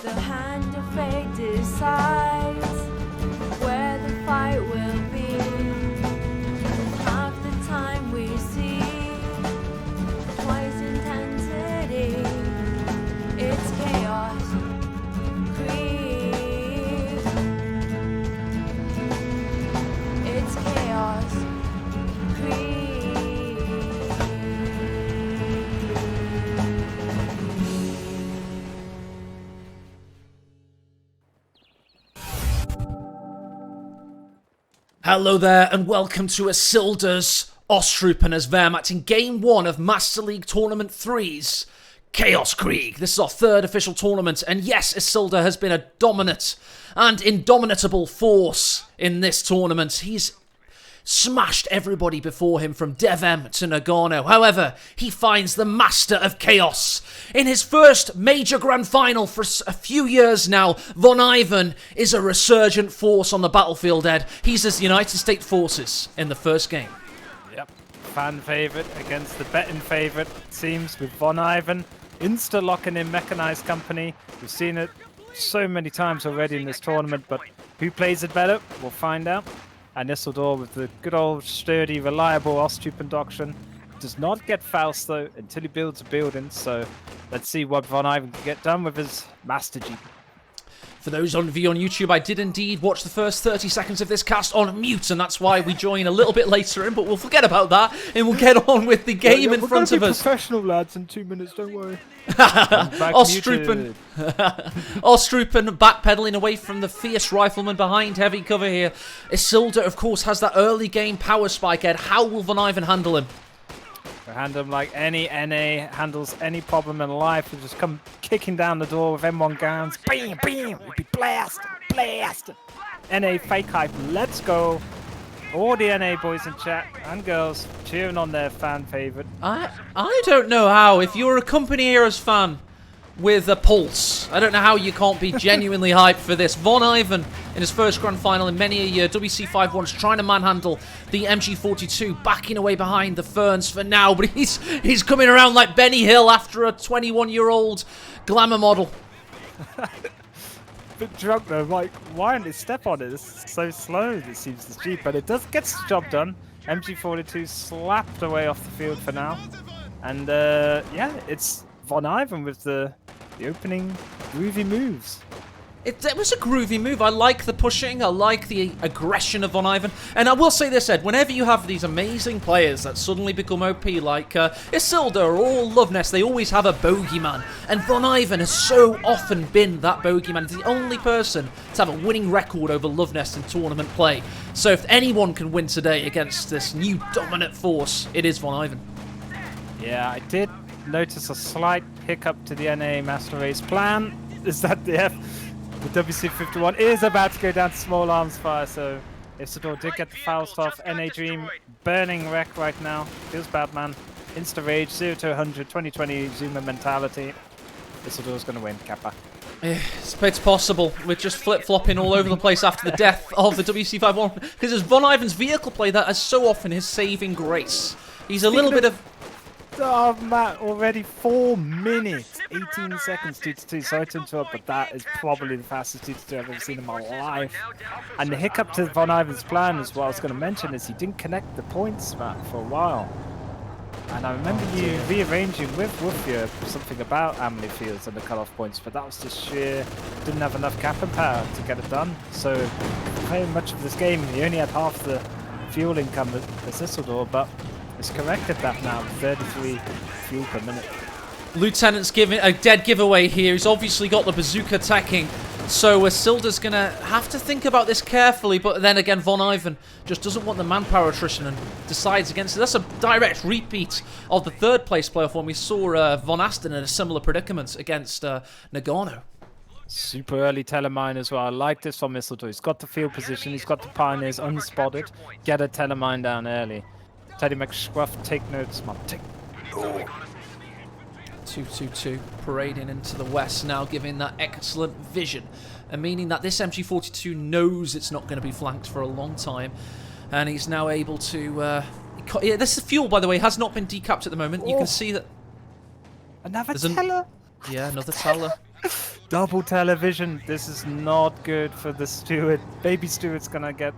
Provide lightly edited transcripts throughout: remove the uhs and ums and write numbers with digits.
The hand of fate decides where the fight will be. Half the time we see twice intensity. It's chaos. Krieg. It's chaos. Krieg. Hello there, and welcome to Isildur's Ostrupen as Wehrmacht in Game 1 of Master League Tournament 3's Chaos Krieg. This is our third official tournament, and yes, Isildur has been a dominant and indomitable force in this tournament. He's smashed everybody before him from Devem to Nagano. However, he finds the Master of Chaos. In his first major grand final for a few years now, Von Ivan is a resurgent force on the battlefield, Ed. He's as United States Forces in the first game. Yep, fan favourite against the betting favourite, it seems, with Von Ivan. Insta-locking in Mechanized Company. We've seen it so many times already in this tournament, but who plays it better? We'll find out. And Isildur with the good old sturdy, reliable Ostrupen doctrine. Does not get Faust though until he builds a building, so let's see what Von Ivan can get done with his Master Jeep. For those of you on YouTube, I did indeed watch the first 30 seconds of this cast on mute, and that's why we join a little bit later in, but we'll forget about that, and we'll get on with the game in front of us. Professional lads in 2 minutes, don't worry. Ostrupen backpedaling away from the fierce rifleman behind heavy cover here. Isildur, of course, has that early game power spike, Ed. How will Von Ivan handle him? We'll handle him like any NA handles any problem in life. We'll just come kicking down the door with M1 guns. Bam, bam! We'll be blasting. NA fake hype, let's go. All the NA boys in chat and girls cheering on their fan favourite. I don't know how. If you're a Company Heroes fan with a pulse, I don't know how you can't be genuinely hyped for this. Von Ivan, in his first grand final in many a year, WC51's trying to manhandle the MG42, backing away behind the Ferns for now, but he's coming around like Benny Hill after a 21-year-old glamour model. Bit drunk though, like, why didn't they step on it? It's so slow, it seems, this Jeep, but it does get the job done. MG42 slapped away off the field for now. And yeah, it's Von Ivan with the opening groovy moves. It was a groovy move. I like the pushing. I like the aggression of Von Ivan. And I will say this, Ed. Whenever you have these amazing players that suddenly become OP, like Isildur or Loveness, they always have a bogeyman. And Von Ivan has so often been that bogeyman. He's the only person to have a winning record over Loveness in tournament play. So if anyone can win today against this new dominant force, it is Von Ivan. Yeah, I did notice a slight hiccup to the NA Master Race plan. Is that the WC51 is about to go down to small arms fire, so Isildur did get the Faust off. NA Dream burning wreck right now. Feels bad, man. Insta rage, 0 to 100, 2020 Zoomer mentality. Isildur's going to win, Kappa. It's possible. We're just flip-flopping all over the place after the death of the WC51, because it's Von Ivan's vehicle play that is so often his saving grace. He's a little bit of... Oh, Matt, already 4 minutes, 18 seconds 2-2. Sorry to interrupt, but that is probably the fastest 2-2 I've ever seen in my life. And the hiccup to Von Ivan's plan is what I was going to mention, is he didn't connect the points, Matt, for a while. And I remember you rearranging with Wolfia something about Amley Fields and the cut-off points, but that was just sheer, didn't have enough cap and power to get it done. So, playing much of this game, he only had half the fuel income as Isildur, but it's corrected that now, 33 fuel per minute. Lieutenant's giving a dead giveaway here. He's obviously got the bazooka attacking, so Isildur's going to have to think about this carefully, but then again, Von Ivan just doesn't want the manpower attrition and decides against it. That's a direct repeat of the third place playoff when we saw Von Aston in a similar predicament against Nagano. Super early telemine as well. I like this from Isildur. He's got the field position, he's got the pioneers unspotted. Get a telemine down early. Teddy McScruff, take notes, man. 2-2-2 parading into the west now, giving that excellent vision, and meaning that this MG42 knows it's not going to be flanked for a long time, and he's now able to... yeah, this fuel, by the way, has not been decapped at the moment. You can see that... Another teller? Yeah, another teller. Double television. This is not good for the steward. Baby steward's gonna get...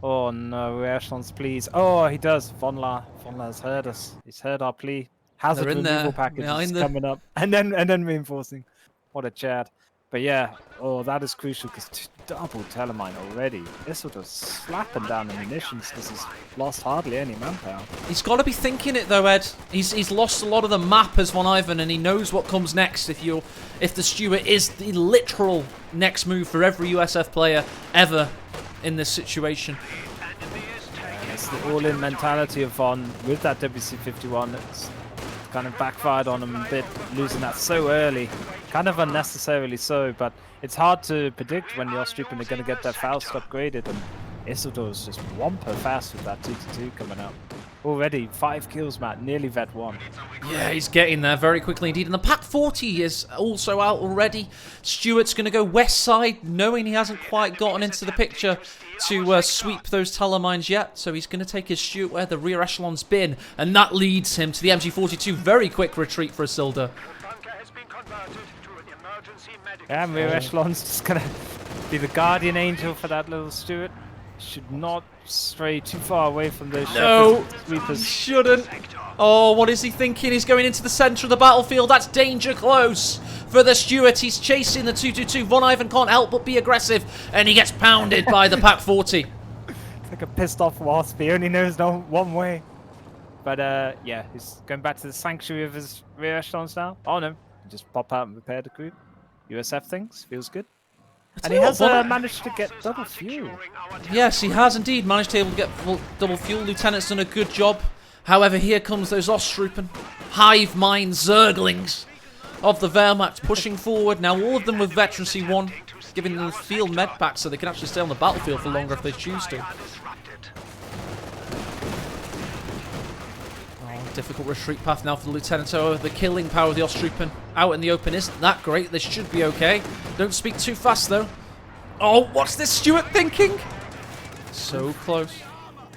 Oh no, Echelons, please. Oh, he does. Von La's heard us. He's heard our plea. Hazard They're in removal there, package is behind the- coming up. And then reinforcing. What a chat. But yeah, oh, that is crucial because double telemine already. This sort of slapping down ammunitions. This has lost hardly any manpower. He's got to be thinking it though, Ed. He's lost a lot of the map as Von Ivan, and he knows what comes next. If the Stuart is the literal next move for every USF player ever in this situation. And it's the all-in mentality of Von with that WC-51. It's kind of backfired on him a bit, losing that so early. Kind of unnecessarily so, but it's hard to predict when the Ostroupen are going to get their Faust upgraded, and Isildur's just whomper fast with that 2-2 coming out. Already 5 kills, Matt, nearly vet 1. Yeah, he's getting there very quickly indeed. And the Pack 40 is also out already. Stuart's going to go west side, knowing he hasn't quite gotten into the picture to sweep those telemines yet. So he's going to take his Stuart where the rear echelon's been, and that leads him to the MG42. Very quick retreat for Isildur. Yeah, rear echelon's just going to be the guardian angel for that little Stuart. Should not stray too far away from those sweepers. Shouldn't. Oh, what is he thinking? He's going into the centre of the battlefield. That's danger close for the Stuart. He's chasing the 2-2-2. Von Ivan can't help but be aggressive, and he gets pounded by the Pack 40. It's like a pissed off wasp. He only knows one way. But yeah, he's going back to the sanctuary of his rear echelons now. Oh no, just pop out and repair the crew. USF things, feels good. And he has managed to get double fuel. Yes, he has indeed managed to get double fuel. Lieutenant's done a good job. However, here comes those Ostroupen, hive mind zerglings of the Wehrmacht pushing forward. Now, all of them with Veterancy 1, giving them field med packs so they can actually stay on the battlefield for longer if they choose to. Difficult retreat path now for the Lieutenant. So the killing power of the Ostroupen out in the open isn't that great. They should be okay. Don't speak too fast though. Oh, what's this Stuart thinking? So close.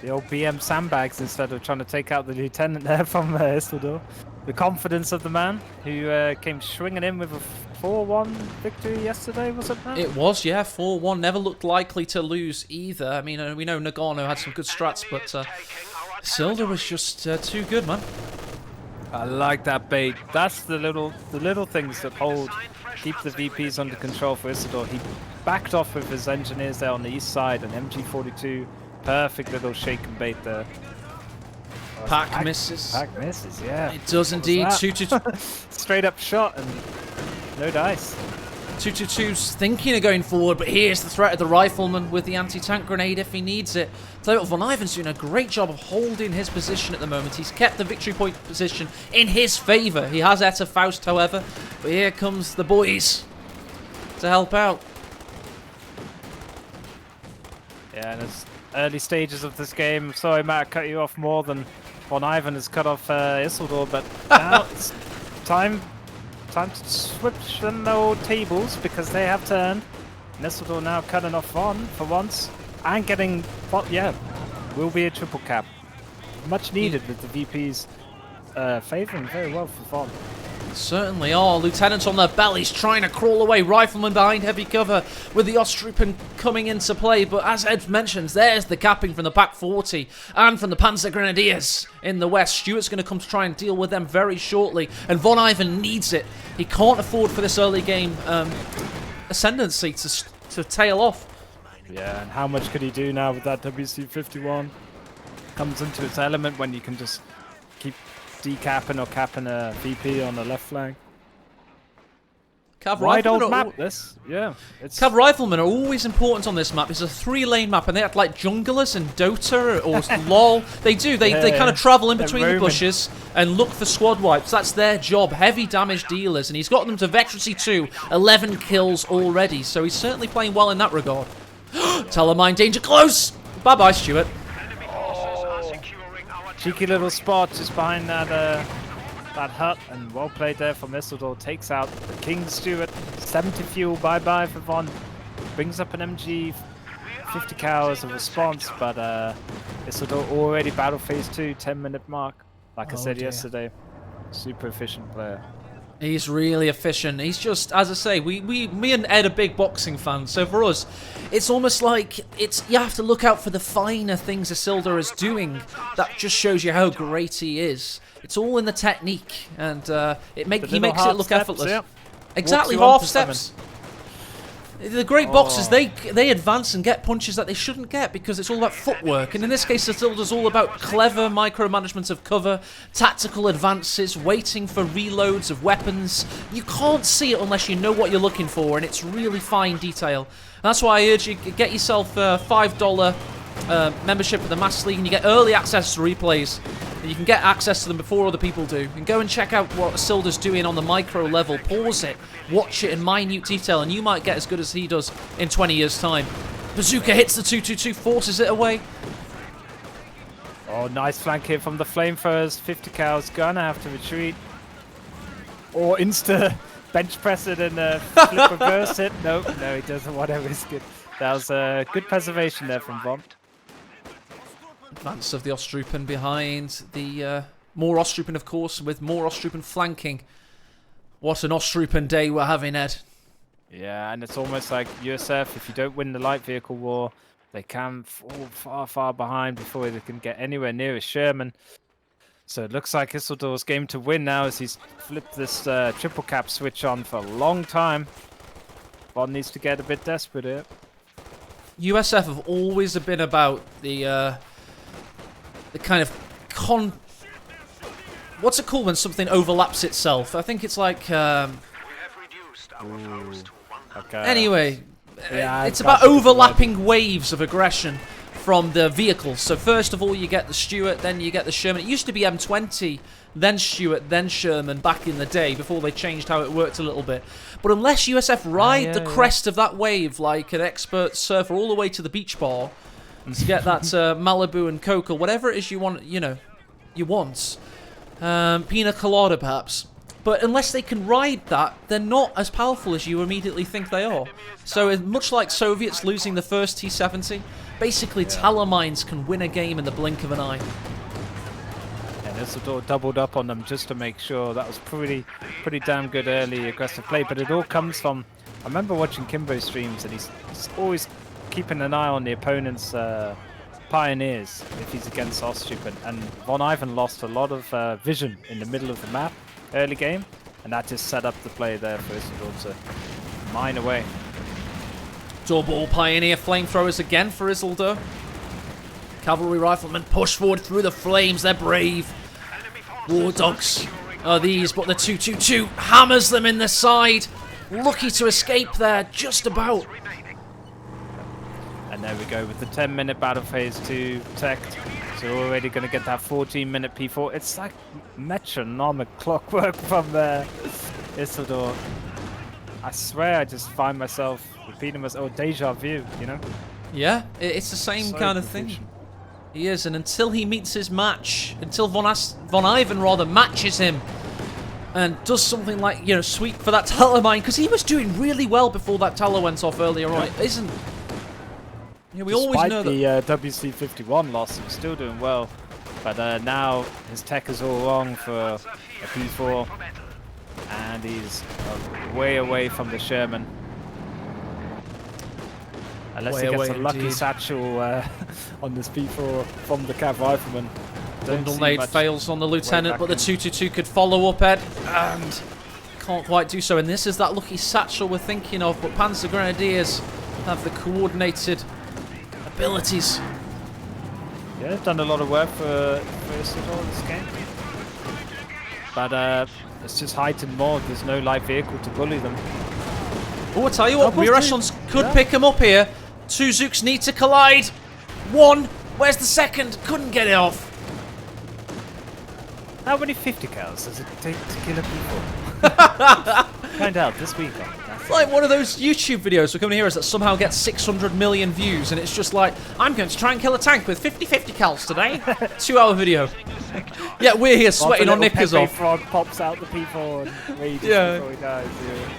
The old BM sandbags instead of trying to take out the Lieutenant there from Isildur. The confidence of the man who came swinging in with a 4-1 victory yesterday, was it, Matt? It was, yeah, 4-1. Never looked likely to lose either. I mean, we know Nagano had some good strats, but Isildur was just too good, man. I like that bait. That's the little things that keep the VPs under control for Isildur. He backed off with his engineers there on the east side, and MG42, perfect little shake and bait there. Pack misses. Pack misses, yeah. It does indeed. 2-2. Straight up shot and no dice. 2-2-2's thinking of going forward, but here's the threat of the rifleman with the anti-tank grenade if he needs it. Tell you what, Von Ivan's doing a great job of holding his position at the moment. He's kept the victory point position in his favour. He has Etta Faust, however, but here comes the boys to help out. Yeah, and it's early stages of this game. Sorry, Matt, I cut you off more than Von Ivan has cut off Isildur, but now it's time to switch them old tables because they have turned. Isildur now cutting off Von for once and getting, yeah, will be a triple cap. Much needed with the VPs favouring very well for Von. Certainly are. Lieutenants on their bellies trying to crawl away. Riflemen behind heavy cover with the Ostroupen coming into play. But as Ed mentions, there's the capping from the Pack 40 and from the Panzer Grenadiers in the west. Stuart's going to come to try and deal with them very shortly. And Von Ivan needs it. He can't afford for this early game ascendancy to tail off. Yeah, and how much could he do now with that WC-51? Comes into its element when you can just keep decapping or capping a VP on the left flank. Cav Wide old Riflemen map, this. Yeah. Cav Riflemen are always important on this map. It's a 3-lane map, and they act like junglers in Dota or LoL. They do. They kind of travel in between the bushes and look for squad wipes. That's their job. Heavy damage dealers, and he's got them to Veterancy 2. 11 kills already, so he's certainly playing well in that regard. Telemine danger close. Bye-bye, Stuart. Cheeky little spot just behind that hut, and well played there from Isildur. Takes out the King Stuart. 70 fuel, bye-bye for Von. Brings up an MG 50 cal as a response, but Isildur already battle phase 2, 10-minute mark. Like I said yesterday, super efficient player. He's really efficient. He's just, as I say, me and Ed are big boxing fans. So for us, it's almost like you have to look out for the finer things Isildur is doing. That just shows you how great he is. It's all in the technique, and he makes it look effortless. Yeah. Exactly, Walks you half onto steps. The great boxers, they advance and get punches that they shouldn't get because it's all about footwork. And in this case, Isildur's all about clever micromanagement of cover, tactical advances, waiting for reloads of weapons. You can't see it unless you know what you're looking for, and it's really fine detail. And that's why I urge you, get yourself a $5 membership at the Master League, and you get early access to replays. You can get access to them before other people do. And go and check out what Isildur's doing on the micro level. Pause it, watch it in minute detail, and you might get as good as he does in 20 years' time. Bazooka hits the 2-2-2, forces it away. Oh, nice flank here from the flamethrowers. 50 cows gonna have to retreat. Or insta bench press it and flip reverse it. No, he doesn't. Whatever is good. That was good preservation there from Von. Advance of the Ostrupen behind the more Ostrupen, of course, with more Ostrupen flanking. What an Ostrupen day we're having, Ed. Yeah, and it's almost like USF, if you don't win the light vehicle war, they can fall far behind before they can get anywhere near a Sherman. So it looks like Isildur's game to win now as he's flipped this triple cap switch on for a long time. Von needs to get a bit desperate here. USF have always been about the kind of what's it called when something overlaps itself? I think it's like anyway, Yeah, it's about overlapping waves of aggression from the vehicles. So first of all you get the Stuart, then you get the Sherman. It used to be M20, then Stuart, then Sherman back in the day before they changed how it worked a little bit. But unless USF ride the crest of that wave like an expert surfer all the way to the beach bar to get that Malibu and Coke or whatever it is you want, you want. Pina colada perhaps. But unless they can ride that, they're not as powerful as you immediately think they are. So much like Soviets losing the first T-70, basically Talamines can win a game in the blink of an eye. And Isildur doubled up on them just to make sure. That was pretty damn good early aggressive play. But it all comes from, I remember watching Kimbo streams and he's always keeping an eye on the opponent's pioneers if he's against Ostrupen. And Von Ivan lost a lot of vision in the middle of the map early game, and that just set up the play there for Isildur to mine away. Double Pioneer flamethrowers again for Isildur. Cavalry riflemen push forward through the flames, they're brave. War dogs are these, but the 2-2-2 hammers them in the side. Lucky to escape there, just about. And there we go with the 10-minute battle phase 2 tech. So we're already going to get that 14-minute P4. It's like metronomic clockwork from Isildur. I swear I just find myself repeating myself, deja vu, Yeah, it's the same kind of thing. He is, and until he meets his match, until Von Ivan rather matches him and does something like, sweep for that Tala mine, because he was doing really well before that Tala went off earlier on, isn't? Yeah, we always know that. The WC51 loss, he was still doing well, but now his tech is all wrong for a P4, and he's way away from the Sherman. Unless he gets a lucky satchel on this P4 from the Cav Rifleman. Bundle nade fails on the Lieutenant, but the 2-2-2 could follow up, Ed, and can't quite do so. And this is that lucky satchel we're thinking of, but Panzer Grenadiers have the coordinated abilities. Yeah, they've done a lot of work for Isildur in this game. But it's just heightened more. There's no light vehicle to bully them. Oh, I tell you what, rear echelons could pick him up here. Two Zooks need to collide. One, where's the second? Couldn't get it off. How many 50 cows does it take to kill a people? Find out this weekend. It's like one of those YouTube videos we're coming here is that somehow gets 600 million views, and it's just like, I'm going to try and kill a tank with 50 cals today. 2-hour video. Yeah, we're here sweating our knickers off. Frog pops out the people and rages before he dies. Yeah.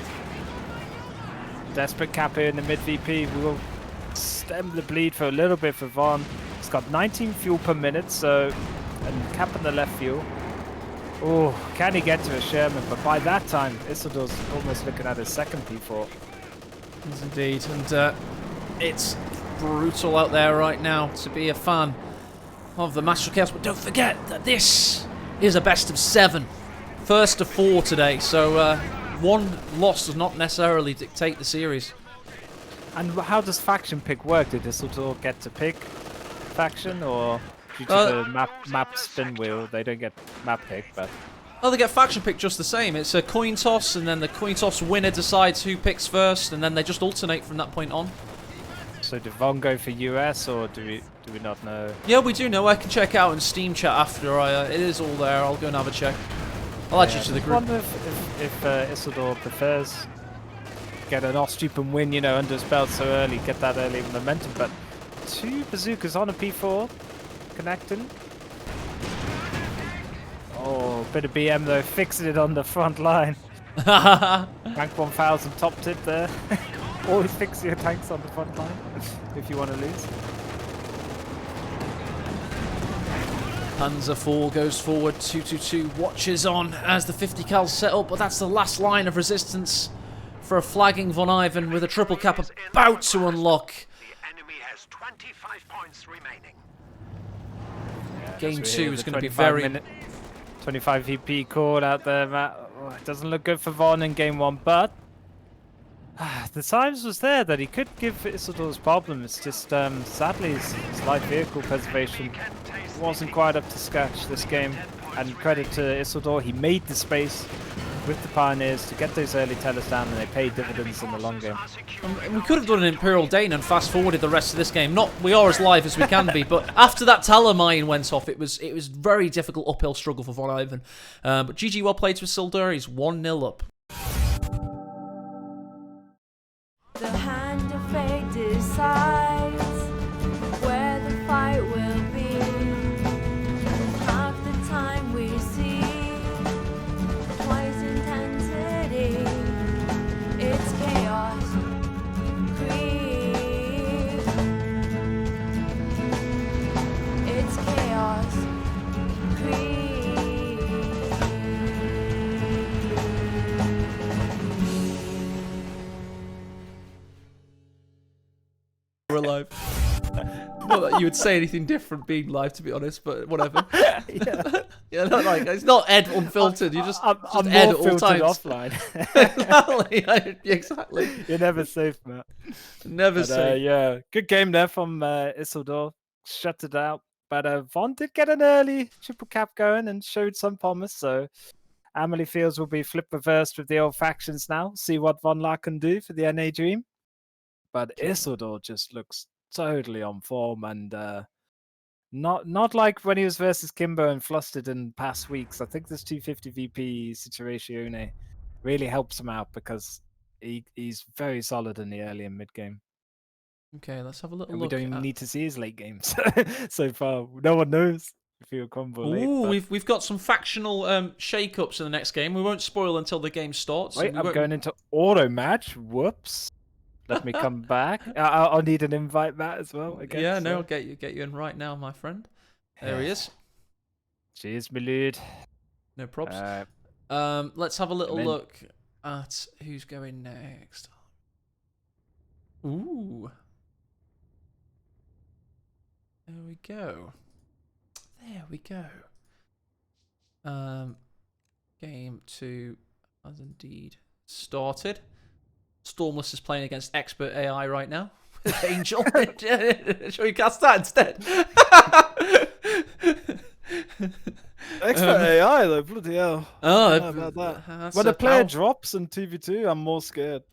Desperate cap here in the mid VP. We will stem the bleed for a little bit for Von. He's got 19 fuel per minute, so and cap on the left fuel. Oh, can he get to a Sherman? But by that time, Isildur's almost looking at his second P4. Yes, indeed. And it's brutal out there right now to be a fan of the Master of Chaos. But don't forget that this is a best of 7. First of 4 today. So one loss does not necessarily dictate the series. And how does faction pick work? Did Isildur get to pick faction, or due to the map spin wheel, they don't get map pick? But oh, they get faction pick just the same. It's a coin toss, and then the coin toss winner decides who picks first, and then they just alternate from that point on. so did Von go for US, or do we not know? Yeah, we do know. I can check out in Steam chat after it is all there. I'll go and have a check. I'll add you to the I group. wonder if Isildur prefers get an Osthupen win, you know, under his belt so early, get that early momentum. But 2 bazookas on a P4, connecting. Oh, bit of BM though, fixing it on the front line. Rank 1000 top tip there. Always fix your tanks on the front line if you want to lose. Panzer IV goes forward, 222 watches on as the 50 cals set up, but that's the last line of resistance for a flagging Von Ivan with a triple cap about to unlock. The enemy has 25 points remaining. Game So 2 here, is the going to be 25 very... minute- 25 VP call out there, Matt. Oh, it doesn't look good for Von in game 1, but the signs was there that he could give Isildur's problem. It's just sadly his light vehicle preservation wasn't quite up to scratch this game. And credit to Isildur, he made the space with the Pioneers to get those early tellers down, and they paid dividends in the long game. We could have done an Imperial Dane and fast forwarded the rest of this game. We are as live as we can be, but after that Taller mine went off, it was very difficult uphill struggle for Von Ivan. But GG well played to Isildur. He's 1-0 up. The hand of fate decides where the fight will be. Half the time we see twice intensity. It's chaos. Krieg. It's chaos. Krieg. We're live. Not that you would say anything different being live, to be honest, but whatever. Yeah. Yeah, not like it's not Ed unfiltered. You just, I'm Ed more at all filtered times. offline. Exactly. You're never safe, Matt. Never But, say. yeah, good game there from Isildur. Shut it out. But Von did get an early triple cap going and showed some promise. So Amelie Fields will be flip reversed with the old factions now. See what Von La can do for the NA Dream. But Isildur just looks totally on form, and not like when he was versus Kimbo and flustered in past weeks. I think this 250 VP Situazione really helps him out because he's very solid in the early and mid game. Okay, let's have a little And we look. don't even need to see his late games so far. No one knows if he'll combo late. Ooh, but- we've got some factional shake-ups in the next game. We won't spoil until the game starts. Wait, We I'm won't- going into auto match. Whoops. Let me come back. I'll need an invite, Matt, as well. Again, Yeah, no, so. I'll get you in right now, my friend. There he is. Cheers, my lord. No props. Uh, Let's have a little I'm in. look at who's going next. Ooh. There we go. There we go. Game 2 has indeed started. Stormless is playing against expert AI right now. Angel. Shall we cast that instead? Expert AI though, bloody hell. Oh, How about that? that's When a player powerful. drops in 2v2, I'm more scared.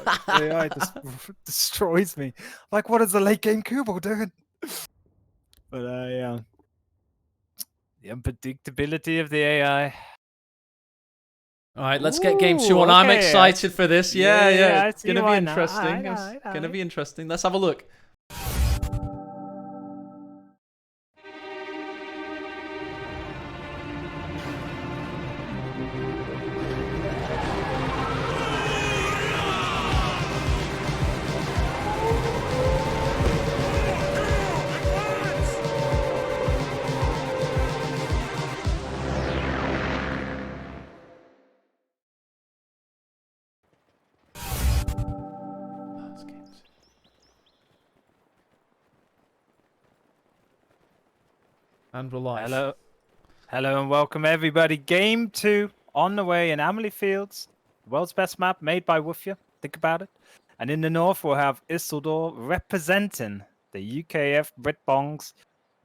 Like, AI just destroys me. Like, what is the late game Kubo doing? But yeah, the unpredictability of the AI. All right, let's get game 2 Ooh, on. I'm okay, excited for this. Yeah, yeah, I It's see gonna be why not. interesting. Aight, It's gonna aight. be interesting. Let's have a look. And we're live. Hello. Hello and welcome everybody. Game 2 on the way in Amelie Fields. The world's best map made by Woofia. Think about it. And in the north we'll have Isildur representing the UKF Britbongs,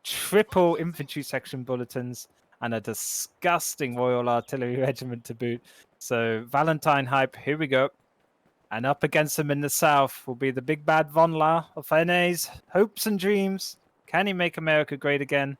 triple infantry section bulletins, and a disgusting Royal Artillery Regiment to boot. So Valentine hype, here we go. And up against him in the south will be the big bad Von La of NA's hopes and dreams. Can he make America great again?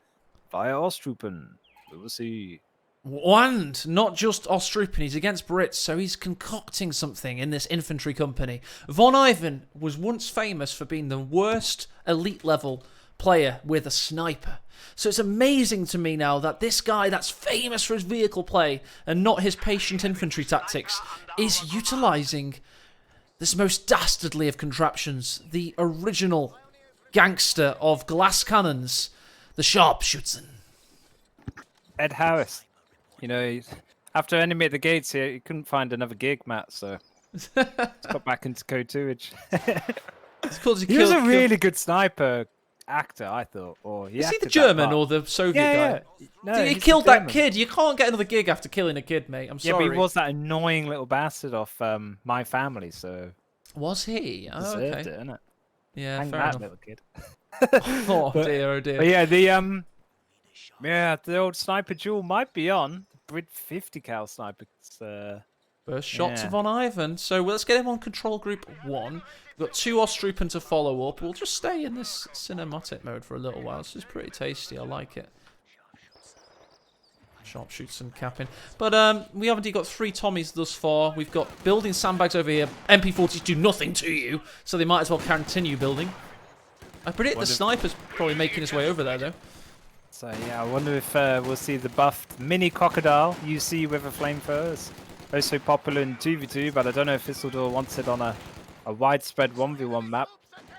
Via Ostrupen. We will see. And not just Ostrupen, he's against Brits, so he's concocting something in this infantry company. Von Ivan was once famous for being the worst elite level player with a sniper. So it's amazing to me now that this guy that's famous for his vehicle play and not his patient infantry tactics is utilising this most dastardly of contraptions, the original gangster of glass cannons, the sharpshooter. Ed Harris. You know, after Enemy at the Gates here, he couldn't find another gig, Matt, so he's got back into Code 2. He was a really good sniper actor, I thought. Or Is he the German or the Soviet guy? Yeah. No, he killed that kid. You can't get another gig after killing a kid, mate. I'm sorry. Yeah, but he was that annoying little bastard off My Family, so... Was he? Oh, deserved okay. it, innit? Yeah, Hang fair that enough. little kid. Oh dear, oh dear. But yeah, the old sniper duel might be on. The Brit 50 cal sniper. First shot yeah. to Von Ivan. So let's get him on control group 1. We've got 2 Ostrupen to follow up. We'll just stay in this cinematic mode for a little while. This is pretty tasty. I like it. Sharpshoots and capping. But we haven't got 3 Tommies thus far. We've got building sandbags over here. MP40s do nothing to you, so they might as well continue building. I predict the sniper's probably making his way over there, though. So yeah, I wonder if we'll see the buffed mini crocodile UC with a flamethrower. It's also popular in 2v2, but I don't know if Isildur wants it on a widespread 1v1 map.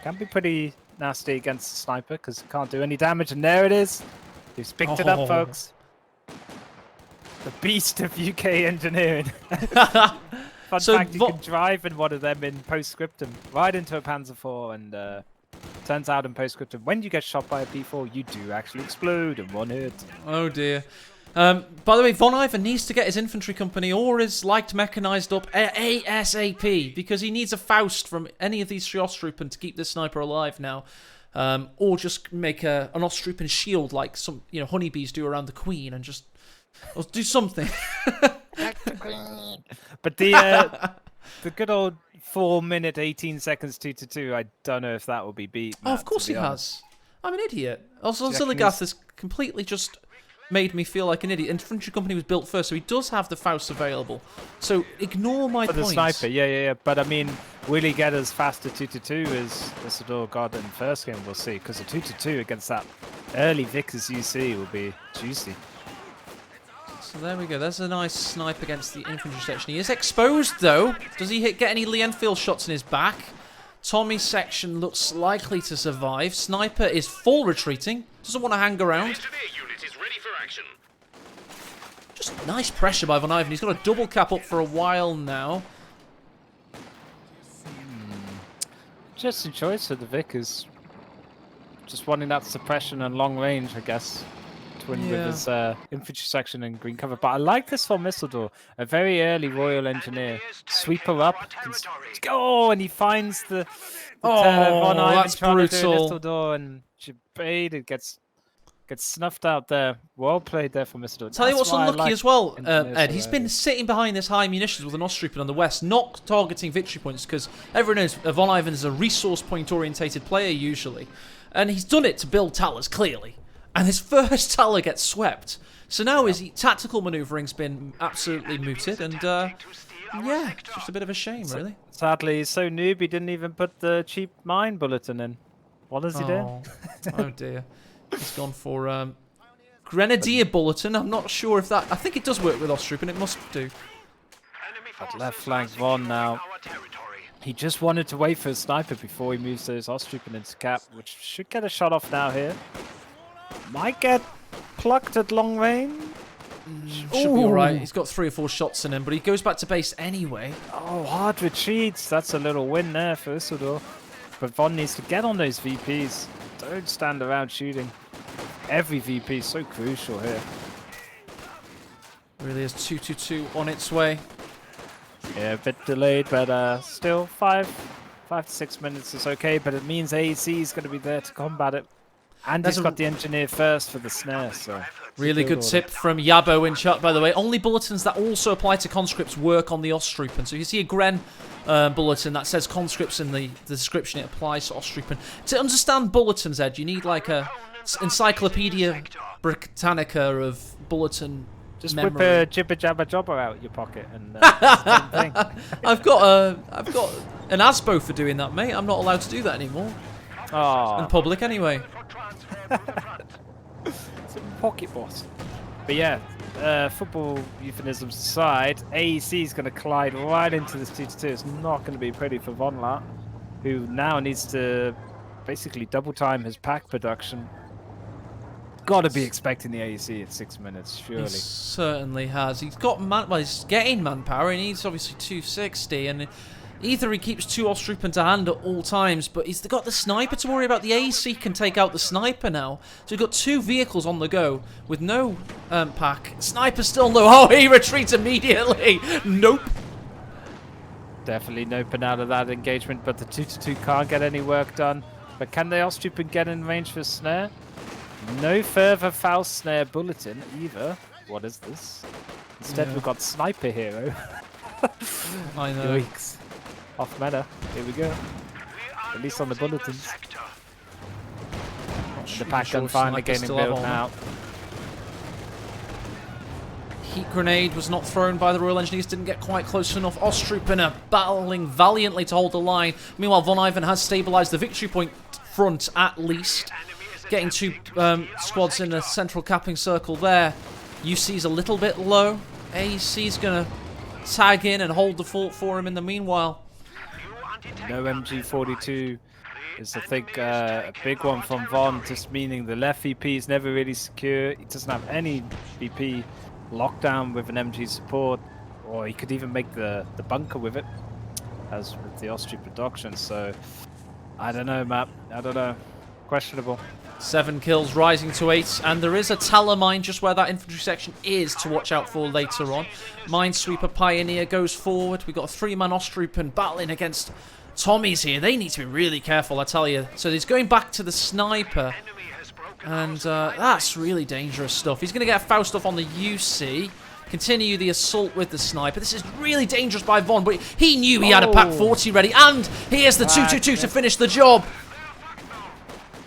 Can be pretty nasty against the sniper because it can't do any damage, and there it is. He's picked it up, folks. The beast of UK engineering. Fun fact, you can drive in one of them in postscriptum, right into a Panzer IV, and turns out in postscriptum, when you get shot by a P4, you do actually explode in one hit. Oh dear. By the way, Von Ivan needs to get his infantry company or his light mechanized up ASAP, because he needs a Faust from any of these 3 Ostrupen to keep this sniper alive now. Or just make an Ostrupen shield like some honeybees do around the queen and just... Or do something. But the good old 4 minute 18 seconds 2-2, I don't know if that will be beat. Matt, oh, of course he has. I'm an idiot. Also, Ziligath has completely just made me feel like an idiot. Infantry company was built first, so he does have the Faust available. So ignore my point. points. The sniper, yeah. But I mean, will he get as fast a 2-2 as Isildur got in the first game? We'll see. Because a 2-2 against that early Vickers UC will be juicy. So there we go. There's a nice snipe against the infantry section. He is exposed, though. Does he get any Lee Enfield shots in his back? Tommy section looks likely to survive. Sniper is full retreating. Doesn't want to hang around. Just nice pressure by Von Ivan. He's got a double cap up for a while now. Just a choice of the Vickers. Just wanting that suppression and long range, I guess. With his infantry section and green cover. But I like this from Isildur. A very early Royal Engineer. Sweeper up. Oh, and he finds the Von Ivan that's brutal. To do Isildur, and Jabade gets snuffed out there. Well played there from Isildur. Tell you what's unlucky as well, Ed. He's been sitting behind this high munitions with an Ostrupen on the west, not targeting victory points, because everyone knows Von Ivan is a resource point orientated player usually. And he's done it to build towers, clearly. And his first tower gets swept. So now his tactical manoeuvring's been absolutely mooted, and yeah, just a bit of a shame, really. Sadly, he's so noob he didn't even put the cheap mine bulletin in. What is he doing? Oh dear. He's gone for Grenadier bulletin. I'm not sure if that... I think it does work with Ostrupen, it must do. That left flank Von now. He just wanted to wait for a sniper before he moves those Ostrupen into cap, which should get a shot off now here. Might get plucked at long range. Should be alright. He's got 3 or 4 shots in him, but he goes back to base anyway. Oh, hard retreats. That's a little win there for Isildur. But Von needs to get on those VPs. Don't stand around shooting. Every VP is so crucial here. Really is 222 on its way. Yeah, a bit delayed, but still 5 to 6 minutes is okay. But it means AEC is going to be there to combat it. And That's he's got the engineer first for the snare, so... Really good tip from Yabo in chat, by the way. Only bulletins that also apply to conscripts work on the Ostroupen. So if you see a Gren bulletin that says conscripts in the description, it applies to Ostroupen. To understand bulletins, Ed, you need like a Encyclopedia Britannica of bulletin Just memory. whip a jibber jabber jobber out your pocket and it's the same thing. I've got an ASBO for doing that, mate. I'm not allowed to do that anymore. Oh, In public, anyway. it's a pocket boss. But yeah, football euphemisms aside, AEC is going to collide right into this 2-2. It's not going to be pretty for Von Lat, who now needs to basically double time his pack production. Got to be expecting the AEC at 6 minutes, surely. He certainly has. He's got he's getting manpower. He needs obviously 260, and either he keeps 2 Ostroupen to hand at all times, but he's got the sniper to worry about. The AEC can take out the sniper now. So we've got 2 vehicles on the go with no pack. Sniper's still low. Oh, he retreats immediately. Nope. Definitely noping out of that engagement, but the 2-2 can't get any work done. But can the Ostroupen get in range for snare? No further foul snare bulletin either. What is this? Instead, we've got sniper hero. I know. Yikes. Off meta. Here we go. At least on the bulletins. The pack gun finally getting built now. Heat grenade was not thrown by the Royal Engineers, didn't get quite close enough. Ostroupen are battling valiantly to hold the line. Meanwhile, Von Ivan has stabilised the victory point front at least. Getting 2 squads in a central capping circle there. UC's a little bit low. AEC's going to tag in and hold the fort for him in the meanwhile. No MG42 is, I think, a big one from Von, just meaning the left VP is never really secure. He doesn't have any VP lockdown with an MG support, or he could even make the bunker with it, as with the Austria production. So, I don't know, Matt. I don't know. Questionable. 7 kills, rising to 8, and there is a Teller mine just where that infantry section is to watch out for later on. Minesweeper Pioneer goes forward. We've got a 3-man Ostroupen battling against Tommies here. They need to be really careful, I tell you. So he's going back to the sniper, and that's really dangerous stuff. He's going to get Faust off on the UC. Continue the assault with the sniper. This is really dangerous by Von, but he knew he had a Pack 40 ready, and here's the 2-2-2 to finish the job.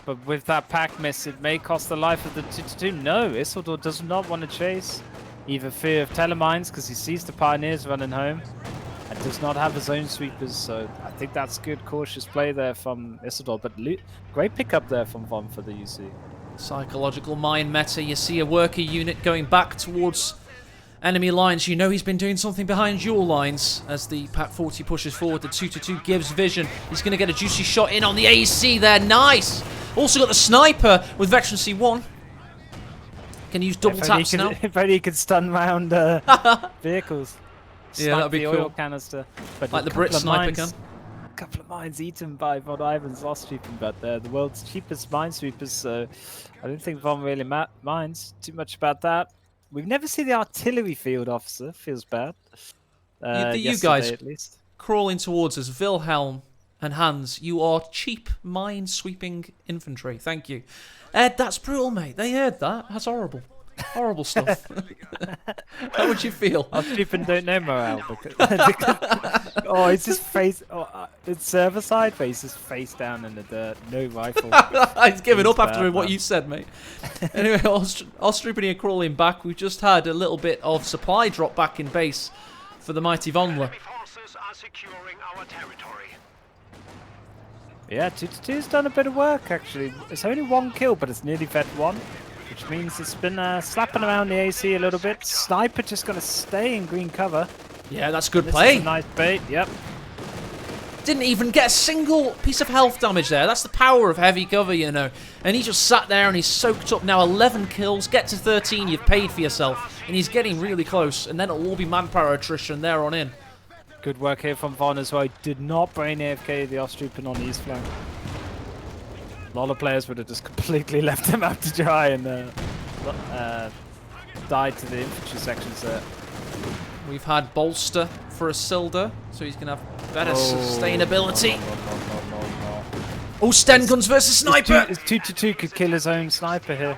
But with that pack miss, it may cost the life of the 2-2. No, Isildur does not want to chase. Either fear of Telemines, because he sees the Pioneers running home, and does not have his own sweepers. So I think that's good, cautious play there from Isildur. But great pickup there from Von for the UC. Psychological mine meta. You see a worker unit going back towards enemy lines. You know he's been doing something behind your lines. As the Pack 40 pushes forward, the 2-2 gives vision. He's going to get a juicy shot in on the AEC there. Nice! Also got the sniper with Veteran C1. Can use double taps now. If only he could stun round vehicles. Yeah, that'd be the cool. oil canister. But Like the Brit sniper can. A couple of mines eaten by Von Ivan's Ostroupen, but they're the world's cheapest minesweepers, so I don't think Von really minds too much about that. We've never seen the artillery field officer. Feels bad. You guys at least. crawling towards us, Wilhelm and Hans, you are cheap mine-sweeping infantry. Thank you. Ed, that's brutal, mate. They heard that. That's horrible. Horrible stuff. How would you feel? Ostroupen don't know morale. Oh, it's just face... it's server side face, just face down in the dirt. No rifle. He's given up after bad, what man. you said, mate. Anyway, Ostroupen here crawling back. We've just had a little bit of supply drop back in base for the mighty Vonla. Enemy forces are securing our territory. Yeah, 2-2's done a bit of work, actually. It's only 1 kill, but it's nearly vet 1, which means it's been slapping around the AC a little bit. Sniper just going to stay in green cover. Yeah, that's good This play. is a nice bait, yep. Didn't even get a single piece of health damage there. That's the power of heavy cover, you know. And he just sat there and he's soaked up now 11 kills. Get to 13, you've paid for yourself. And he's getting really close. And then it'll all be manpower attrition there on in. Good work here from Von as well. He did not brain AFK the Ostroupen on the east flank. A lot of players would have just completely left him out to dry and died to the infantry sections there. We've had bolster for Isildur, so he's going to have better sustainability. No. Oh, Sten guns versus sniper! His 2-2 could kill his own sniper here.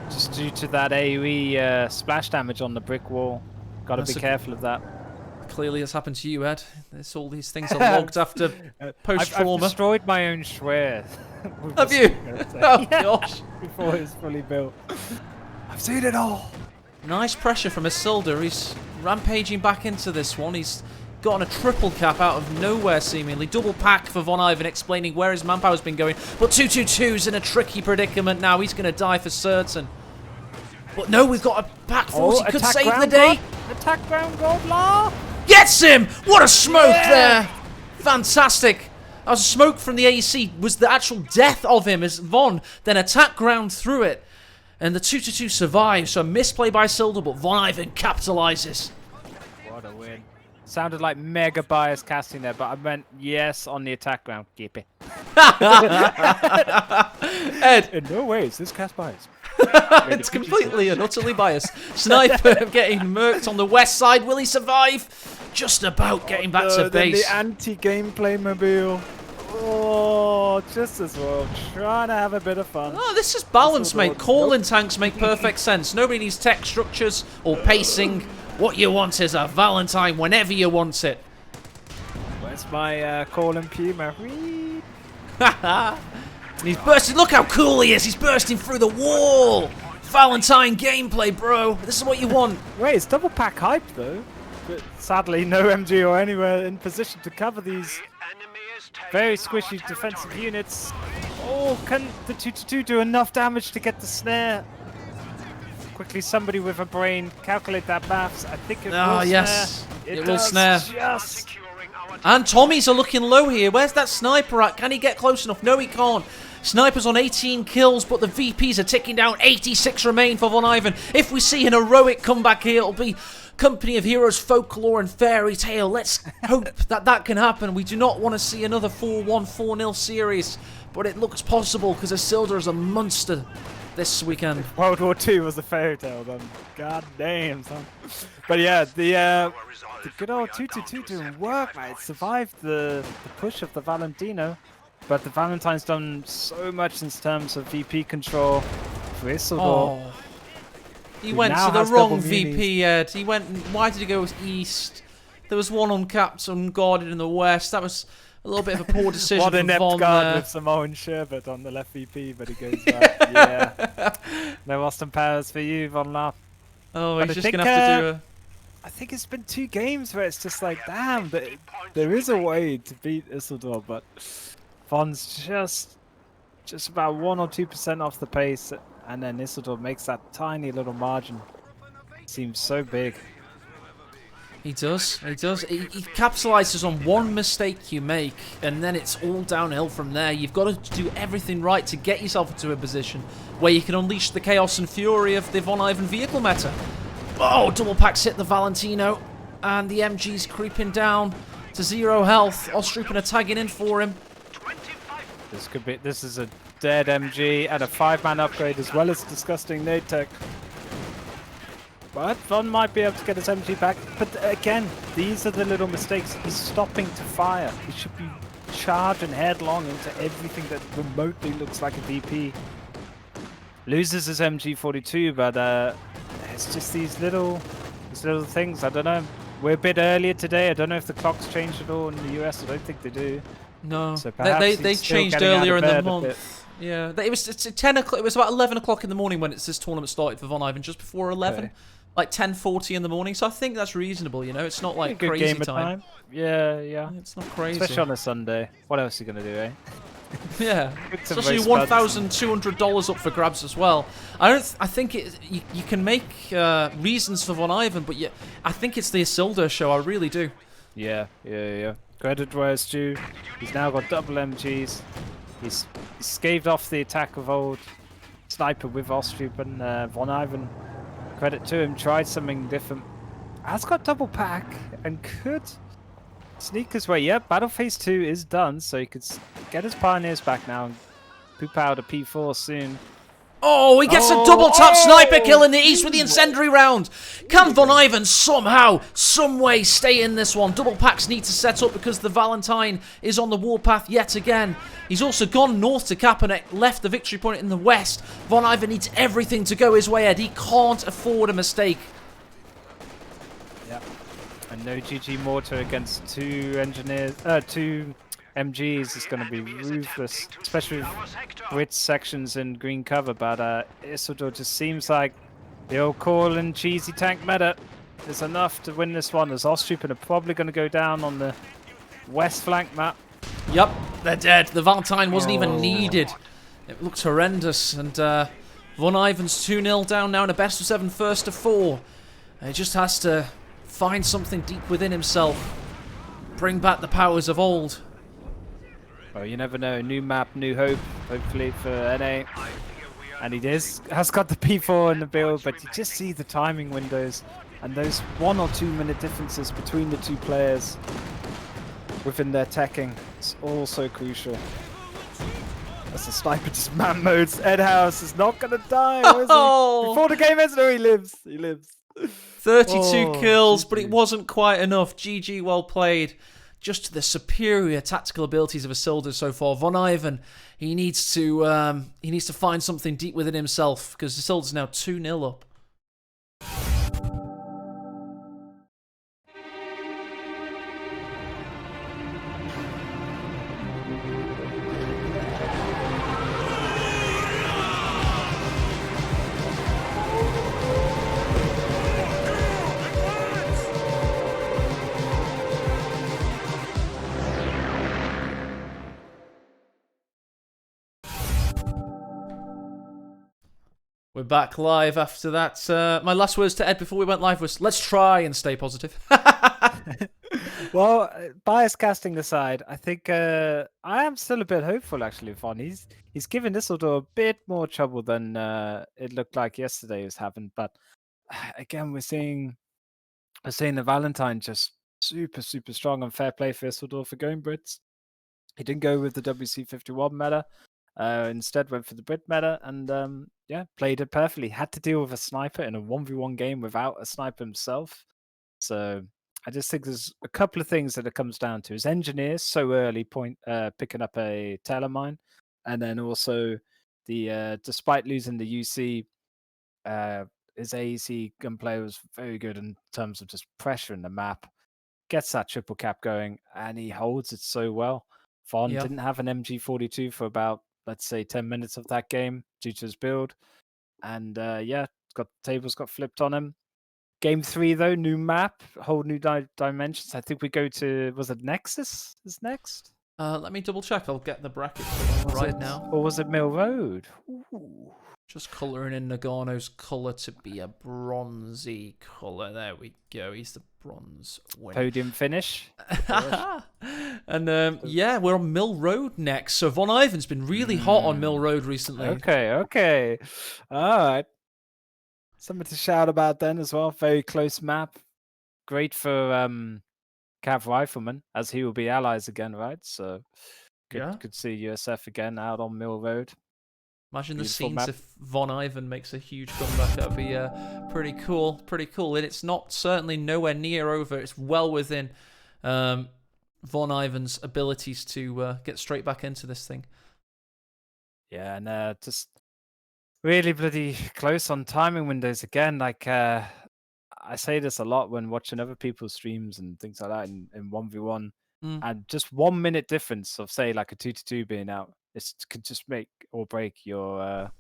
Just due to that AoE splash damage on the brick wall. Gotta be careful of that. Clearly it's happened to you, Ed. All these things are logged after post-trauma. I've destroyed my own Schwer. Have you? Oh, gosh. Before it's fully built. I've seen it all. Nice pressure from Isildur. He's rampaging back into this one. He's gotten a triple cap out of nowhere, seemingly. Double pack for Von Ivan, explaining where his manpower's been going. But 222's in a tricky predicament now. He's going to die for certain. But no, we've got a pack force. He could save the day. Attack ground god, La! Gets him! What a smoke there! Fantastic. That was smoke from the AEC. Was the actual death of him as Von then attack ground through it. And the 2-2 survives. So a misplay by Isildur, but Von Ivan capitalizes. What a win. Sounded like mega bias casting there, but I meant yes on the attack ground. Keep it. Ed. In no way is this cast bias. It's completely and utterly biased. Sniper getting murked on the west side. Will he survive? Just about getting back to base. The anti-gameplay mobile. Oh, just as well. Trying to have a bit of fun. Oh, this is balance, mate. Calling tanks make perfect sense. Nobody needs tech structures or pacing. What you want is a Valentine whenever you want it. Where's my calling Puma? Read. And he's bursting. Look how cool he is. He's bursting through the wall. Valentine gameplay, bro. This is what you want. Wait, it's double pack hype though. But sadly, no MG or anywhere in position to cover these very squishy defensive units. Oh, can the 2-2 do enough damage to get the snare? Quickly, somebody with a brain, calculate that maths. I think it will yes. snare. It will snare. Just. And Tommies are looking low here. Where's that sniper at? Can he get close enough? No, he can't. Sniper's on 18 kills, but the VPs are ticking down. 86 remain for Von Ivan. If we see an heroic comeback here, it'll be Company of Heroes, Folklore, and Fairy Tale. Let's hope that can happen. We do not want to see another 4-1, 4-0 series, but it looks possible because Isildur is a monster this weekend. World War II was a fairy tale then. God damn, son. But yeah, the good old 2-2 doing work, mate. It survived the push of the Valentino. But the Valentine's done so much in terms of VP control for Isildur. Oh. He went to the wrong VP, Ed. He went. Why did he go east? There was one uncapped, unguarded in the west. That was a little bit of a poor decision. What an from Von guard there. with Simone Sherbert on the left VP, but he goes back. Yeah. No Austin Powers for you, Von Laff. Oh, But he's I just think, going to have to do a... I think it's been 2 games where it's just like, damn, there is a way to beat Isildur, but Von's just about 1 or 2% off the pace, and then Isildur makes that tiny little margin. Seems so big. He does. He capitalizes on one mistake you make, and then it's all downhill from there. You've got to do everything right to get yourself into a position where you can unleash the chaos and fury of the Von Ivan vehicle meta. Oh, double packs hit the Valentino, and the MG's creeping down to 0 health. Ostrupen are tagging in for him. This is a dead MG and a 5-man upgrade as well as disgusting nade tech. But Von might be able to get his MG back. But again, these are the little mistakes. He's stopping to fire. He should be charging headlong into everything that remotely looks like a VP. Loses his MG42, but it's just these little things. I don't know. We're a bit earlier today. I don't know if the clocks changed at all in the US. I don't think they do. No, so they changed earlier in the month. Yeah, it's 10 o'clock. It was about 11 o'clock in the morning when this tournament started for Von Ivan, just before 11, like 10:40 in the morning. So I think that's reasonable. You know, it's not like good crazy game of time. Yeah. It's not crazy, especially on a Sunday. What else are you gonna do, eh? Yeah, especially $1,200 up for grabs as well. I think you can make reasons for Von Ivan, but I think it's the Isildur show. I really do. Yeah. Credit where it's due. He's now got double MGs. He's scaved off the attack of old Sniper with Ostrupen. Von Ivan, credit to him, tried something different. Has got double pack and could sneak his way. Yep, Battle Phase 2 is done, so he could get his pioneers back now and poop out a P4 soon. Oh, he gets a double tap sniper kill in the east with the incendiary round. Can Von Ivan somehow, some way stay in this one? Double packs need to set up because the Valentine is on the warpath yet again. He's also gone north to cap and left the victory point in the west. Von Ivan needs everything to go his way, Ed. He can't afford a mistake. Yep. And no GG mortar against two MGs is going to be ruthless, especially with Brit sections in green cover. But Isildur just seems like the old cool and cheesy tank meta is enough to win this one, as Ostrupen are probably going to go down on the west flank map. Yep, they're dead. The Valentine wasn't even needed. It looked horrendous. And Von Ivan's 2-0 down now in a best of 7 first to 4. He just has to find something deep within himself. Bring back the powers of old. Well, you never know. New map, new hope, hopefully for NA. And he has got the P4 in the build, but you just see the timing windows and those 1 or 2 minute differences between the two players within their teching. It's all so crucial. That's the sniper just man modes. Ed House is not going to die, is he? Before the game ends, no, he lives. He lives. 32 kills, but it wasn't quite enough. GG, well played. Just the superior tactical abilities of Isildur so far. Von Ivan, he needs to find something deep within himself, because Isildur's now 2-0 up. We're back live after that. My last words to Ed before we went live was, let's try and stay positive. Well, bias casting aside, I think I am still a bit hopeful, actually, Von. He's given Isildur a bit more trouble than it looked like yesterday was having. But again, we're seeing the Valentine just super, super strong, and fair play for Isildur for going Brits. He didn't go with the WC51 meta. Instead went for the Brit meta and yeah, played it perfectly. Had to deal with a sniper in a 1v1 game without a sniper himself. So I just think there's a couple of things that it comes down to. His engineers so early picking up a telemine, and then also the despite losing the UC, his AEC gunplay was very good in terms of just pressure in the map. Gets that triple cap going, and he holds it so well. Von didn't have an MG42 for about, let's say, 10 minutes of that game due to his build. And yeah, tables got flipped on him. Game 3, though, new map, whole new dimensions. I think we go to, was it Nexus is next? Let me double check. I'll get the brackets now. Or was it Mill Road? Ooh. Just colouring in Nagano's colour to be a bronzy colour. There we go. He's the bronze winner. Podium finish. And yeah, we're on Mill Road next. So Von Ivan's been really hot on Mill Road recently. Okay. All right. Something to shout about then as well. Very close map. Great for Cav Rifleman, as he will be allies again, right? So could see USF again out on Mill Road. Imagine Beautiful the scenes map. if Von Ivan makes a huge comeback. That would be pretty cool. Pretty cool. And it's not certainly nowhere near over. It's well within Von Ivan's abilities to get straight back into this thing. Yeah, and just really bloody close on timing windows again. Like I say this a lot when watching other people's streams and things like that in 1v1. And just 1 minute difference of, say, like a 2-2 being out, it could just make or break your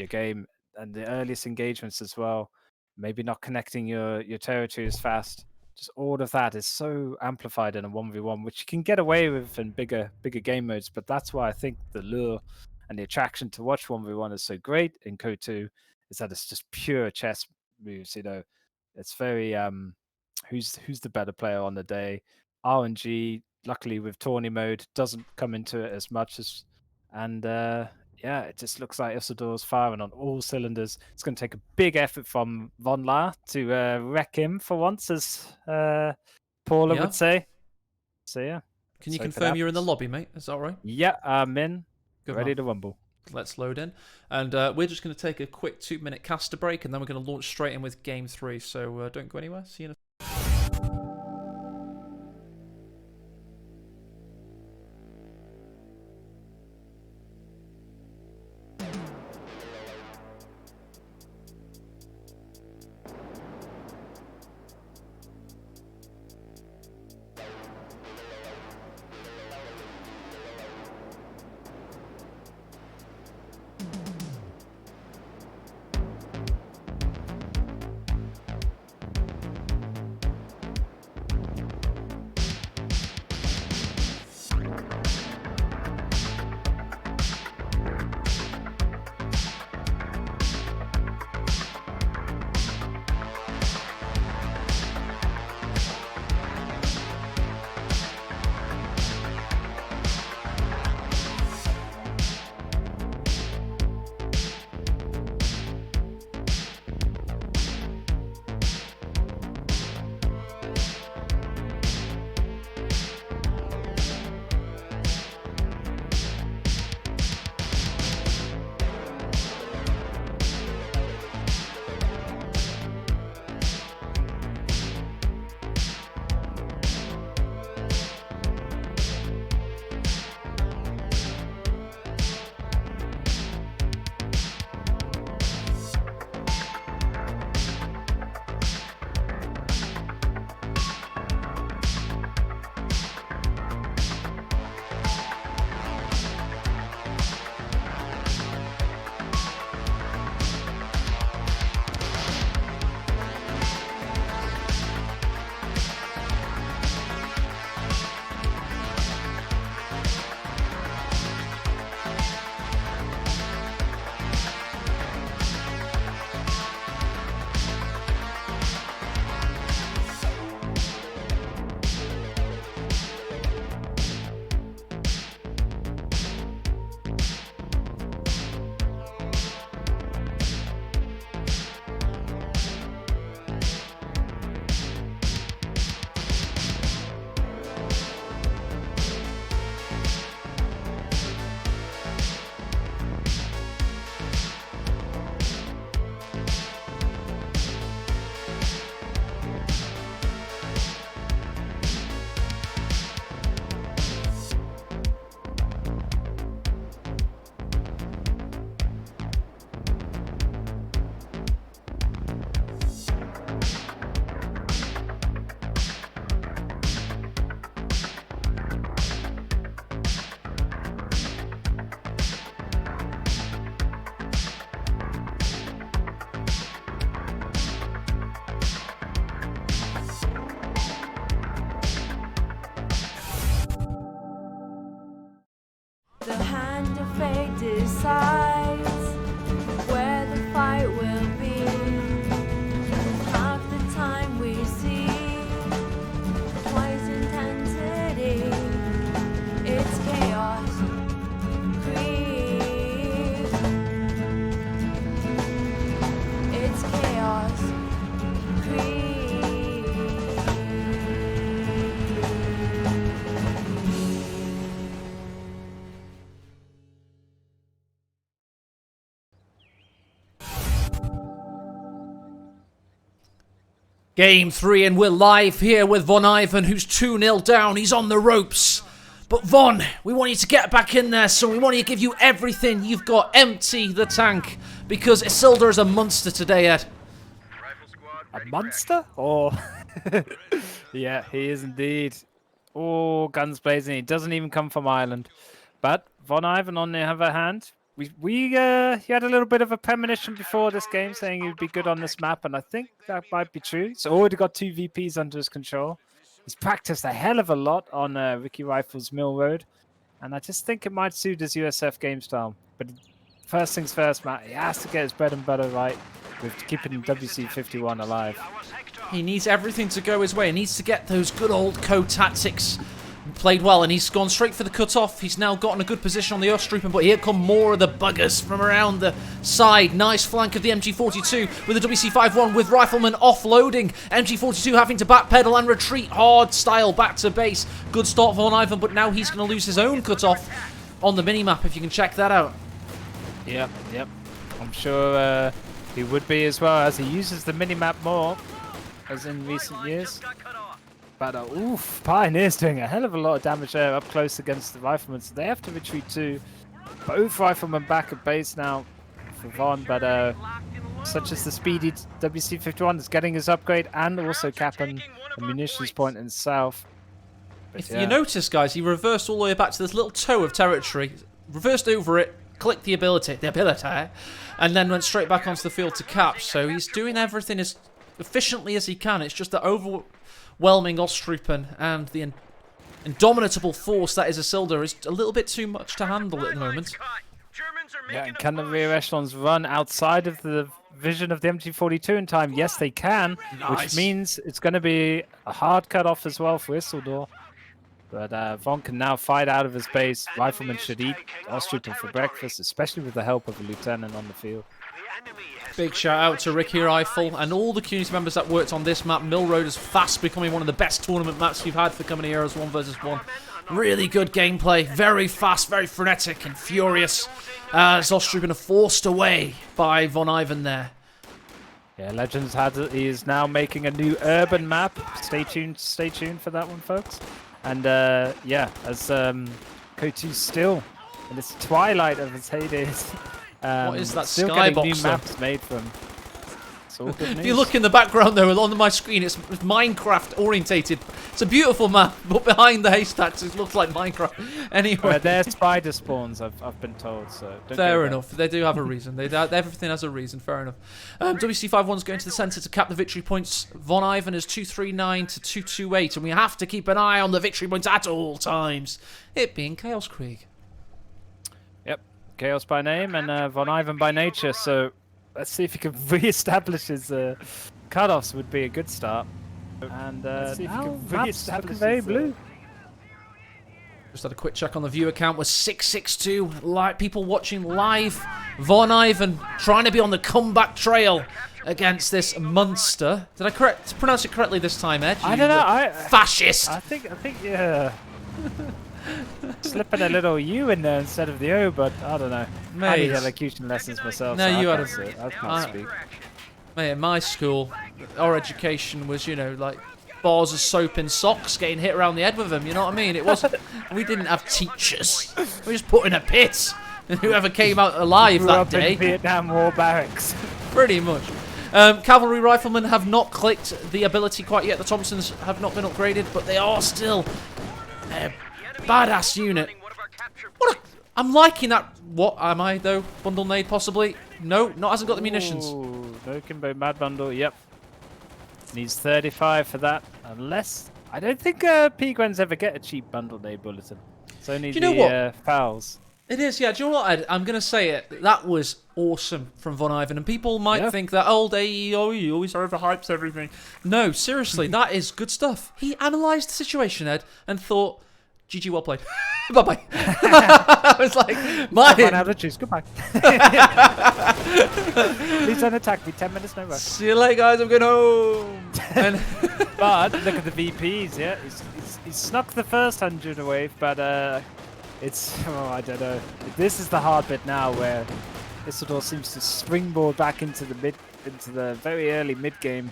game. And the earliest engagements as well, maybe not connecting your territory as fast. Just all of that is so amplified in a 1v1, which you can get away with in bigger game modes. But that's why I think the lure and the attraction to watch 1v1 is so great in Code 2, is that it's just pure chess moves. You know, it's very who's the better player on the day. RNG, luckily with tourney mode, doesn't come into it as much as, and yeah, it just looks like Isildur's firing on all cylinders. It's going to take a big effort from Von La to wreck him for once, as Paula would say. So yeah. Can you So if it confirm you're in the happens- lobby, mate? Is that all right? Yeah, I'm in. Good Ready man. to rumble. Let's load in. And we're just going to take a quick 2-minute caster break, and then we're going to launch straight in with Game 3. So don't go anywhere. See you in a... The hand of fate decides where the fight will be. Half the time we see twice intensity. It's chaos. Krieg. It's chaos. Krieg. Game 3, and we're live here with Von Ivan, who's 2-0 down. He's on the ropes. But Von, we want you to get back in there, so we want you to give you everything you've got. Empty the tank, because Isildur is a monster today, Ed. A monster? Oh, yeah, he is indeed. Oh, guns blazing. He doesn't even come from Ireland. But Von Ivan, on the other hand, he had a little bit of a premonition before this game saying he'd be good on this map, and I think that might be true. He's already got 2 VPs under his control. He's practiced a hell of a lot on Ricky Rifle's Mill Road, and I just think it might suit his USF game style. But first things first, Matt, he has to get his bread and butter right with keeping WC51 alive. He needs everything to go his way. He needs to get those good old code tactics played well, and he's gone straight for the cut-off. He's now gotten a good position on the Ostroupen, but here come more of the buggers from around the side. Nice flank of the MG42 with the WC51 with Rifleman offloading. MG42 having to backpedal and retreat hard style back to base. Good start for Von Ivan, but now he's going to lose his own cut-off on the minimap, if you can check that out. Yep. I'm sure he would be as well, as he uses the minimap more as in recent years. But oof, Pioneer's doing a hell of a lot of damage there up close against the Riflemen, so they have to retreat too. Both Riflemen back at base now for Von, but such as the speedy WC51 is getting his upgrade and also capping the munitions point in the south. But If you notice, guys, he reversed all the way back to this little toe of territory, reversed over it, clicked the ability, and then went straight back onto the field to cap. So he's doing everything as efficiently as he can. It's just the overwhelming Ostroupen and the indomitable force that is Isildur is a little bit too much to handle at the moment. Yeah, and can the rear echelons run outside of the vision of the MG42 in time? Yes, they can, which means it's going to be a hard cut-off as well for Isildur. But Von can now fight out of his base. Rifleman should eat Ostroupen for breakfast, especially with the help of a lieutenant on the field. Big shout out to Ricky Rifle and all the community members that worked on this map. Mill Road is fast becoming one of the best tournament maps we've had for Company Heroes 1 vs 1. Really good gameplay, very fast, very frenetic and furious. As Ostroupen are forced away by Von Ivan there. Yeah, Legends he is now making a new urban map. Stay tuned for that one, folks. And yeah, as Kotu's still in this twilight of his heydays. What is that still skybox? Getting new maps made from. It's all good If you look in the background though, on my screen, it's Minecraft orientated. It's a beautiful map, but behind the haystacks it looks like Minecraft. Anyway, they're spider spawns, I've been told. So don't fair enough. They do have a reason. Everything has a reason. Fair enough. WC51's going to the centre to cap the victory points. Von Ivan is 239 to 228, and we have to keep an eye on the victory points at all times. It being Chaos Krieg. Yep, Chaos by name and Von Ivan by nature. So let's see if he can re-establish his cut-offs. Would be a good start. And let's see if he can re-establish very blue. Just had a quick check on the view account. Was 662 people watching live. Von Ivan trying to be on the comeback trail against this monster. Did I pronounce it correctly this time, Ed? I don't know. Fascist. I think yeah. Slipping a little U in there instead of the O, but I don't know. Mate. I need elocution lessons myself. No, so you I had can't I can't speak. Mate, in my school, our education was, you know, like bars of soap in socks, getting hit around the head with them. You know what I mean? It wasn't. We didn't have teachers. We just put in a pit, and whoever came out alive that day. In Vietnam War barracks. Pretty much. Cavalry Riflemen have not clicked the ability quite yet. The Thompsons have not been upgraded, but they are still a badass unit. I'm liking that. What am I though? Bundle nade possibly? No, hasn't got the munitions. Ooh, no Kimbo Mad Bundle. Yep. Needs 35 for that. Unless I don't think P-Grens ever get a cheap bundle nade bulletin. It's only the fouls. It is, yeah. Do you know what, Ed? I'm going to say it. That was awesome from Von Ivan. And people might think that old AEO, he always overhypes everything. No, seriously, that is good stuff. He analysed the situation, Ed, and thought, GG, well played. Bye-bye. I was like, run out of juice. Goodbye. Please don't attack me. 10 minutes, no rush. See you later, guys. I'm going home. But look at the VPs, yeah. He's snuck the first 100 away, but it's, I don't know. This is the hard bit now where Isildur seems to springboard back into the very early mid game.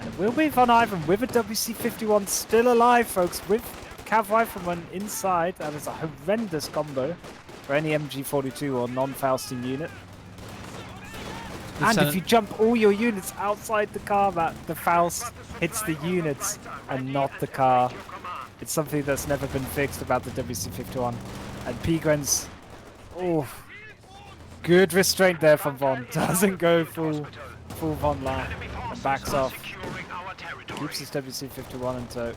And it will be Von Ivan with a WC51 still alive, folks, with Cav Rifleman inside. That is a horrendous combo for any MG42 or non-Faustin unit. And if you jump all your units outside the car, the Faust hits the units and not the car. It's something that's never been fixed about the WC51. And P-Grens, oh, good restraint there from Von. Doesn't go full Von line and backs off. Keeps his WC51 in tow.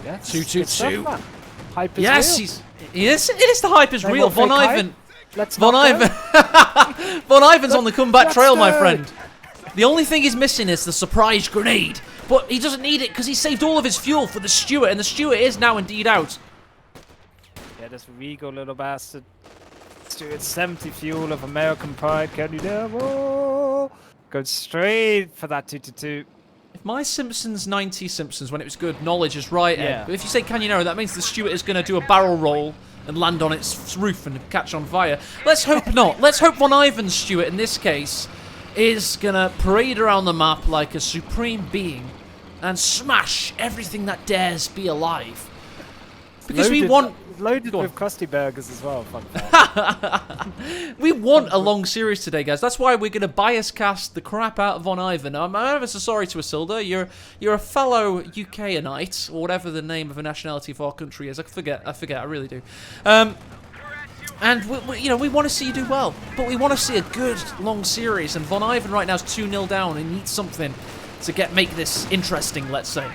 Yeah, 2-2-2. Hype is yes, real. It is the hype is real. Von Ivan. Von Ivan's on the comeback trail, my friend. The only thing he's missing is the surprise grenade But he doesn't need it because he saved all of his fuel for the Stuart, and the Stuart is now indeed out. Yeah, this regal little bastard. Stuart 70 fuel of American pride. Can you devil? Goes straight for that 2-2. If my Simpsons 90 Simpsons, when it was good, knowledge is right, Ed. Yeah. But if you say Canyonero, that means the Stuart is going to do a barrel roll and land on its roof and catch on fire. Let's hope not. Let's hope Von Ivan's Stuart, in this case, is going to parade around the map like a supreme being and smash everything that dares be alive. Because we want... Loaded with crusty burgers as well. Fun fact. We want a long series today, guys. That's why we're going to bias cast the crap out of Von Ivan. I'm ever so sorry to Isilda. You're a fellow UKanite, or whatever the name of a nationality of our country is. I forget. I really do. And we want to see you do well, but we want to see a good long series. And Von Ivan right now is 2-0 down and needs something to make this interesting. Let's say.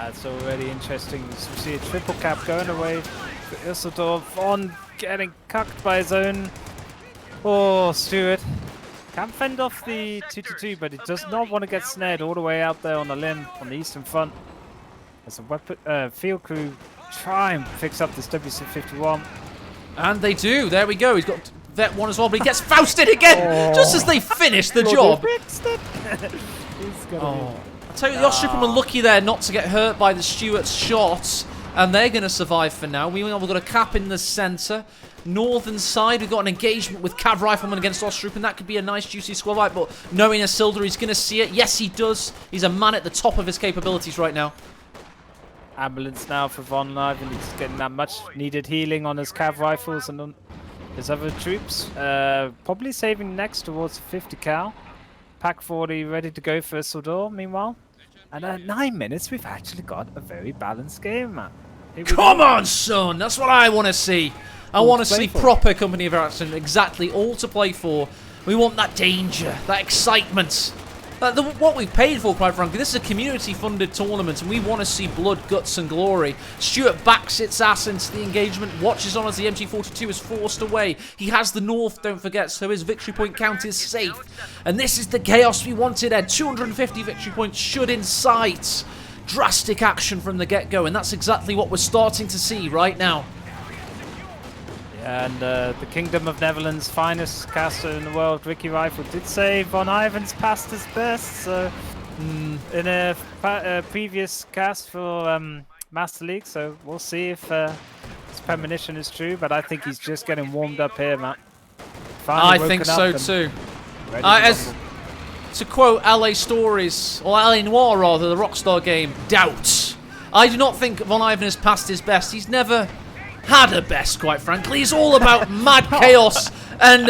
It's already interesting. We see a triple cap going away. Isildur Von getting cucked by his own. Oh, Stuart. Can't fend off the 2-2, but he does not want to get snared all the way out there on the limb on the eastern front. As a weapon, field crew try and fix up this WC-51. And they do. There we go. He's got that one as well, but he gets Fausted again just as they finish the job. He's gonna be... I tell you, the Ostripman were lucky there not to get hurt by the Stuart's shots, and they're going to survive for now. We've got a cap in the centre. Northern side, we've got an engagement with Cav Rifleman against Ostripman. That could be a nice, juicy squad fight, but knowing Isildur, he's going to see it. Yes, he does. He's a man at the top of his capabilities right now. Ambulance now for Von Ivan. He's getting that much-needed healing on his Cav Rifles and on his other troops. Probably saving next towards 50 cal. Pack 40 ready to go for Isildur, meanwhile. And at 9 minutes, we've actually got a very balanced game, man. Come on, son! That's what I want to see. I want to see proper Company of Action, exactly, all to play for. We want that danger, that excitement. What we've paid for, quite frankly. This is a community-funded tournament, and we want to see blood, guts, and glory. Stuart backs its ass into the engagement, watches on as the MG42 is forced away. He has the north, don't forget, so his victory point count is safe. And this is the chaos we wanted, Ed. 250 victory points should incite drastic action from the get-go, and that's exactly what we're starting to see right now. And the Kingdom of Netherlands' finest caster in the world, Ricky Rifle, did say Von Ivan's past his best. So in a previous cast for Master League, so we'll see if his premonition is true. But I think he's just getting warmed up here, Matt. I think so too. To quote LA Stories, or LA Noir rather, the Rockstar game, doubt. I do not think Von Ivan has passed his best. He's never had a best, quite frankly. He's all about mad chaos and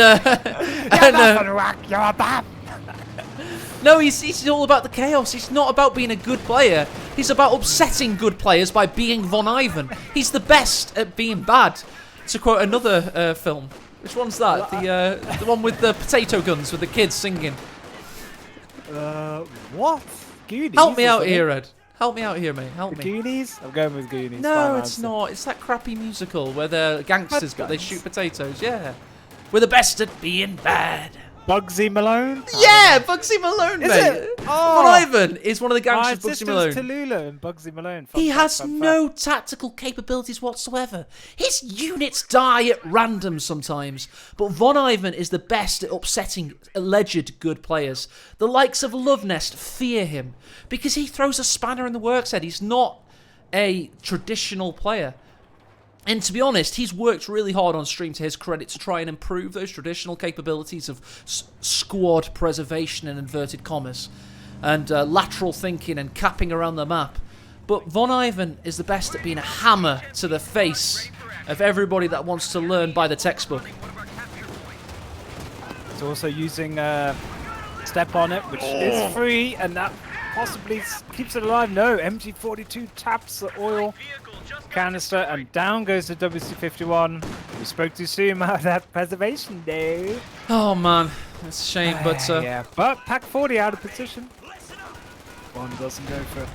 no, he's all about the chaos. He's not about being a good player. He's about upsetting good players by being Von Ivan. He's the best at being bad. To quote another film, which one's that? The one with the potato guns with the kids singing. What? Goonies? Help me out here, Ed. Help me out here, mate. Help me. Goonies? I'm going with Goonies. No, it's not. It's that crappy musical where they're gangsters but they shoot potatoes. Yeah. We're the best at being bad. Bugsy Malone? Yeah, Bugsy Malone, Is mate. it? Von Ivan is one of the gangsters, My Bugsy sister's Malone. Tallulah and Bugsy Malone. He has no tactical capabilities whatsoever. His units die at random sometimes. But Von Ivan is the best at upsetting alleged good players. The likes of Love Nest fear him because he throws a spanner in the works, Ed. He's not a traditional player. And to be honest, he's worked really hard on stream, to his credit, to try and improve those traditional capabilities of squad preservation in inverted commas and lateral thinking and capping around the map. But Von Ivan is the best at being a hammer to the face of everybody that wants to learn by the textbook. He's also using Step on it, which is free, and that possibly keeps it alive. No, MG42 taps the oil canister, and down goes the WC-51. We spoke too soon about that preservation day. Oh man, that's a shame, but yeah, but Pack 40 out of position. One doesn't go for it.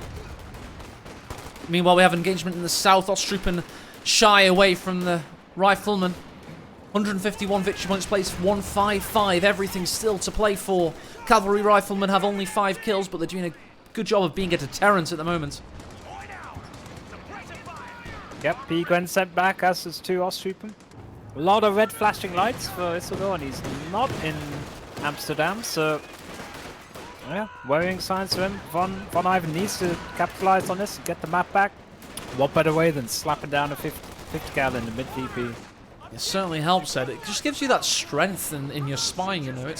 Meanwhile, we have engagement in the south. Ostrupen shy away from the rifleman. 151 victory points placed, 155. Everything still to play for. Cavalry riflemen have only 5 kills, but they're doing a good job of being a deterrent at the moment. Yep, P-Gwen sent back, as is 2 Osttrooper. A lot of red flashing lights for Isildur, and he's not in Amsterdam, so yeah, worrying signs for him. Von Ivan needs to capitalize on this and get the map back. What better way than slapping down a 50 cal in the mid VP? It certainly helps, Ed. It just gives you that strength in your spine, you know. It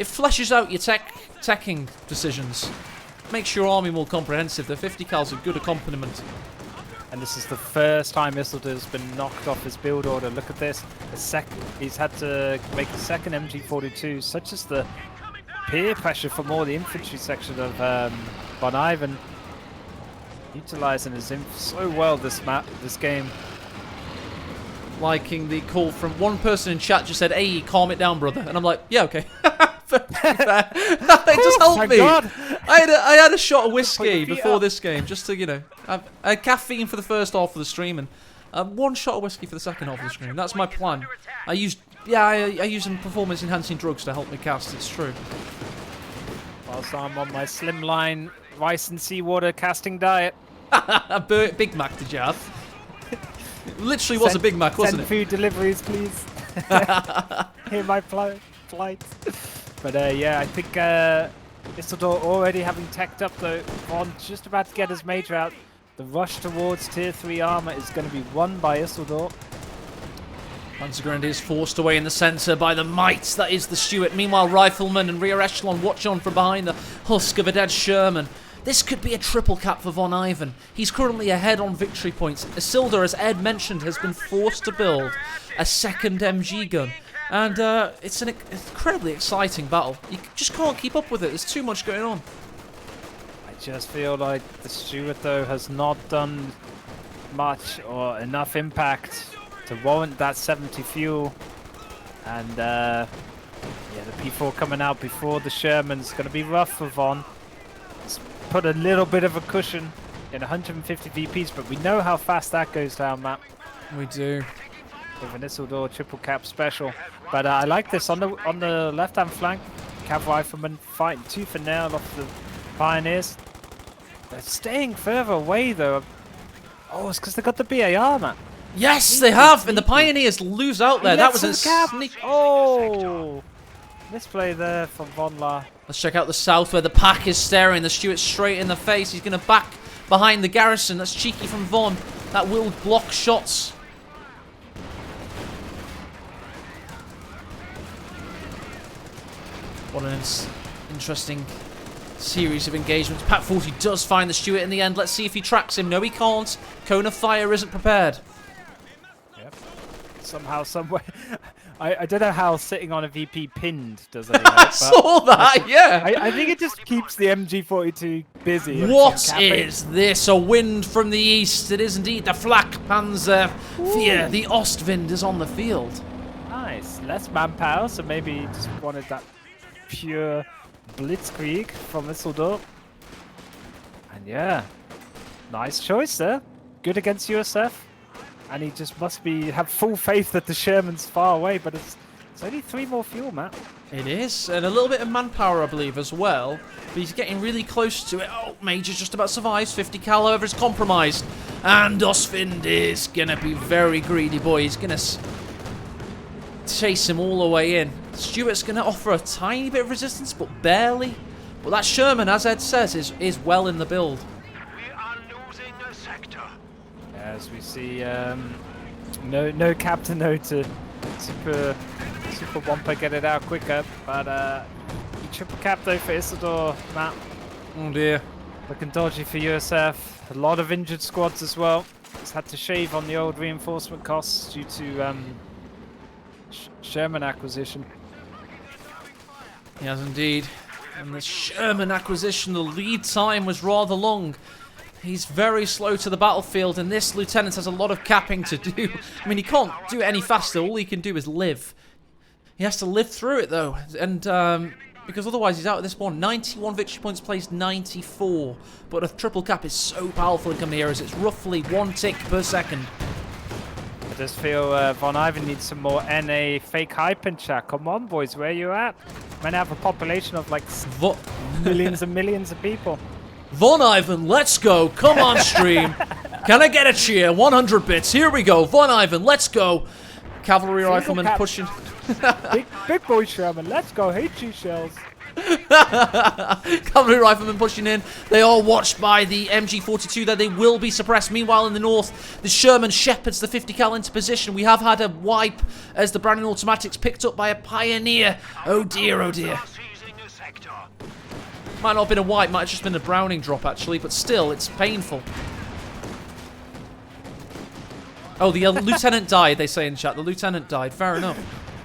fleshes out your teching decisions. Makes your army more comprehensive. The 50 cal's a good accompaniment. And this is the first time Isildur's been knocked off his build order. Look at this. He's had to make a second MG42, such as the peer pressure from all the infantry section of Von Ivan. Utilizing his inf so well this game. Liking the call from one person in chat just said, "Hey, calm it down, brother." And I'm like, yeah, okay. It just helped me. God. I had a shot of whiskey before this game, just to, you know, I had caffeine for the first half of the stream and 1 shot of whiskey for the second half of the stream. That's my plan. I use some performance enhancing drugs to help me cast. It's true. Whilst I'm on my slimline rice and seawater casting diet. A Big Mac did you have? It literally was a Big Mac, wasn't Send it? food deliveries, please. Hear my plight. But yeah, I think Isildur already having teched up though. On just about to get his major out. The rush towards tier 3 armor is going to be won by Isildur. Panzergrenadier is forced away in the centre by the might that is the Stuart. Meanwhile, Rifleman and Rear Echelon watch on from behind the husk of a dead Sherman. This could be a triple cap for Von Ivan. He's currently ahead on victory points. Isildur, as Ed mentioned, has been forced to build a second MG gun. And it's an incredibly exciting battle. You just can't keep up with it. There's too much going on. I just feel like the Stuart, though, has not done much or enough impact to warrant that 70 fuel. And yeah, the P4 coming out before the Sherman's going to be rough for Von. It's put a little bit of a cushion in 150 VPs, but we know how fast that goes down, Matt. We do. With an Isildur triple cap special. But I like this on the left-hand flank. Cav Rifleman fighting tooth and nail off the Pioneers. They're staying further away though. Oh, it's because they got the BAR, man. Yes, they have, and the Pioneers lose out there. That was a sneak. Oh, misplay there from Von La. Let's check out the south where the pack is staring the Stuart straight in the face. He's going to back behind the garrison. That's cheeky from Von. That will block shots. What an interesting series of engagements. Pat 40 does find the Stuart in the end. Let's see if he tracks him. No, he can't. Cone of Fire isn't prepared. Yep. Somehow, somewhere. I don't know how sitting on a VP pinned does anything. I saw that, yeah. I think it just keeps the MG42 busy. What is this? A wind from the east. It is indeed the Flak Panzer IV. The Ostwind is on the field. Nice. Less manpower, so maybe he just wanted that pure blitzkrieg from Isildur. And yeah, nice choice there. Good against USF. And he just must have full faith that the Sherman's far away, but it's only 3 more fuel, Matt. It is, and a little bit of manpower, I believe, as well. But he's getting really close to it. Oh, Major just about survives. 50 cal, however, is compromised. And Ostwind is going to be very greedy, boy. He's going to chase him all the way in. Stuart's going to offer a tiny bit of resistance, but barely. But that Sherman, as Ed says, is well in the build. We are losing a sector. As we see, no Captain No to Super Wampa get it out quicker, but triple cap though for Isildur, Matt. Oh dear. Looking dodgy for USF. A lot of injured squads as well. He's had to shave on the old reinforcement costs due to Sherman acquisition. He has indeed. And the Sherman acquisition, the lead time was rather long. He's very slow to the battlefield, and this lieutenant has a lot of capping to do. I mean, he can't do it any faster. All he can do is live. He has to live through it, though, and because otherwise he's out at this point. 91 victory points placed, 94. But a triple cap is so powerful in coming here, as it's roughly 1 tick per second. I just feel Von Ivan needs some more NA fake hype in chat. Come on, boys, where you at? Might have a population of like millions and millions of people. Von Ivan, let's go. Come on, stream. Can I get a cheer? 100 bits. Here we go. Von Ivan, let's go. Cavalry rifleman pushing. big boy Sherman, let's go. HG shells. Cavalry riflemen pushing in. They are watched by the MG42 there. They will be suppressed. Meanwhile, in the north, the Sherman shepherds the 50 cal into position. We have had a wipe as the Browning automatics picked up by a Pioneer. Oh dear, oh dear. Might not have been a wipe, might have just been a Browning drop actually, but still, it's painful. Oh, the lieutenant died, they say in chat. The lieutenant died. Fair enough.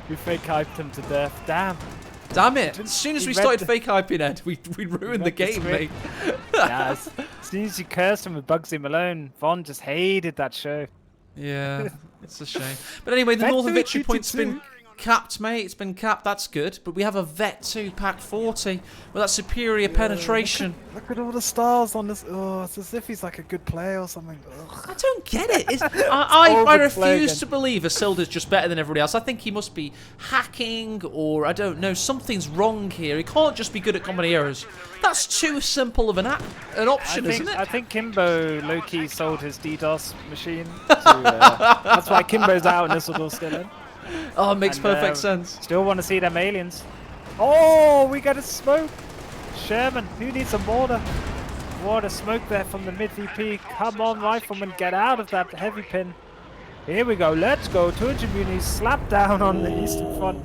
We fake hyped him to death. Damn. Damn it. As soon as we started fake hyping Ed, we ruined the game, mate. Yeah, as soon as you cursed him with Bugsy Malone, Von just hated that show. Yeah, it's a shame. But anyway, the Northern Victory Point's been capped, mate. It's been capped. That's good. But we have a Vet 2 Pack 40 with that superior penetration. Look at all the stars on this. Oh, it's as if he's like a good player or something. Ugh. I don't get it. I refuse to believe Isildar's just better than everybody else. I think he must be hacking or, I don't know, something's wrong here. He can't just be good at Compañeros. That's too simple of an option, isn't it? I think Kimbo low-key sold his DDoS machine. That's why Kimbo's out and Isildur's still in. Oh, it makes perfect sense. Still want to see them aliens. Oh, we got a smoke. Sherman, who needs a mortar? What a smoke there from the mid VP. Come on, rifleman, get out of that heavy pin. Here we go. Let's go. 200 munis slap down on the eastern front.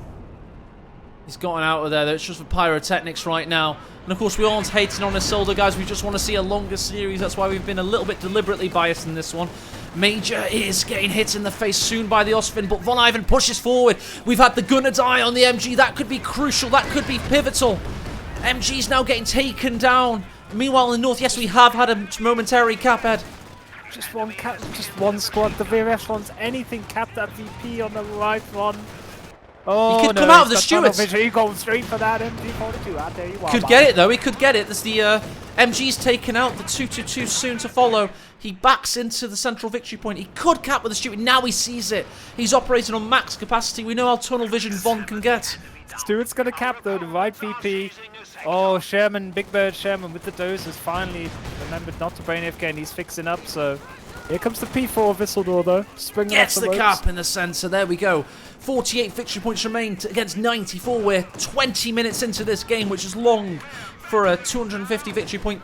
He's gotten out of there, though. It's just for pyrotechnics right now. And of course, we aren't hating on Isildur, guys. We just want to see a longer series. That's why we've been a little bit deliberately biased in this one. Major is getting hit in the face soon by the Ostwind, but Von Ivan pushes forward. We've had the gunner die on the MG. That could be crucial. That could be pivotal. MG's now getting taken down. Meanwhile, in the north, yes, we have had a momentary cap, Ed. Just one squad. The VRF wants anything. Cap that VP on the right one. Oh, he could come out of the Stewards. He goes straight for that MG42. Out there you are. Could get it though. He could get it. There's the MG's taken out. The 222 soon to follow. He backs into the central victory point. He could cap with the Stewart. Now he sees it. He's operating on max capacity. We know how tunnel vision Von can get. Stewart's gonna cap though. The right VP. Oh, Sherman, Big Bird Sherman with the doses finally remembered not to brain AFK and he's fixing up. So here comes the P4 of Isildur though. Springing Gets off the the ropes. cap in the centre. There we go. 48 victory points remain against 94. We're 20 minutes into this game, which is long for a 250 victory point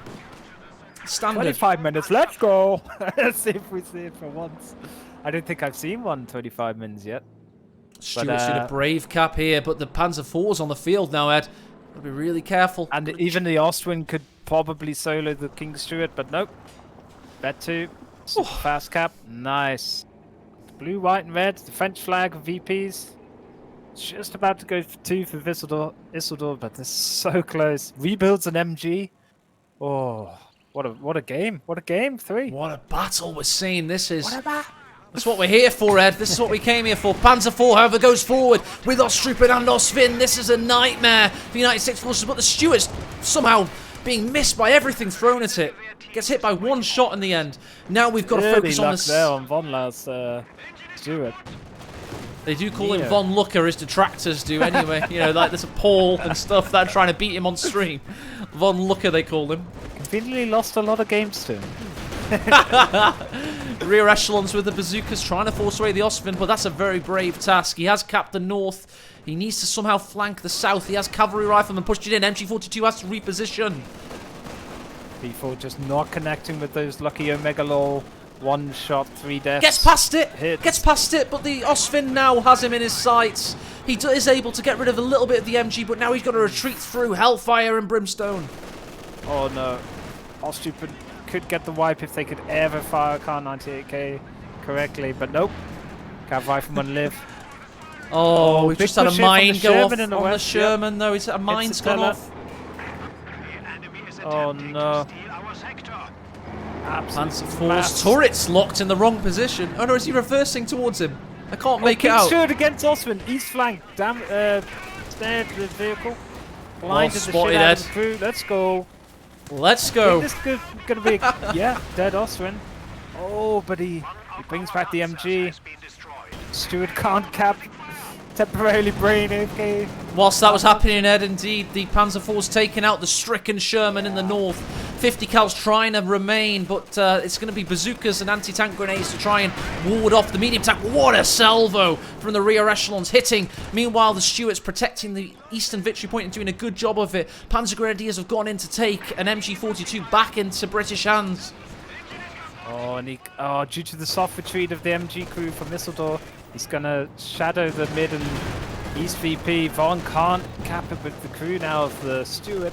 standard. 25 minutes, let's go! Let's see if we see it for once. I don't think I've seen one 25 minutes yet. Stewart's doing a brave cap here, but the Panzer IV's on the field now, Ed. Gotta be really careful. And even the Ostwind could probably solo the King Stuart, but nope. Vet 2, super fast cap, nice. Blue, white, and red. The French flag of VPs. Just about to go for 2 for Isildur, but they're so close. Rebuilds an MG. Oh, what a game! What a game! 3. What a battle we're seeing. This is. That's what we're here for, Ed. This is what we came here for. Panzer IV, however, goes forward with Ostrupen and Osvin. This is a nightmare for the United States forces, but the Stuart's somehow being missed by everything thrown at it. Gets hit by one shot in the end. Now we've got to focus on this. There on Von Lars Stuart. They do call him Von Looker, his detractors do anyway. You know, like there's a Paul and stuff that are trying to beat him on stream. Von Looker, they call him. Conveniently lost a lot of games to him. Rear echelons with the bazookas trying to force away the Ostwind, but that's a very brave task. He has capped the north. He needs to somehow flank the south. He has cavalry riflemen pushed it in. MG42 has to reposition. P4 just not connecting with those lucky Omega Lol. 1 shot, 3 deaths. Gets past it. Hits. Gets past it, but the Ostwind now has him in his sights. He is able to get rid of a little bit of the MG, but now he's got to retreat through Hellfire and Brimstone. Oh no. Ostrupen could get the wipe if they could ever fire a Kar 98K correctly, but nope. Cav Rifleman live. Oh, we've just had a mine go off on the Sherman, though. A mine's gone off. Oh no. Panzer IV's turret's locked in the wrong position. Oh no, is he reversing towards him? I can't make it out. Stuart against Ostwind. East flank. Damn, snared the vehicle. Blinded the shit out of the crew. Let's go. Let's go. This is gonna be dead Ostwind. Oh, but he brings back the MG. Stuart can't cap. temporarily brain AFK. Whilst that was happening, Ed, indeed, the Panzer IV's taking out the stricken Sherman in the north. 50 cals trying to remain, but it's going to be bazookas and anti-tank grenades to try and ward off the medium tank. What a salvo from the rear echelons hitting. Meanwhile, the Stuarts protecting the eastern victory point and doing a good job of it. Panzer Grenadiers have gone in to take an MG42 back into British hands. Oh, and due to the soft retreat of the MG crew from Misseldorf, he's going to shadow the mid and east VP. Von can't cap it with the crew now of the Stuart.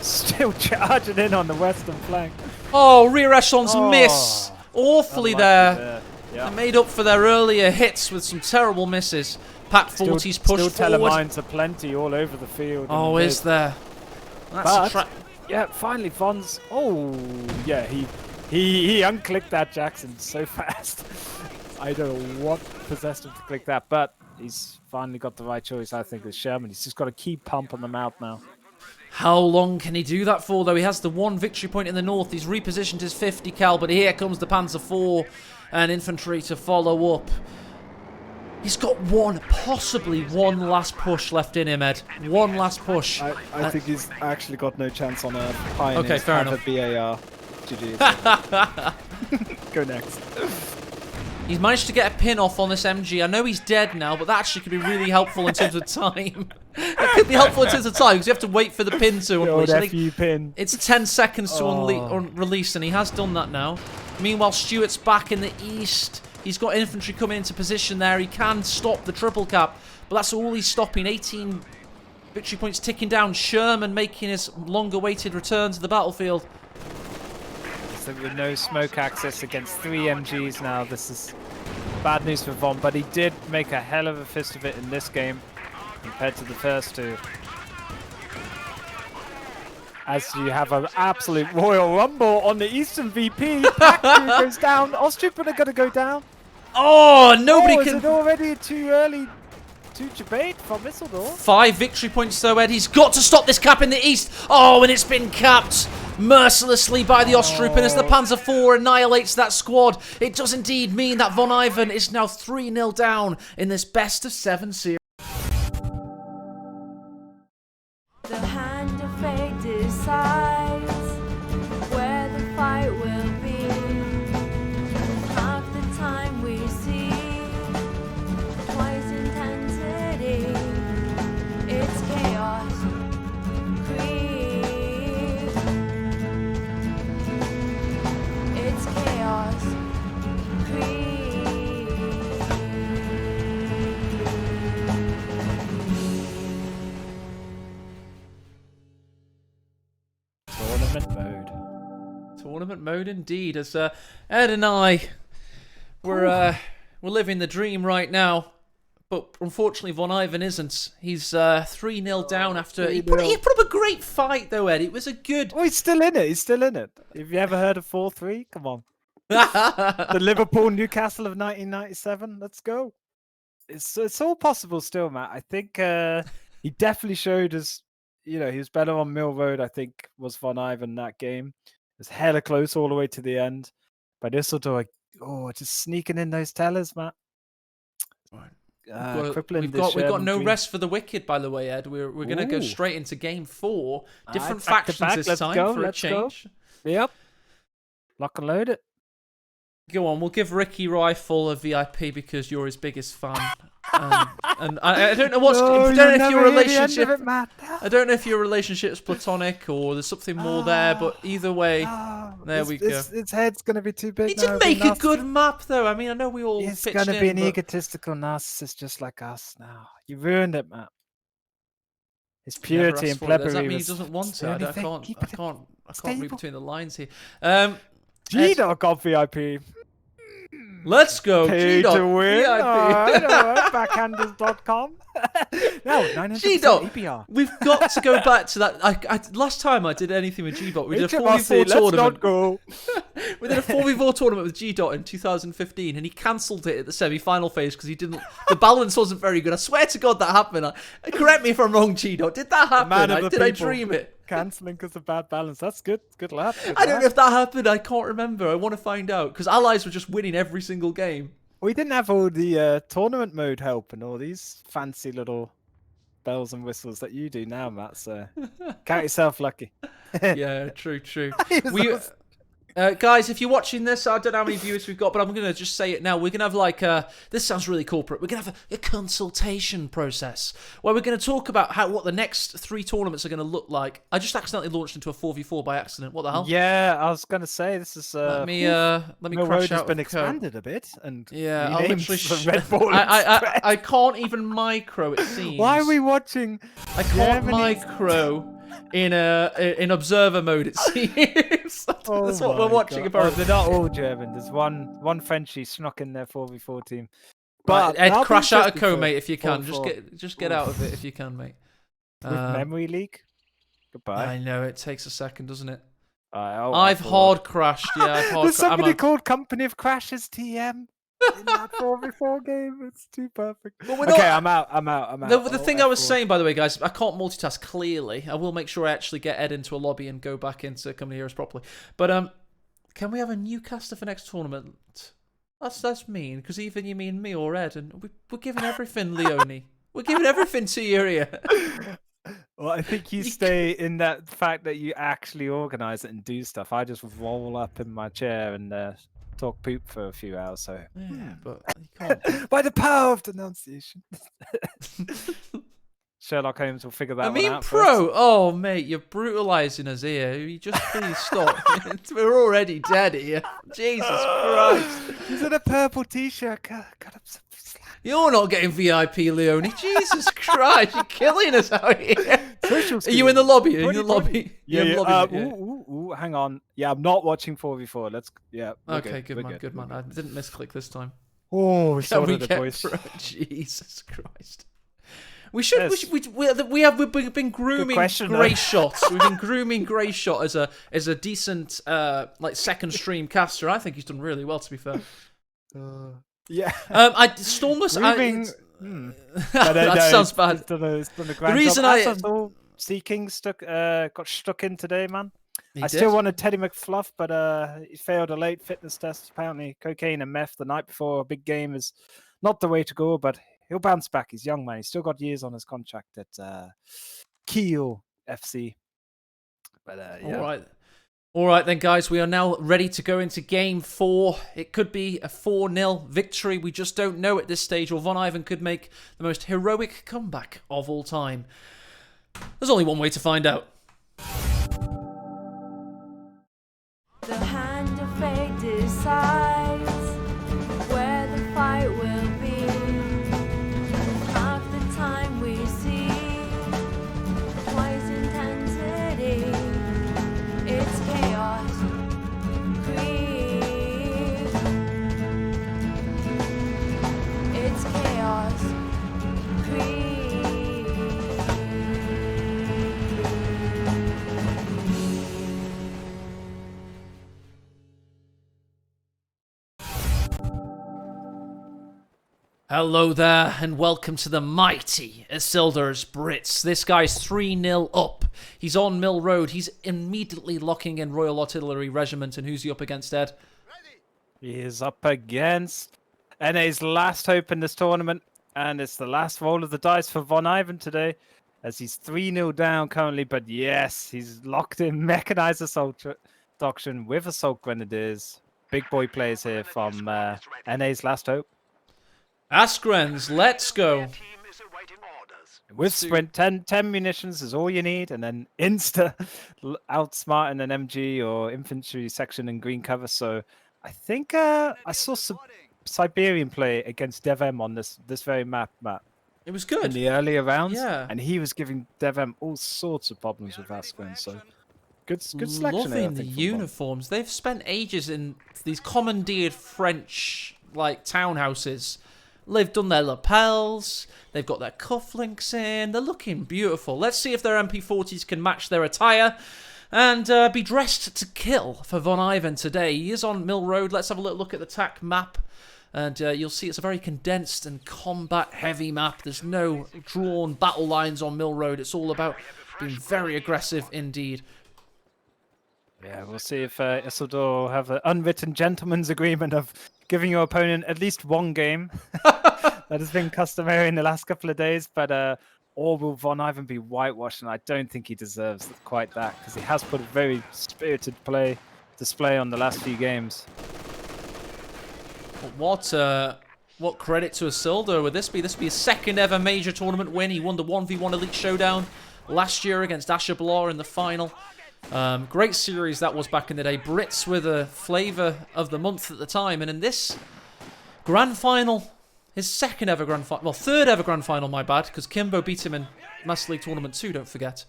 Still charging in on the western flank. Oh, rear echelons miss awfully there. Yeah. They made up for their earlier hits with some terrible misses. Pack 40's pushed still forward. Telemines are plenty all over the field. Oh, is there? That's but, yeah, finally Von's... Oh, yeah, he unclicked that Jackson so fast. I don't know what possessed him to click that, but he's finally got the right choice, I think, with Sherman. He's just got to keep pumping them out now. How long can he do that for, though? He has the one victory point in the north. He's repositioned his 50 cal, but here comes the Panzer IV and infantry to follow up. He's got possibly one last push left in him, Ed. One last push. I think he's actually got no chance on a Pioneer. Okay, fair enough. BAR. GG. Go next. He's managed to get a pin off on this MG. I know he's dead now, but that actually could be really helpful in terms of time. It could be helpful in terms of time because you have to wait for the pin to unleash. I think pin. it's 10 seconds to release, and he has done that now. Meanwhile, Stuart's back in the east. He's got infantry coming into position there. He can stop the triple cap, but that's all he's stopping. 18 victory points ticking down. Sherman making his long-awaited return to the battlefield. So with no smoke access against 3 MGs now, this is bad news for Von, but he did make a hell of a fist of it in this game compared to the first two. As you have an absolute Royal Rumble on the Eastern VP, Pack goes down, Ostroupen are going to go down. Oh, nobody can... Is it already too early to debate from Misseldorf? 5 victory points though, Ed. He's got to stop this cap in the east. Oh, and it's been capped mercilessly by the Ostroupen as the Panzer IV annihilates that squad. It does indeed mean that Von Ivan is now 3-0 down in this best-of-7 series. The hand of fate decides where the fight will be. Half the time we see twice intensity. It's chaos. Krieg. It's chaos. Krieg. Tournament mode. Tournament mode indeed, as Ed and I, we're living the dream right now. But unfortunately, Von Ivan isn't. He's 3-0 down after... He put up a great fight, though, Ed. It was a good... Oh, he's still in it. He's still in it. Have you ever heard of 4-3? Come on. The Liverpool-Newcastle of 1997. Let's go. It's all possible still, Matt. I think he definitely showed us, you know, he was better on Mill Road, I think, was Von Ivan that game. It was hella close all the way to the end. But Düsseldorf, just sneaking in those tellers, Matt. We've got no rest for the wicked, by the way, Ed. We're going to go straight into game 4. Different factions this time for a change. Yep. Lock and load it. Go on, we'll give Ricky Rifle a VIP because you're his biggest fan. And I don't know what's... I don't know if your relationship... I don't know if your relationship's platonic or there's something more there, but either way, there we go. Its head's going to be too big. He did make a good map, though. I mean, I know we all He's pitched going to be an but... egotistical narcissist just like us now. You ruined it, Matt. His purity and plebeiancy. Does that mean he doesn't want to? I can't read between the lines here. G-Dog got VIP. Let's go. Pay G-Dog to win. VIP. Backhanders.com. No, 900% G-Dog. APR. We've got to go back to that. Last time I did anything with G-Dot, we did a 4v4 Let's tournament. not go. We did a 4v4 tournament with G-Dot in 2015, and he cancelled it at the semi-final phase because he didn't. The balance wasn't very good. I swear to God that happened. Correct me if I'm wrong, G-Dot. Did that happen? Did I dream it? Cancelling because of bad balance. That's good. Good lad. I don't know if that happened. I can't remember. I want to find out because Allies were just winning every single game. We didn't have all the tournament mode help and all these fancy little bells and whistles that you do now, Matt. So count yourself lucky. Yeah, true. We, guys, if you're watching this, I don't know how many viewers we've got, but I'm going to just say it now. We're going to have like this sounds really corporate. We're going to have a consultation process where we're going to talk about what the next 3 tournaments are going to look like. I just accidentally launched into a 4v4 by accident. What the hell? Yeah, I was going to say this is. Let me Mill crash Road has out been of code. expanded a bit, and Yeah, I'll renamed literally the Red Bull I can't even micro, it seems. Why are we watching? I can't Germany's- micro in observer mode, it seems. That's what we're my watching, God. apparently. They're not all German. There's one Frenchie snuck in their 4v4 team. But Ed, that'll be crash out of interesting code, for mate, if you can. 4v4. Just get out of it if you can, mate. With memory leak. Goodbye. I know, it takes a second, doesn't it? I've hard crashed, yeah. There's somebody called Company of Crashes TM in that 4v4 game. It's too perfect. But we're Okay, not- I'm out. The thing I was saying, by the way, guys, I can't multitask clearly. I will make sure I actually get Ed into a lobby and go back into Company Heroes properly. But can we have a new caster for next tournament? That's mean, because either you mean me or Ed, and we're giving everything, Leone. We're giving everything to you here. Well, I think you stay in that fact that you actually organise it and do stuff. I just roll up in my chair and talk poop for a few hours. So Yeah, but you can't. by the power of denunciation, Sherlock Holmes will figure that one out. Pro. Oh, mate, you're brutalising us here. You just please stop. We're already dead here. Jesus Christ. He's in a purple t-shirt. Cut up some slack. You're not getting VIP, Leone. Jesus Christ, you're killing us out here. Are you in the lobby? Are you in the lobby? Yeah, You're in yeah. the lobby, Ooh, hang on. Yeah, I'm not watching 4v4. We're Okay, good We're man, good man. I didn't misclick this time. Oh, we Can sorted we it, get boys. pro? Jesus Christ. We've been grooming question, Grey though. Shot. We've been grooming Grey Shot as a decent like second stream caster. I think he's done really well, to be fair. Yeah. Stormless. Moving. That sounds bad. It's done a grand reason job. Sea King got stuck in today, man. I still wanted Teddy McFluff, but he failed a late fitness test. Apparently, cocaine and meth the night before a big game is not the way to go, but he'll bounce back. He's young, man. He's still got years on his contract at Kiel FC. But yeah. All right, then, guys. We are now ready to go into Game 4. It could be a 4-0 victory. We just don't know at this stage. Or Von Ivan could make the most heroic comeback of all time. There's only one way to find out. The hand of fate decides where the fight will be. Half the time we see twice intensity. It's chaos, Krieg. It's chaos, Krieg. Hello there, and welcome to the mighty Isildur's Brits. This guy's 3-0 up. He's on Mill Road. He's immediately locking in Royal Artillery Regiment. And who's he up against, Ed? He is up against NA's last hope in this tournament, and it's the last roll of the dice for Von Ivan today, as he's 3-0 down currently. But yes, he's locked in mechanized assault doctrine with assault grenadiers. Big boy players here from NA's last hope. Askrens, let's go. Team is awaiting orders. With sprint, 10 munitions is all you need, and then insta outsmarting an MG or infantry section in green cover. So I think I saw some Siberian play against DevM on this very map, Matt. It was In good. the earlier rounds, Yeah. and he was giving DevM all sorts of problems with Aspen. So good selection. there, I Loving the think, from Von. uniforms. They've spent ages in these commandeered French like townhouses. They've done their lapels. They've got their cufflinks in. They're looking beautiful. Let's see if their MP40s can match their attire and be dressed to kill for Von Ivan today. He is on Mill Road. Let's have a little look at the TAC map. And you'll see it's a very condensed and combat-heavy map. There's no drawn battle lines on Mill Road. It's all about being very aggressive indeed. Yeah, we'll see if Isildur have an unwritten gentleman's agreement of giving your opponent at least one game. That has been customary in the last couple of days, but or will Von Ivan be whitewashed? And I don't think he deserves quite that, because he has put a very spirited display on the last few games. What credit to Isildur would this be? This would be his second ever major tournament win. He won the 1v1 Elite Showdown last year against Asher Blar in the final. Great series that was back in the day. Brits were the flavour of the month at the time, and in this grand final, his second ever grand final, well, third ever grand final, my bad, because Kimbo beat him in Master League Tournament 2, don't forget.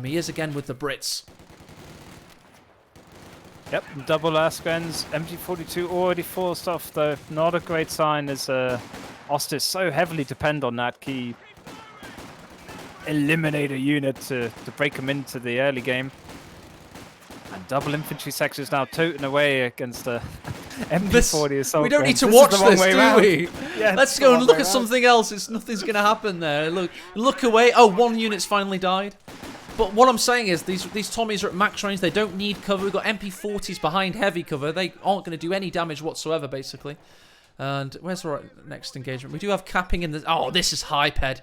He is again with the Brits. Yep, double last grens. MG42 already forced off, though. Not a great sign as Ostis so heavily depend on that key eliminator unit to break him into the early game. And double infantry sections now toting away against MG40 assault. We don't need to This watch is the wrong this, way do round. we? Yeah, Let's go and look at something else. Nothing's going to happen there. Look away. Oh, one unit's finally died. But what I'm saying is, these Tommies are at max range. They don't need cover. We've got MP40s behind heavy cover. They aren't going to do any damage whatsoever, basically. And where's our next engagement? We do have capping in the... Oh, this is Hyped.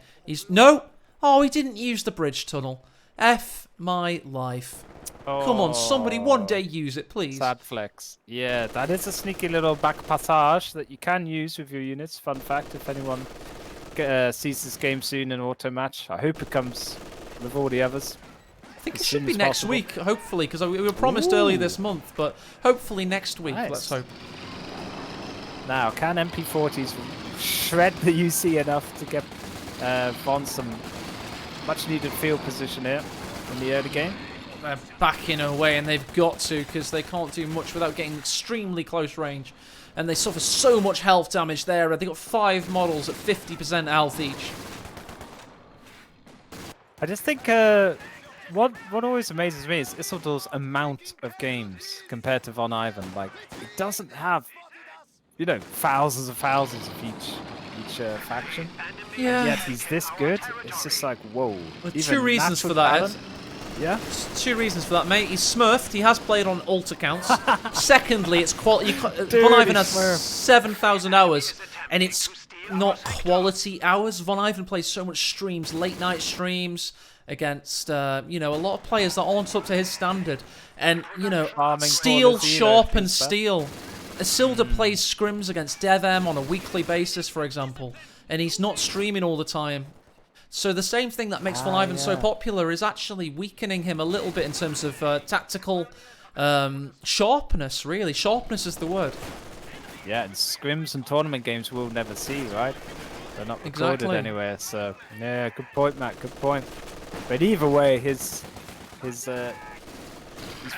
No! Oh, he didn't use the bridge tunnel. F my life. Oh, come on, somebody one day use it, please. Sad flex. Yeah, that is a sneaky little back passage that you can use with your units. Fun fact, if anyone sees this game soon in auto match, I hope it comes with all the others. I think it should be next week, hopefully, because we were promised earlier this month, but hopefully next week, Nice. let's hope. Now, can MP40s shred the UC enough to get Von some much needed field position here in the early game? They're backing away, and they've got to, because they can't do much without getting extremely close range. And they suffer so much health damage there. They've got 5 models at 50% health each. I just think what always amazes me is Isildur's amount of games compared to Von Ivan. Like, it doesn't have, you know, thousands of each faction. Yeah. And yet he's this good. It's just like, whoa. Well, Even 2 reasons natural for that, talent. Ed. Yeah. 2 reasons for that, mate. He's smurfed. He has played on alt accounts. Secondly, it's quality. Von Ivan has 7,000 hours, and it's not quality hours. Von Ivan plays so much streams, late night streams against, you know, a lot of players that aren't up to his standard. And, you know, steel, sharp, and steel. Isildur plays scrims against DevM on a weekly basis, for example, and he's not streaming all the time. So the same thing that makes Von Ivan so popular is actually weakening him a little bit in terms of tactical sharpness, really. Sharpness is the word. Yeah, and scrims and tournament games we'll never see, right? They're not recorded anywhere, so... Yeah, good point, Matt, good point. But either way, he's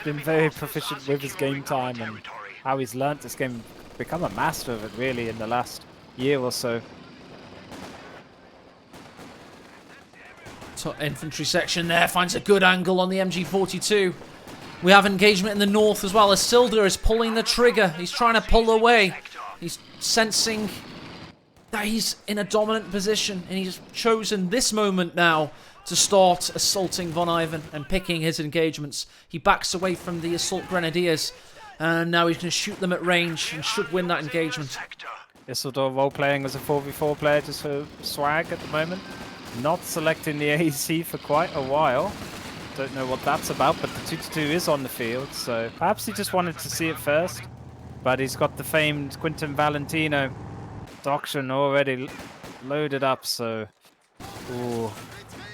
been very proficient with his game time and how he's learnt this game, become a master of it, really, in the last year or so. Infantry section there finds a good angle on the MG42. We have engagement in the north as well. Isildur is pulling the trigger. He's trying to pull away. He's sensing that he's in a dominant position, and he's chosen this moment now to start assaulting Von Ivan and picking his engagements. He backs away from the assault grenadiers, and now he's going to shoot them at range and should win that engagement. Isildur role-playing as a 4v4 player just for swag at the moment. Not selecting the AEC for quite a while. Don't know what that's about, but the 2-2 is on the field, so perhaps he just wanted to see it first. But he's got the famed Quinton Valentino doctrine already loaded up, so... Ooh,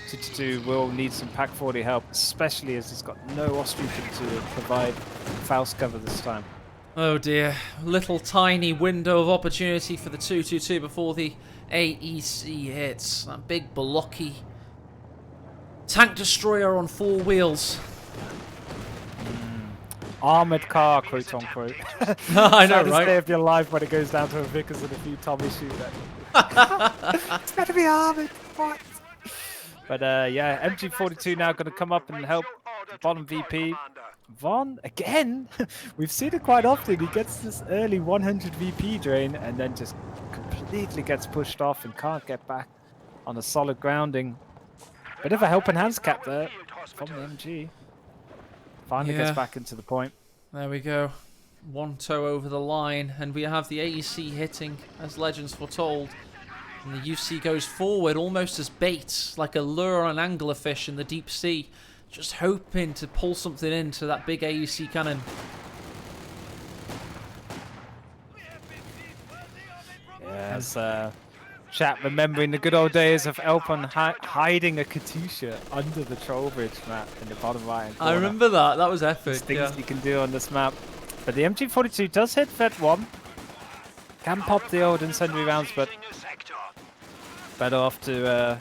2-2 will need some Pack 40 help, especially as he's got no Austrian to provide Faust cover this time. Oh dear, little tiny window of opportunity for the 2-2-2 before the AEC hits. That big blocky tank destroyer on 4 wheels. Armoured car, quote unquote. I know, Saddest right? day of your life when it goes down to a Vickers and a few Tommy shoot at you. It's got to be armoured. What? But yeah, MG42 now going to come up and help bottom VP. Von, again, we've seen it quite often. He gets this early 100 VP drain and then just completely gets pushed off and can't get back on a solid grounding. Bit of a helping hands cap there from the MG. Finally gets back into the point. There we go. One toe over the line, and we have the AEC hitting, as legends foretold. And the UC goes forward almost as bait, like a lure on an anglerfish in the deep sea, just hoping to pull something into that big AEC cannon. Yes, chat remembering the good old days of Elpon hiding a Katusha under the troll bridge map in the bottom right. I remember that. That was epic. There's things you can do on this map. But the MG42 does hit Vet 1. Can pop the old incendiary rounds, but better off to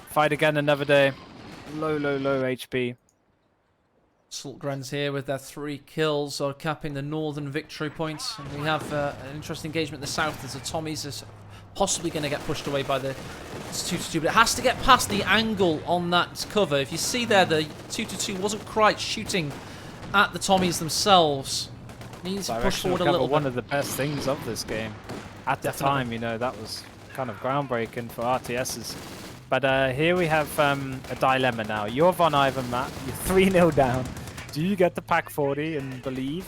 fight again another day. Low HP. Saltgrens here with their 3 kills are capping the northern victory points. And we have an interesting engagement in the south as the Tommies is possibly going to get pushed away by the 2-2, but it has to get past the angle on that cover. If you see there, the 2-2 wasn't quite shooting at the Tommies themselves. Needs to push forward a little bit. One of the best things of this game. At the time, you know, that was kind of groundbreaking for RTSs. But here we have a dilemma now. You're Von Ivan, Matt. You're 3-0 down. Do you get the Pack 40 and believe?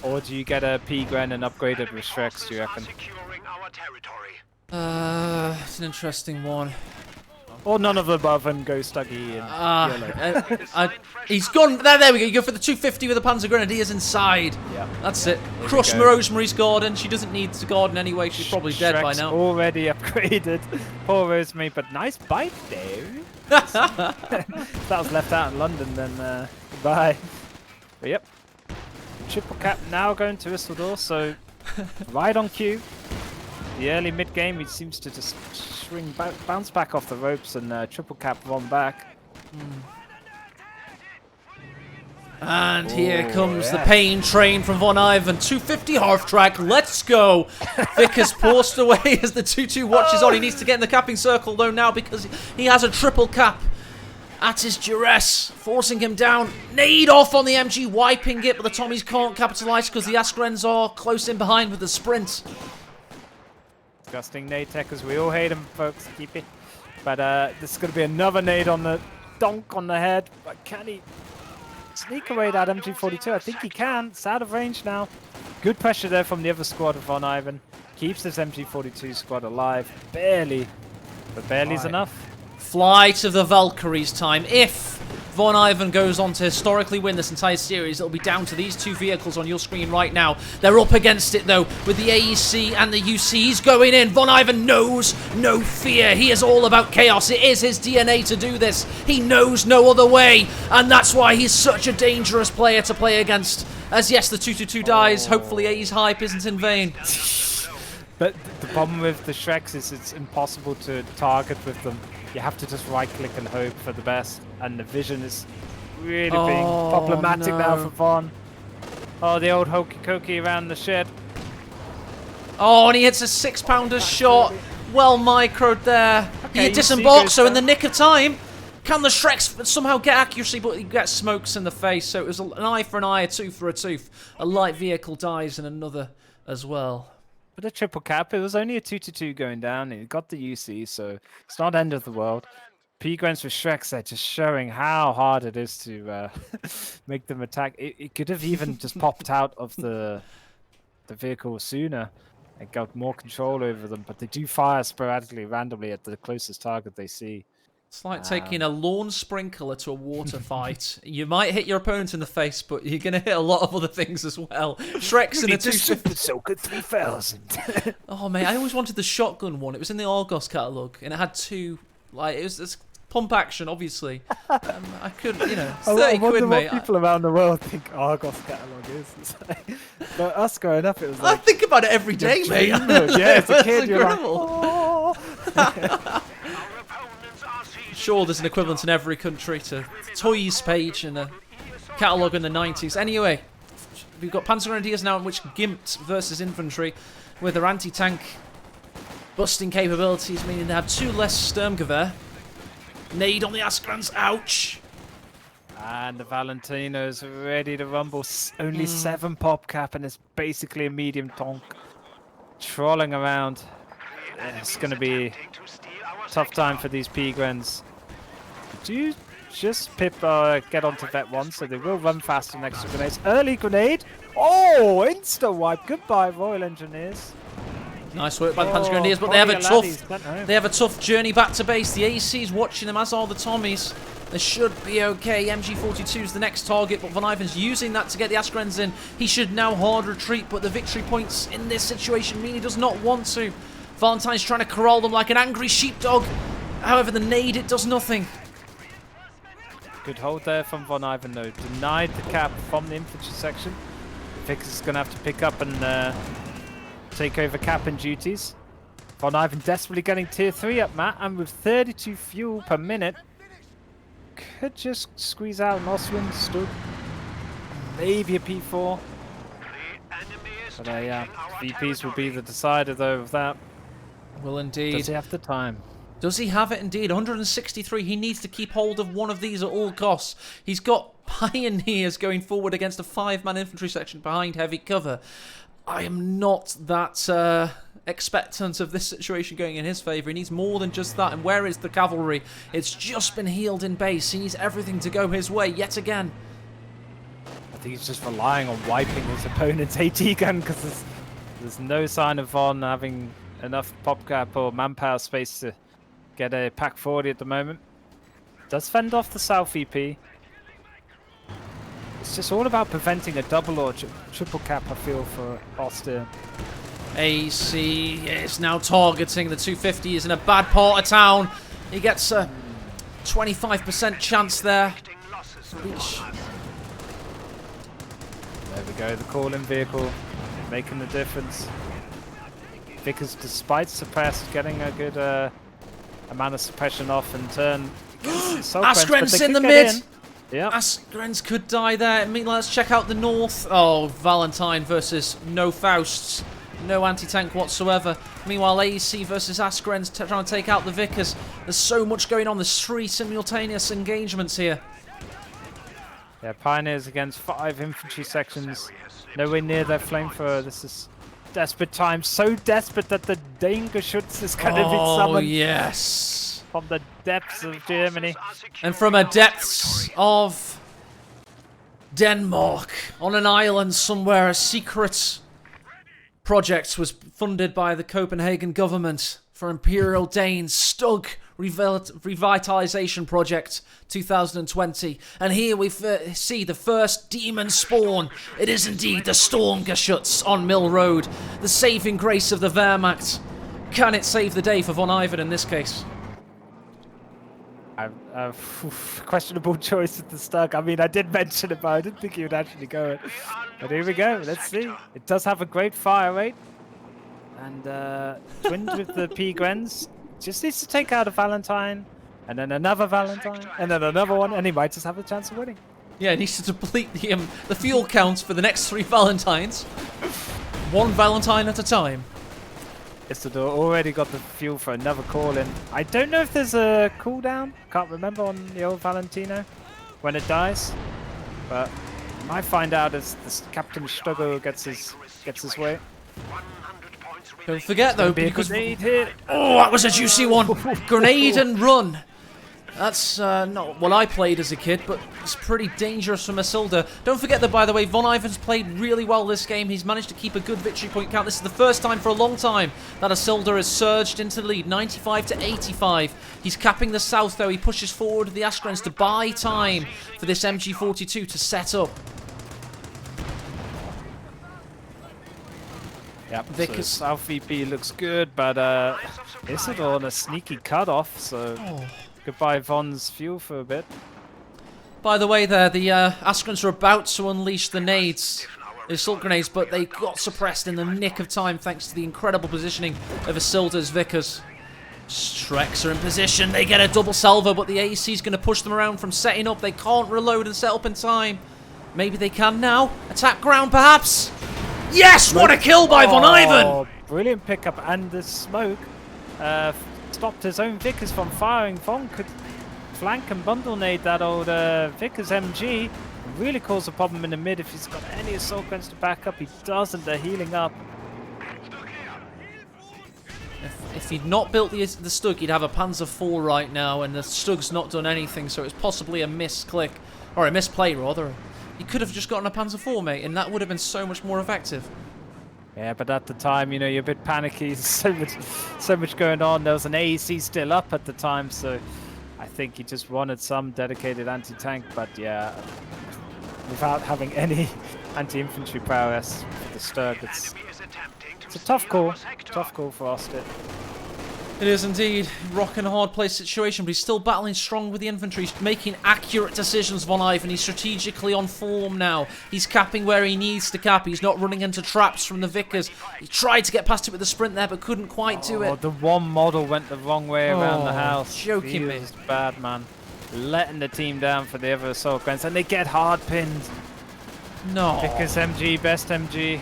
Or do you get a P-Gren and upgraded with Shreks, do you reckon? It's an interesting one. Or none of the above and go Stuggy and he's gone. There we go. You go for the 250 with the Panzer Grenadiers inside. Yeah. That's it. Crush Rosemary's garden. She doesn't need to garden anyway. She's probably dead by now. Already upgraded. Poor Rosemary, but nice bite there. If that was left out in London, then goodbye. But yep. Triple cap now going to Isildur, so right on cue. The early mid-game, he seems to just bounce back off the ropes and triple cap Von back. And here comes the pain train from Von Ivan. 250 half track. Let's go. Vic has paused away as the 2-2 watches on. He needs to get in the capping circle though now because he has a triple cap at his duress, forcing him down. Nade off on the MG, wiping it, but the Tommies can't capitalise because the Askrens are close in behind with the sprint. Disgusting nade tech, as we all hate him, folks. Keep it. But this is going to be another nade on the donk on the head. But can he sneak away that MG42? I think he can. It's out of range now. Good pressure there from the other squad of Von Ivan. Keeps this MG42 squad alive. Barely. But barely's enough. Flight of the Valkyries time. If Von Ivan goes on to historically win this entire series, it'll be down to these 2 vehicles on your screen right now. They're up against it though, with the AEC and the UC. He's going in. Von Ivan knows no fear. He is all about chaos. It is his DNA to do this. He knows no other way, and that's why he's such a dangerous player to play against. As yes, the 2-2 dies. Hopefully A's hype isn't in vain. But the problem with the Shreks is it's impossible to target with them. You have to just right-click and hope for the best. And the vision is really being problematic now for Von. Oh, the old hokey-cokey around the shed. Oh, and he hits a 6-pounder shot. Well microed there. Okay, he disembarks, so in the nick of time. Can the Shreks somehow get accuracy, but he gets smokes in the face. So it was an eye for an eye, a tooth for a tooth. A light vehicle dies and another as well. But a triple cap, it was only a 2-2 going down. It got the UC, so it's not end of the world. P-Grens for Shreks, they're just showing how hard it is to make them attack. It could have even just popped out of the vehicle sooner and got more control over them, but they do fire sporadically, randomly at the closest target they see. It's like taking a lawn sprinkler to a water fight. You might hit your opponent in the face, but you're going to hit a lot of other things as well. Shrek's in a 250. Soaker 3000. Oh, mate, I always wanted the shotgun one. It was in the Argos catalogue, and it had 2, like, it was this pump action, obviously. I couldn't, you know, it's 30 quid, mate. What people around the world think Argos catalogue is. It's like, but us growing up, it was like... I think about it every day, mate. Yeah, as a kid, you're like, oh. Sure, there's an equivalent in every country to Toys page and a catalogue in the 90s. Anyway, we've got Panzer Grenadiers now in which gimped versus infantry with their anti-tank busting capabilities, meaning they have 2 less Sturmgewehr. Nade on the Askrans, ouch! And the Valentino's ready to rumble. Only 7 pop cap and it's basically a medium tonk. Trolling around. It's going to be a tough time for these P-Grens. Do just get onto Vet 1, so they will run faster next to grenades. Early grenade! Oh, insta-wipe. Goodbye, Royal Engineers. Nice work by the Panzer Grenadiers, but they have a tough journey back to base. The AC's watching them, as are the Tommies. They should be okay. MG42 is the next target, but Von Ivan's using that to get the Askrens in. He should now hard retreat, but the victory points in this situation mean he does not want to. Valentine's trying to corral them like an angry sheepdog. However, the nade, it does nothing. Good hold there from Von Ivan, though. Denied the cap from the infantry section. Vickers is going to have to pick up and take over cap and duties. Von Ivan desperately getting tier 3 up, Matt, and with 32 fuel per minute, could just squeeze out an Oswin, Stug, maybe a P4. But yeah, VPs will be the decider, though, of that. Will indeed. Does he have the time? Does he have it indeed? 163. He needs to keep hold of one of these at all costs. He's got Pioneers going forward against a 5-man infantry section behind heavy cover. I am not that expectant of this situation going in his favour. He needs more than just that. And where is the cavalry? It's just been healed in base. He needs everything to go his way yet again. I think he's just relying on wiping his opponent's AT gun because there's no sign of Von having enough pop cap or manpower space to get a pack 40 at the moment. Does fend off the South EP. It's just all about preventing a double or triple cap, I feel, for Austin. AC is now targeting the 250. He's in a bad part of town. He gets a 25% chance there. Reach. There we go, the call-in vehicle making the difference. Vickers, despite suppressed, getting a good amount of suppression off in turn. Askrens in the mid! Yeah. Askrens could die there. Meanwhile, let's check out the north. Oh, Valentine versus no Fausts. No anti-tank whatsoever. Meanwhile, AEC versus Askrens trying to take out the Vickers. There's so much going on. There's 3 simultaneous engagements here. Yeah, Pioneers against 5 infantry sections. Nowhere near their flamethrower. This is desperate times. So desperate that the Dangerschutz is going to be summoned. Oh, yes. From the depths of Germany. And from the depths of Denmark. On an island somewhere, a secret project was funded by the Copenhagen government for Imperial Danes. Stug Revitalization Project 2020. And here we see the first demon spawn. It is indeed the Stormgeschütz on Mill Road. The saving grace of the Wehrmacht. Can it save the day for Von Ivan in this case? Questionable choice at the Stug. I mean, I did mention it, but I didn't think he would actually go it. But here we go. Let's see. It does have a great fire rate. And twinned with the P-Grens. Just needs to take out a Valentine. And then another Valentine. And then another one. And he might just have a chance of winning. Yeah, he needs to deplete the fuel counts for the next 3 Valentines. 1 Valentine at a time. Isidore already got the fuel for another call-in. I don't know if there's a cooldown. Can't remember on the old Valentino when it dies. But I find out as this Captain Stugger gets his way. Don't forget though, because oh, that was a juicy one. Grenade and run. That's not what I played as a kid, but it's pretty dangerous from Isildur. Don't forget that, by the way, Von Ivan's played really well this game. He's managed to keep a good victory point count. This is the first time for a long time that Isildur has surged into the lead, 95 to 85. He's capping the south, though. He pushes forward the Askrens to buy time for this MG42 to set up. Yep, Vickers so South VP looks good, but Isildur on a sneaky cutoff, so goodbye Von's fuel for a bit. By the way there, the Askrens are about to unleash the nades, the assault grenades, but they got suppressed in the nick of time thanks to the incredible positioning of Isildur's Vickers. Streks are in position, they get a double salvo, but the AEC is going to push them around from setting up. They can't reload and set up in time. Maybe they can now. Attack ground perhaps? Yes! What a kill by Von Ivan! Brilliant pickup, and the smoke stopped his own Vickers from firing. Von could flank and bundle nade that old Vickers MG. Really cause a problem in the mid if he's got any assault guns to back up. He doesn't, they're healing up. If he'd not built the Stug, he'd have a Panzer IV right now, and the Stug's not done anything, so it's possibly a misclick, or a misplay rather. He could have just gotten a Panzer IV, mate, and that would have been so much more effective. Yeah, but at the time, you know, you're a bit panicky. So much going on. There was an AEC still up at the time, so I think he just wanted some dedicated anti-tank. But yeah, without having any anti-infantry prowess for the Stug, it's a tough call. Tough call for Ostit. It is indeed. Rock and a hard place situation, but he's still battling strong with the infantry. He's making accurate decisions, Von Ivan. He's strategically on form now. He's capping where he needs to cap. He's not running into traps from the Vickers. He tried to get past it with the sprint there, but couldn't quite do it. The one model went the wrong way around the house. Joking me. Feels bad, man. Letting the team down for the other assault guns, and they get hard pinned. No. Vickers MG, best MG.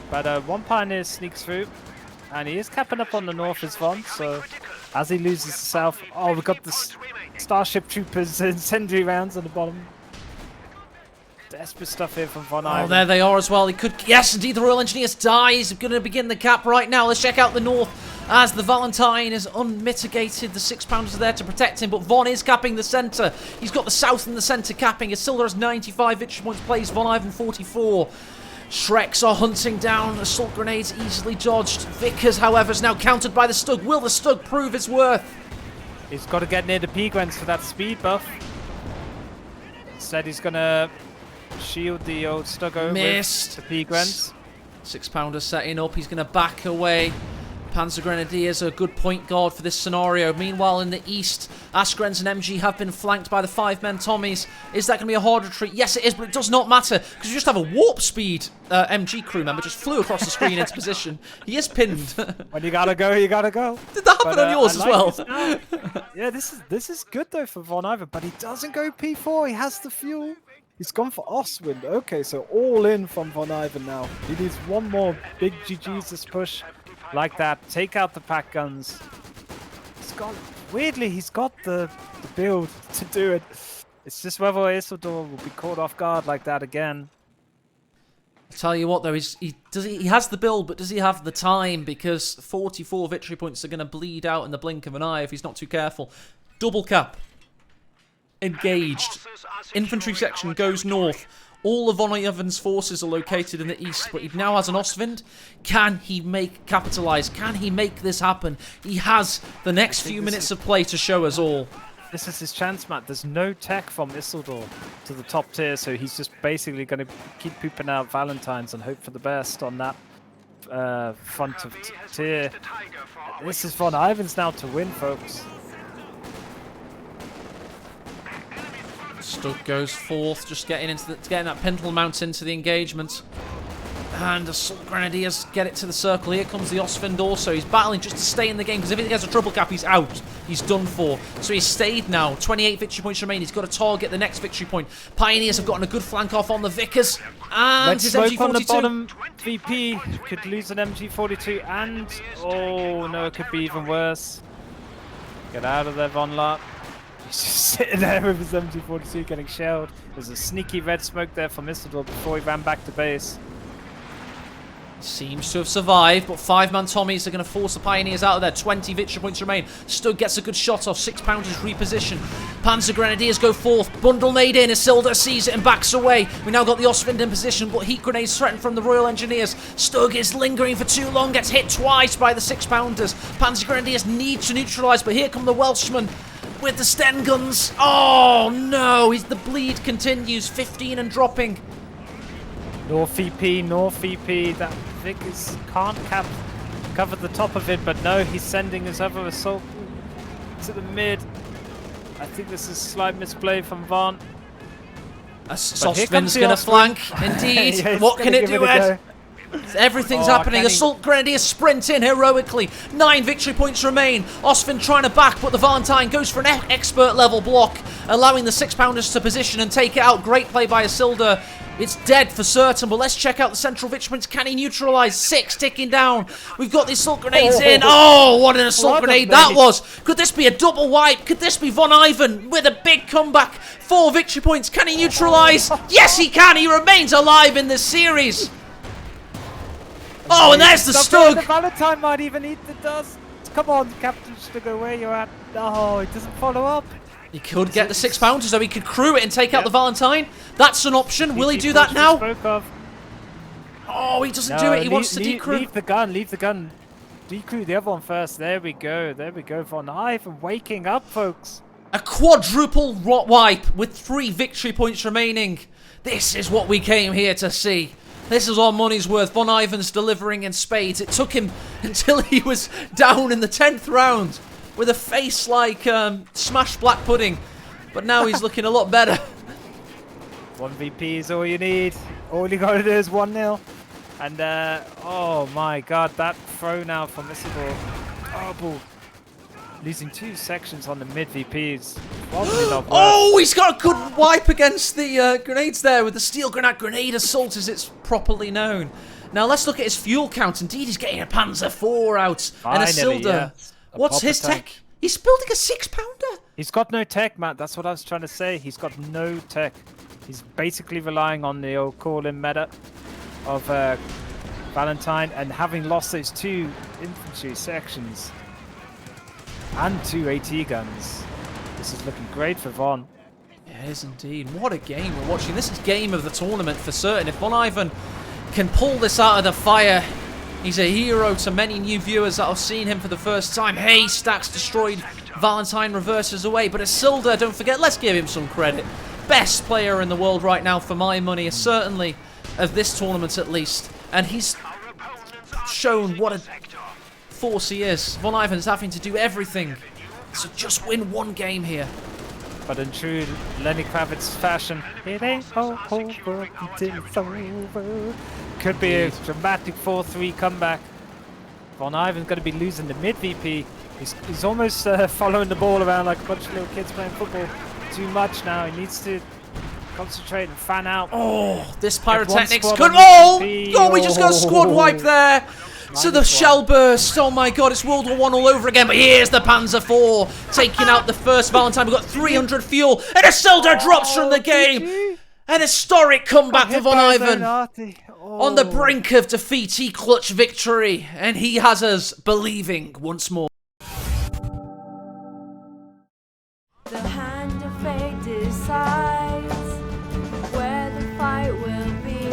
But one Pioneer sneaks through. And he is capping up on the north as Von, so as he loses the south... Oh, we've got the Starship Troopers incendiary rounds on the bottom. Desperate stuff here from Von Ivan. Oh, there they are as well. He could... Yes, indeed, the Royal Engineers die. He's going to begin the cap right now. Let's check out the north as the Valentine is unmitigated. The 6-pounders are there to protect him, but Von is capping the centre. He's got the south and the centre capping. Isildur has 95 victory points plays, Von Ivan 44. Shreks are hunting down. Assault grenades easily dodged. Vickers, however, is now countered by the Stug. Will the Stug prove his worth? He's got to get near the P-Gwens for that speed buff. Instead, he's going to shield the old Stug over Missed. the P-Gwens. 6-pounder setting up. He's going to back away. Panzer Grenadiers are a good point guard for this scenario. Meanwhile, in the east, Askrens and MG have been flanked by the 5-men Tommies. Is that going to be a hard retreat? Yes, it is, but it does not matter, because you just have a warp speed MG crew member just flew across the screen into position. He is pinned. When you gotta go, you gotta go. Did that happen on yours as well? Yeah, this is good though for Von Ivan, but he doesn't go P4. He has the fuel. He's gone for Ostwind. Okay, so all in from Von Ivan now. He needs one more big GG's push. Like that, take out the pack guns. Weirdly, he's got the build to do it. It's just whether Isildur will be caught off guard like that again. I tell you what though, he has the build, but does he have the time? Because 44 victory points are going to bleed out in the blink of an eye if he's not too careful. Double cap. Engaged. Infantry section goes north. All of Von Ivan's forces are located in the east, but he now has an Ostwind. Can he capitalise? Can he make this happen? He has the next few minutes of play to show us all. This is his chance, Matt. There's no tech from Isildur to the top tier, so he's just basically going to keep pooping out Valentines and hope for the best on that front of tier. This is Von Ivan's now to win, folks. Stug goes forth, just getting that pintle mount into the engagement. And Assault Grenadiers get it to the circle. Here comes the Ostwind also. He's battling just to stay in the game, because if he gets a triple cap, he's out. He's done for. So he's stayed now. 28 victory points remain. He's got to target the next victory point. Pioneers have gotten a good flank off on the Vickers. And his MG42. On the bottom, VP could lose an MG42, and oh no, it could be even worse. Get out of there, Von Lart. He's just sitting there with his MG42 getting shelled. There's a sneaky red smoke there from Isildur before he ran back to base. Seems to have survived, but 5-man Tommies are going to force the Pioneers out of there. 20 victory points remain. Stug gets a good shot off. 6-pounders reposition. Panzer Grenadiers go forth. Bundle made in. Isildur sees it and backs away. We now got the Ostwind in position, but heat grenades threatened from the Royal Engineers. Stug is lingering for too long. Gets hit twice by the 6-pounders. Panzer Grenadiers need to neutralise, but here come the Welshmen with the Sten guns. Oh no! The bleed continues. 15 and dropping. North VP. That Vickers can't cover the top of it, but no, he's sending his other assault to the mid. I think this is slight misplay from Von. Ostwind's going to flank, indeed. Yeah, what can it do, Ed? Everything's happening. He... Assault Grenadiers sprint in heroically. 9 victory points remain. Ostwind trying to back, but the Valentine goes for an expert level block, allowing the 6-pounders to position and take it out. Great play by Isildur. It's dead for certain, but let's check out the central victory points. Can he neutralise? 6 ticking down. We've got the assault grenades in. Oh, what an assault grenade that was. Could this be a double wipe? Could this be Von Ivan with a big comeback? 4 victory points. Can he neutralise? Yes, he can. He remains alive in this series. Oh, and there's the The Stug! Valentine might even eat the dust. Come on, Captain Sugar, where you at? No, it doesn't follow up. He could get the 6-pounder, so he could crew it and take out the Valentine. That's an option. Will he do that now? Oh, he doesn't do it. He wants to decrew. Leave the gun. Leave the gun. Decrew the other one first. There we go. There we go. Von Ivan waking up, folks. A quadruple wipe with 3 victory points remaining. This is what we came here to see. This is our money's worth. Von Ivan's delivering in spades. It took him until he was down in the 10th round with a face like smashed black pudding. But now he's looking a lot better. 1 VP is all you need. All you gotta do is 1-0. And, oh my god, that throw now from Missile. Horrible. Losing 2 sections on the mid VPs. Probably not worth. Oh, he's got a good wipe against the grenades there with the steel grenade assault as it's properly known. Now let's look at his fuel count. Indeed, he's getting a Panzer IV out and a Silder. Yeah. What's his tech? He's building a 6-pounder. He's got no tech, Matt. That's what I was trying to say. He's got no tech. He's basically relying on the old call-in meta of Valentine, and having lost those 2 infantry sections and 2 AT guns, this is looking great for Von. It is indeed. What a game we're watching. This is game of the tournament for certain. If Von Ivan can pull this out of the fire, he's a hero to many new viewers that have seen him for the first time. Hey, Stacks destroyed. Valentine reverses away. But Isildur, don't forget, let's give him some credit. Best player in the world right now for my money, certainly of this tournament at least. And he's shown what a force he is. Von Ivan's having to do everything. So just win 1 game here. But in true Lenny Kravitz fashion, it ain't over until it's over. Could be a dramatic 4-3 comeback. Von Ivan's going to be losing the mid VP. He's almost following the ball around like a bunch of little kids playing football. Too much now. He needs to concentrate and fan out. Oh, this pyrotechnics could. Oh, we just got a squad wipe there. So the shell burst. Oh my god, it's World War I all over again. But here's the Panzer IV taking out the first Valentine. We've got 300 fuel. And Isildur drops from the game. An historic comeback for Von Ivan. On the brink of defeat, he clutched victory. And he has us believing once more. The hand of fate decides where the fight will be.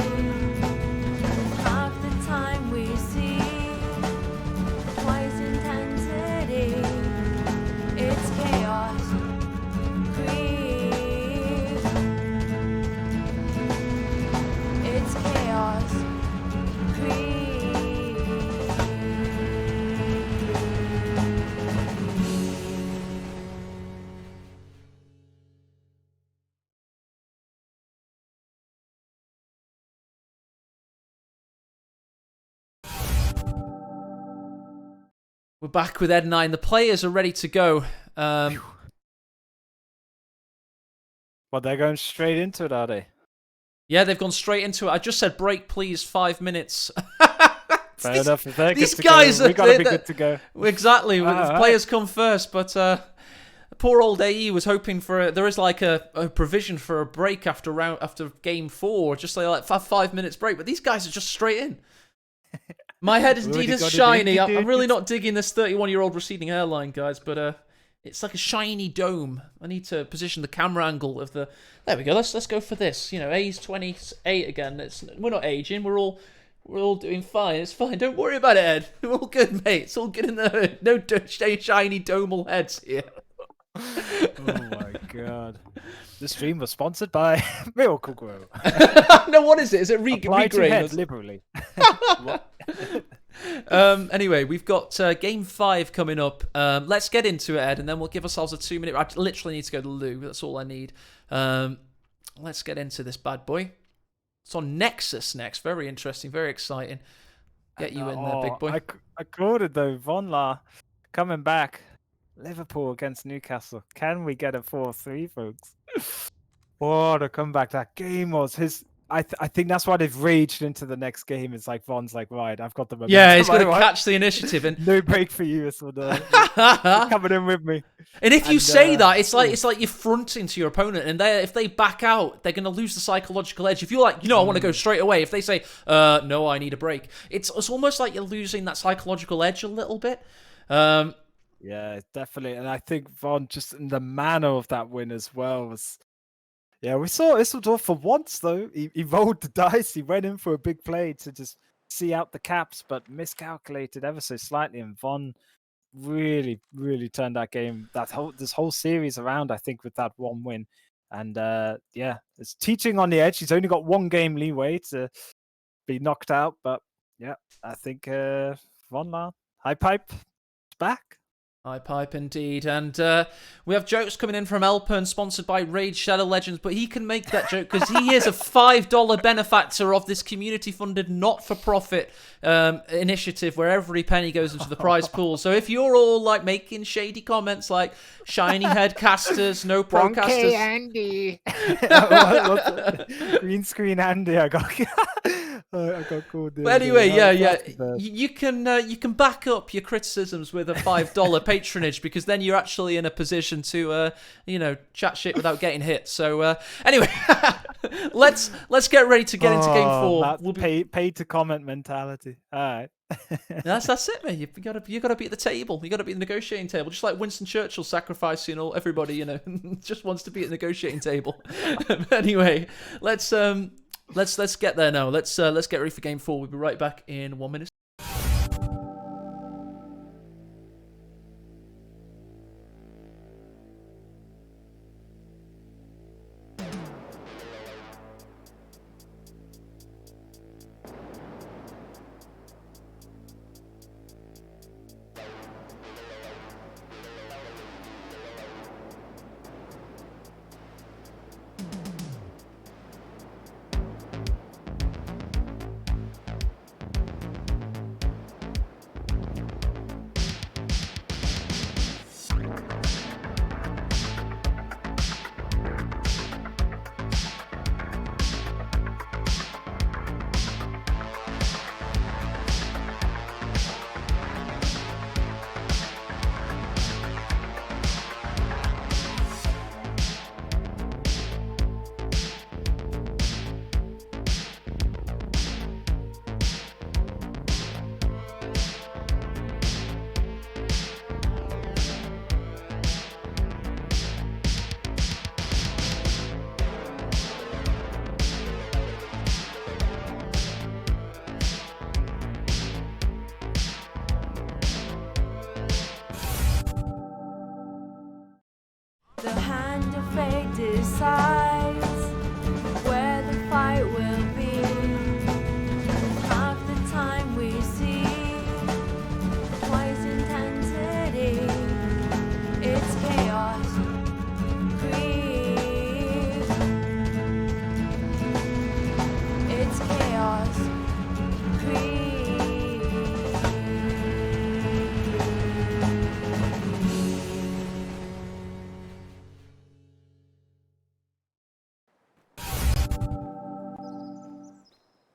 Half the time we see twice intensity. It's chaos. Krieg. It's chaos. Krieg. We're back with Ed and I, and the players are ready to go. Well, they're going straight into it, are they? Yeah, they've gone straight into it. I just said break, please, 5 minutes. Fair enough. If they're these good to guys go, are we gotta be good to go. Exactly. The players come first, but poor old AE was hoping for there is like a provision for a break after game 4, just like 5 minutes break. But these guys are just straight in. My head indeed is shiny. I'm really not digging this 31-year-old receding hairline, guys, but it's like a shiny dome. I need to position the camera angle of the. There we go. Let's go for this. You know, A's 28 again. We're not aging. We're all doing fine. It's fine. Don't worry about it, Ed. We're all good, mate. It's all good in the hood. No shiny domal heads here. Oh my god. This stream was sponsored by Miracle Grow. No, what is it? Is it Regrain? Liberally. Anyway, we've got game 5 coming up. Let's get into it, Ed, and then we'll give ourselves a 2-minute. I literally need to go to the loo. That's all I need. Let's get into this bad boy. It's on Nexus next. Very interesting. Very exciting. Get you in there, big boy. I called it though. Von La coming back. Liverpool against Newcastle. Can we get a 4-3, folks? What a comeback that game was. I think that's why they've raged into the next game. It's like Von's like, right, I've got the momentum. Yeah, he's going to Right? catch the initiative. And No break for you, Isildur. Coming in with me. And if you say that, it's like you're fronting to your opponent, and if they back out, they're going to lose the psychological edge. If you're like, I want to go straight away. If they say, no, I need a break, it's almost like you're losing that psychological edge a little bit. Yeah, definitely. And I think Von, just in the manner of that win as well, was... Yeah, we saw Isildur for once, though. He rolled the dice. He went in for a big play to just see out the caps, but miscalculated ever so slightly. And Von really, really turned that game, this whole series around, I think, with that one win. And yeah, it's teaching on the edge. He's only got 1 game leeway to be knocked out. But yeah, I think Von High Pipe is back. High pipe indeed. And we have jokes coming in from Elpern, sponsored by Raid Shadow Legends, but he can make that joke because he is a $5 benefactor of this community-funded, not-for-profit initiative where every penny goes into the prize pool. So if you're all like making shady comments like shiny head casters, no pro casters... Andy. Green screen Andy, I got called. But anyway, yeah. You can back up your criticisms with a $5 patronage, because then you're actually in a position to chat shit without getting hit. So anyway, let's get ready to get into game 4. We'll be paid to comment mentality. All right. That's it, man. You gotta be at the table. You gotta be at the negotiating table, just like Winston Churchill sacrificing everybody. Just wants to be at the negotiating table. Anyway, let's get there now. Let's get ready for game 4. We'll be right back in 1 minute. The hand of fate decides where the fight will be. Half the time we see twice intensity. It's chaos. Krieg. It's chaos. Krieg.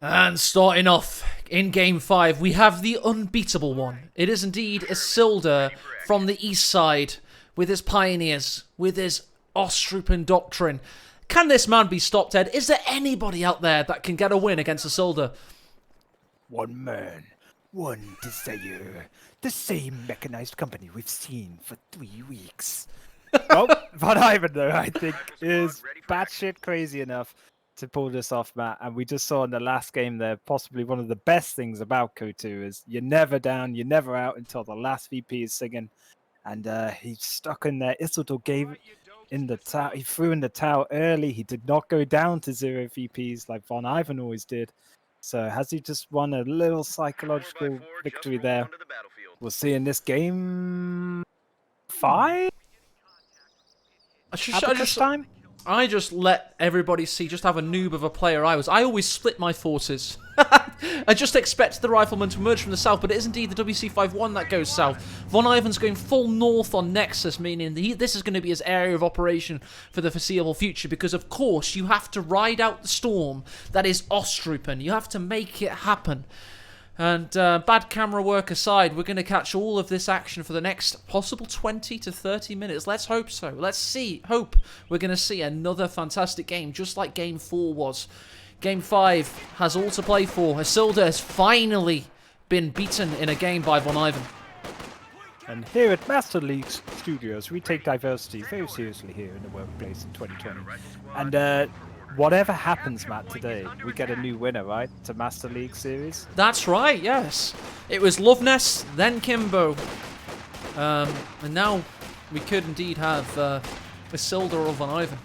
And starting off in game 5, we have the unbeatable one. It is indeed Isildur from the east side, with his pioneers, with his Ostrupen doctrine. Can this man be stopped, Ed? Is there anybody out there that can get a win against Isildur? One man, one desire. The same mechanized company we've seen for 3 weeks. Well, Von Ivan, though, I think, is batshit crazy enough to pull this off, Matt. And we just saw in the last game there, possibly one of the best things about KO2 is you're never down, you're never out until the last VP is singing. And he's stuck in there. Isildur gave in the tower. He threw in the tower early. He did not go down to 0 VPs like Von Ivan always did. So has he just won a little psychological victory there? We'll see in this game 5? I just let everybody see just how a noob of a player I was. I always split my forces. I just expected the rifleman to emerge from the south, but it is indeed the WC-51 that goes south. Von Ivan's going full north on Nexus, meaning this is going to be his area of operation for the foreseeable future, because of course you have to ride out the storm that is Ostrupen. You have to make it happen. And bad camera work aside, we're going to catch all of this action for the next possible 20 to 30 minutes. Let's hope so. Hope we're going to see another fantastic game, just like Game 4 was. Game 5 has all to play for. Isildur has finally been beaten in a game by Von Ivan. And here at Master League Studios, we take diversity very seriously here in the workplace in 2020. And whatever happens, Matt, today, we get a new winner, right? To Master League Series. That's right, yes. It was Loveness, then Kimbo. And now we could indeed have Isildur or Von Ivan.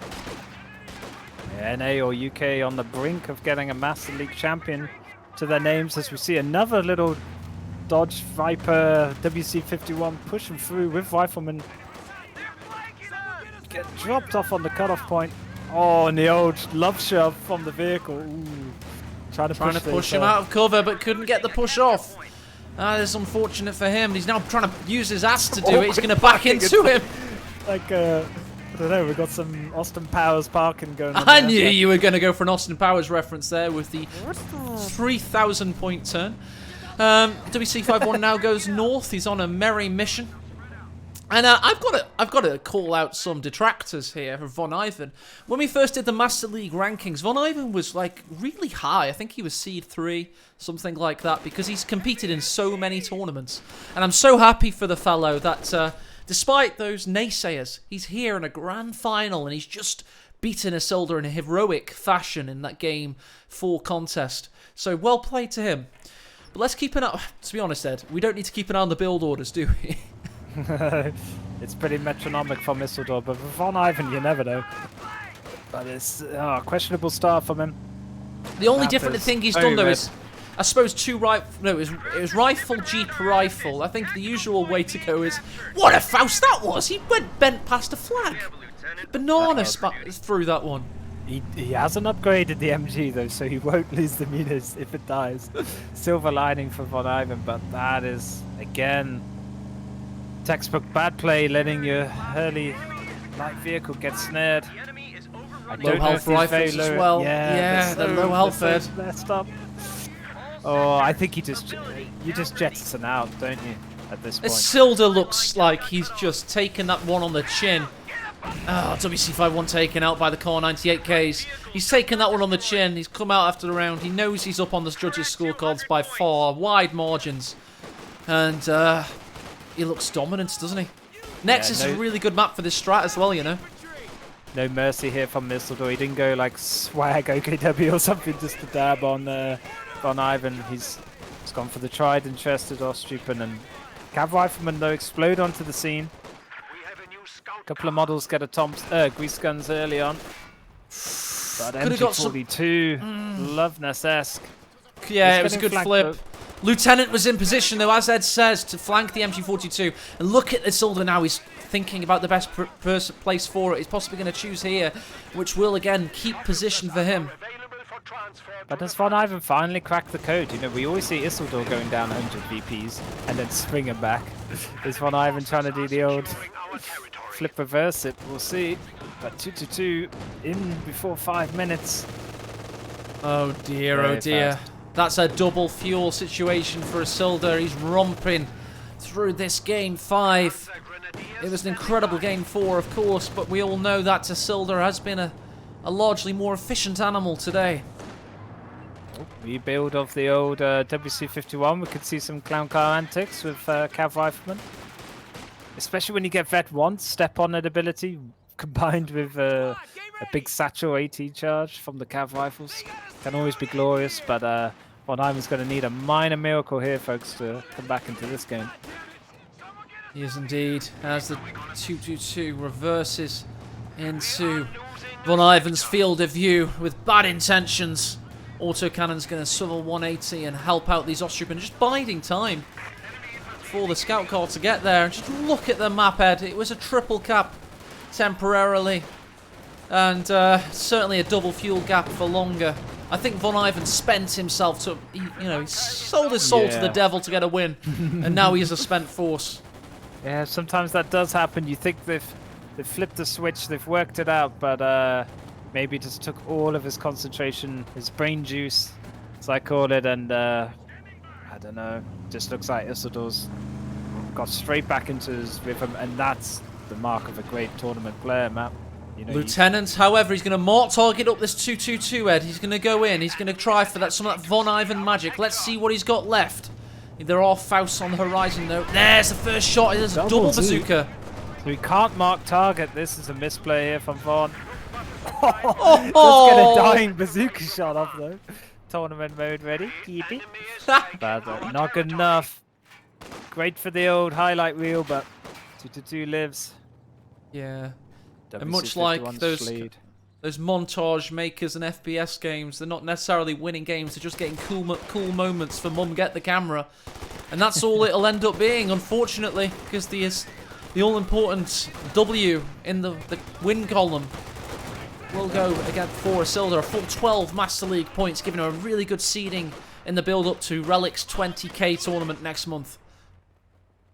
NA or UK on the brink of getting a Master League champion to their names, as we see another little Dodge Viper WC-51 pushing through with Rifleman. Get dropped off on the cutoff point. Oh, and the old love shove from the vehicle. Ooh. Trying to push him out of cover, but couldn't get the push off. That is unfortunate for him. He's now trying to use his ass to do it. He's going to back into him. Like, I don't know, we've got some Austin Powers parking going on. I knew you were going to go for an Austin Powers reference there with the 3,000 point turn. WC-51 now goes north. He's on a merry mission. And I've got to call out some detractors here for Von Ivan. When we first did the Master League rankings, Von Ivan was like really high. I think he was seed 3, something like that, because he's competed in so many tournaments. And I'm so happy for the fellow that despite those naysayers, he's here in a grand final and he's just beaten Isildur in a heroic fashion in that Game 4 contest. So well played to him. But let's keep an eye. To be honest, Ed, we don't need to keep an eye on the build orders, do we? It's pretty metronomic from Isildur, but for Von Ivan, you never know. But it's a questionable start from him. The only different thing he's done, though, is, I suppose, it was rifle, jeep, rifle. I think the usual way to go is, what a Faust that was! He went bent past a flag. Banana through that one. He hasn't upgraded the MG, though, so he won't lose the meters if it dies. Silver lining for Von Ivan, but that is, again, textbook bad play, letting your early light vehicle get snared. Low health rifles as well. Yeah, the low health ed. Messed up. Oh, I think you just jettison out, don't you, at this point? Isildur looks like he's just taken that one on the chin. Oh, WC-51 taken out by the Core 98Ks. He's taken that one on the chin. He's come out after the round. He knows he's up on the judges' scorecards by far, wide margins. And he looks dominant, doesn't he? Nexus is a really good map for this strat as well, you know. No mercy here from Isildur. He didn't go like swag OKW or something just to dab on Von Ivan. He's gone for the tried and trusted Ostrupen, and Cav Rifleman though explode onto the scene. A couple of models get a grease guns early on. But MG42, Loveness-esque. Yeah, it was a good flip. Lieutenant was in position, though, as Ed says, to flank the MG42. And look at Isildur now. He's thinking about the best place for it. He's possibly going to choose here, which will, again, keep position for him. But does Von Ivan finally crack the code? You know, we always see Isildur going down 100 VPs and then swinging back. Is Von Ivan trying to do the old flip reverse it? We'll see. But 2-2 in before 5 minutes. Oh dear, oh dear. Fast. That's a double fuel situation for Isildur. He's romping through this Game 5. It was an incredible Game 4, of course, but we all know that Isildur has been a largely more efficient animal today. Rebuild of the old WC-51. We could see some clown car antics with Cav Rifleman. Especially when you get Vet 1 step-on ability combined with a big satchel AT charge from the Cav rifles. Can always be glorious, but Von Ivan's going to need a minor miracle here, folks, to come back into this game. He is indeed, as the 2-2-2 reverses into Von Ivan's field of view with bad intentions. Autocannon's going to swivel 180 and help out these Ostrupen, just biding time for the scout car to get there. Just look at the map, Ed. It was a triple cap temporarily, and certainly a double fuel gap for longer. I think Von Ivan spent himself to, he sold his soul to the devil to get a win, and now he is a spent force. Yeah, sometimes that does happen. You think they've flipped the switch, they've worked it out, but maybe just took all of his concentration, his brain juice, as I call it, and I don't know. Just looks like Isildur's got straight back into his rhythm, and that's the mark of a great tournament player, Matt. Lieutenant, however, he's going to mark target up this 2-2-2, Ed. He's going to go in. He's going to try for some of that Von Ivan magic. Let's see what he's got left. There are Fausts on the horizon, though. There's the first shot. There's a double bazooka. So he can't mark target. This is a misplay here from Von. Oh! Let's get a dying bazooka shot off, though. Tournament mode ready. Keep it. Bad, though. Not good enough. Great for the old highlight reel, but 2-2 lives. Yeah. And much like those montage makers and FPS games, they're not necessarily winning games, they're just getting cool moments for Mum Get the Camera. And that's all it'll end up being, unfortunately, because the all-important W in the win column will go again for Isildur. A full 12 Master League points, giving her a really good seeding in the build-up to Relic's 20k tournament next month.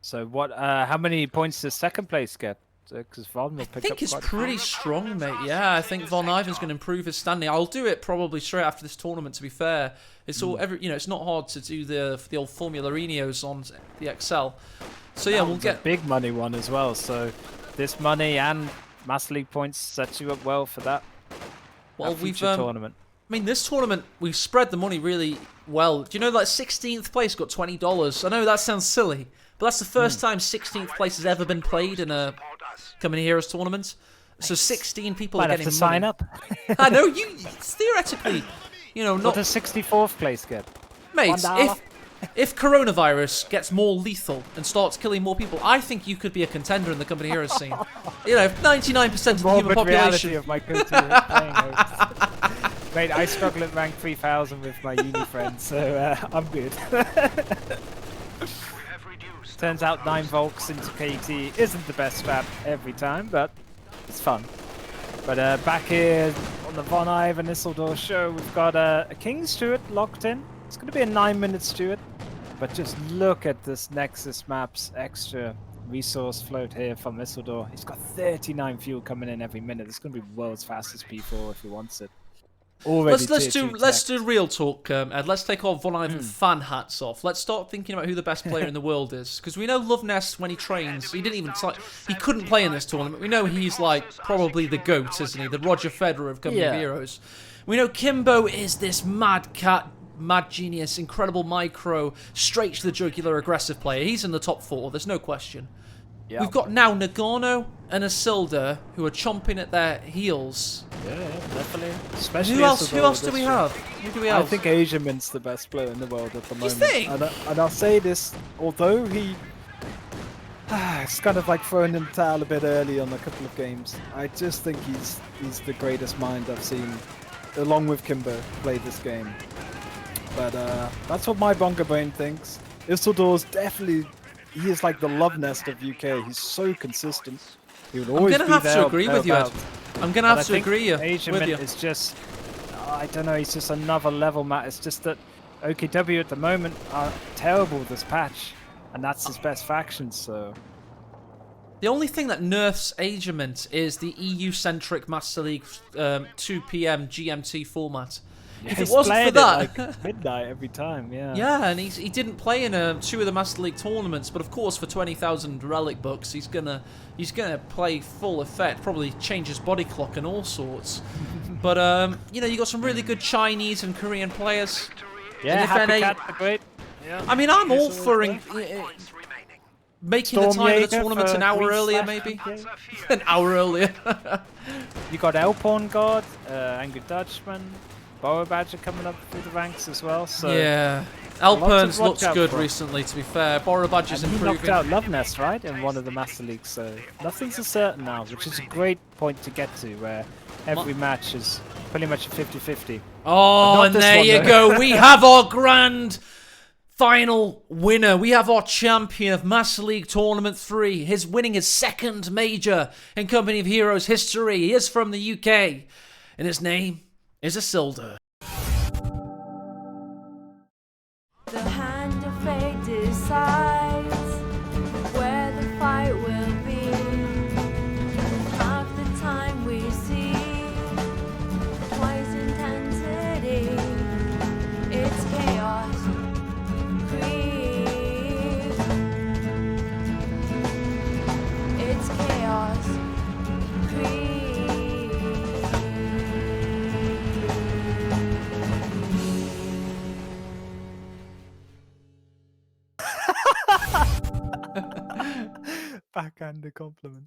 So what? How many points does second place get? Because Von will pick up. I think it's pretty strong, mate. Yeah, I think Von Ivan's going to improve his standing. I'll do it probably straight after this tournament. To be fair, it's all it's not hard to do the old Formula Renios on the Excel. So yeah, we'll get a big money one as well. So this money and Master League points sets you up well for that. Well, we've tournament. I mean, this tournament we've spread the money really well. Do you know that 16th place got $20? I know that sounds silly, but that's the first time 16th place has ever been played in a Company Heroes tournament. So 16 people are getting to sign up. I know you theoretically, not. What does 64th place get? Mate, if coronavirus gets more lethal and starts killing more people, I think you could be a contender in the Company Heroes scene. 99% of the human population. Of my playing hosts. Mate, I struggle at rank 3000 with my uni friends, so I'm good. Turns out 9 Volks into KT isn't the best strat every time, but it's fun. But back here on the Von Ivan Isildur show, we've got a King Stewart locked in. It's going to be a 9-minute Stewart, but just look at this Nexus map's extra resource float here from Isildur. He's got 39 fuel coming in every minute. It's going to be world's fastest P4 if he wants it. Let's do real talk, Ed. Let's take our Von Ivan fan hats off. Let's start thinking about who the best player in the world is, because we know Loveness when he trains, he couldn't play in this tournament. We know he's like probably the GOAT, isn't he? The Roger Federer of Company of Heroes. We know Kimbo is this mad cat, mad genius, incredible micro, straight to the jugular aggressive player. He's in the top 4. There's no question. Yep. We've got now Nagano and Isildur who are chomping at their heels. Yeah, definitely. Especially who else do we have? Who do we have? I think Asiamin's the best player in the world at the moment. You think? And I'll say this, although it's kind of like throwing in the towel a bit early on a couple of games. I just think he's the greatest mind I've seen, along with Kimbo, play this game. But that's what my bonker brain thinks. Isildur's definitely. He is like the love nest of UK. He's so consistent. He would always I'm going to have to agree with you, Ed. I'm going to have to agree with you. Is just, I don't know, he's just another level, Matt. It's just that OKW at the moment are terrible with this patch, and that's his best faction, so... The only thing that nerfs Aegament is the EU-centric Master League 2 PM GMT format. Yeah, if it wasn't for that, like midnight every time, yeah, and he didn't play in 2 of the Master League tournaments, but of course for 20,000 relic bucks, he's gonna play full effect, probably change his body clock and all sorts. But you got some really good Chinese and Korean players. Yeah, Happy Cat, great. Yeah. I mean, I'm all for making the time of the tournament an hour earlier, maybe. An hour earlier. You got Elporn God, Angry Dutchman. Borrow Badger coming up through the ranks as well. So yeah, Alpern's looks good recently, to be fair. Borrow Badger's improving. He knocked out Loveness, right, in one of the Master Leagues, so nothing's a certain now, which is a great point to get to, where every match is pretty much a 50-50. Oh, and there you go. We have our grand final winner. We have our champion of Master League Tournament 3. He's winning his 2nd major in Company of Heroes history. He is from the UK, and his name is Isildur. Backhanded compliment.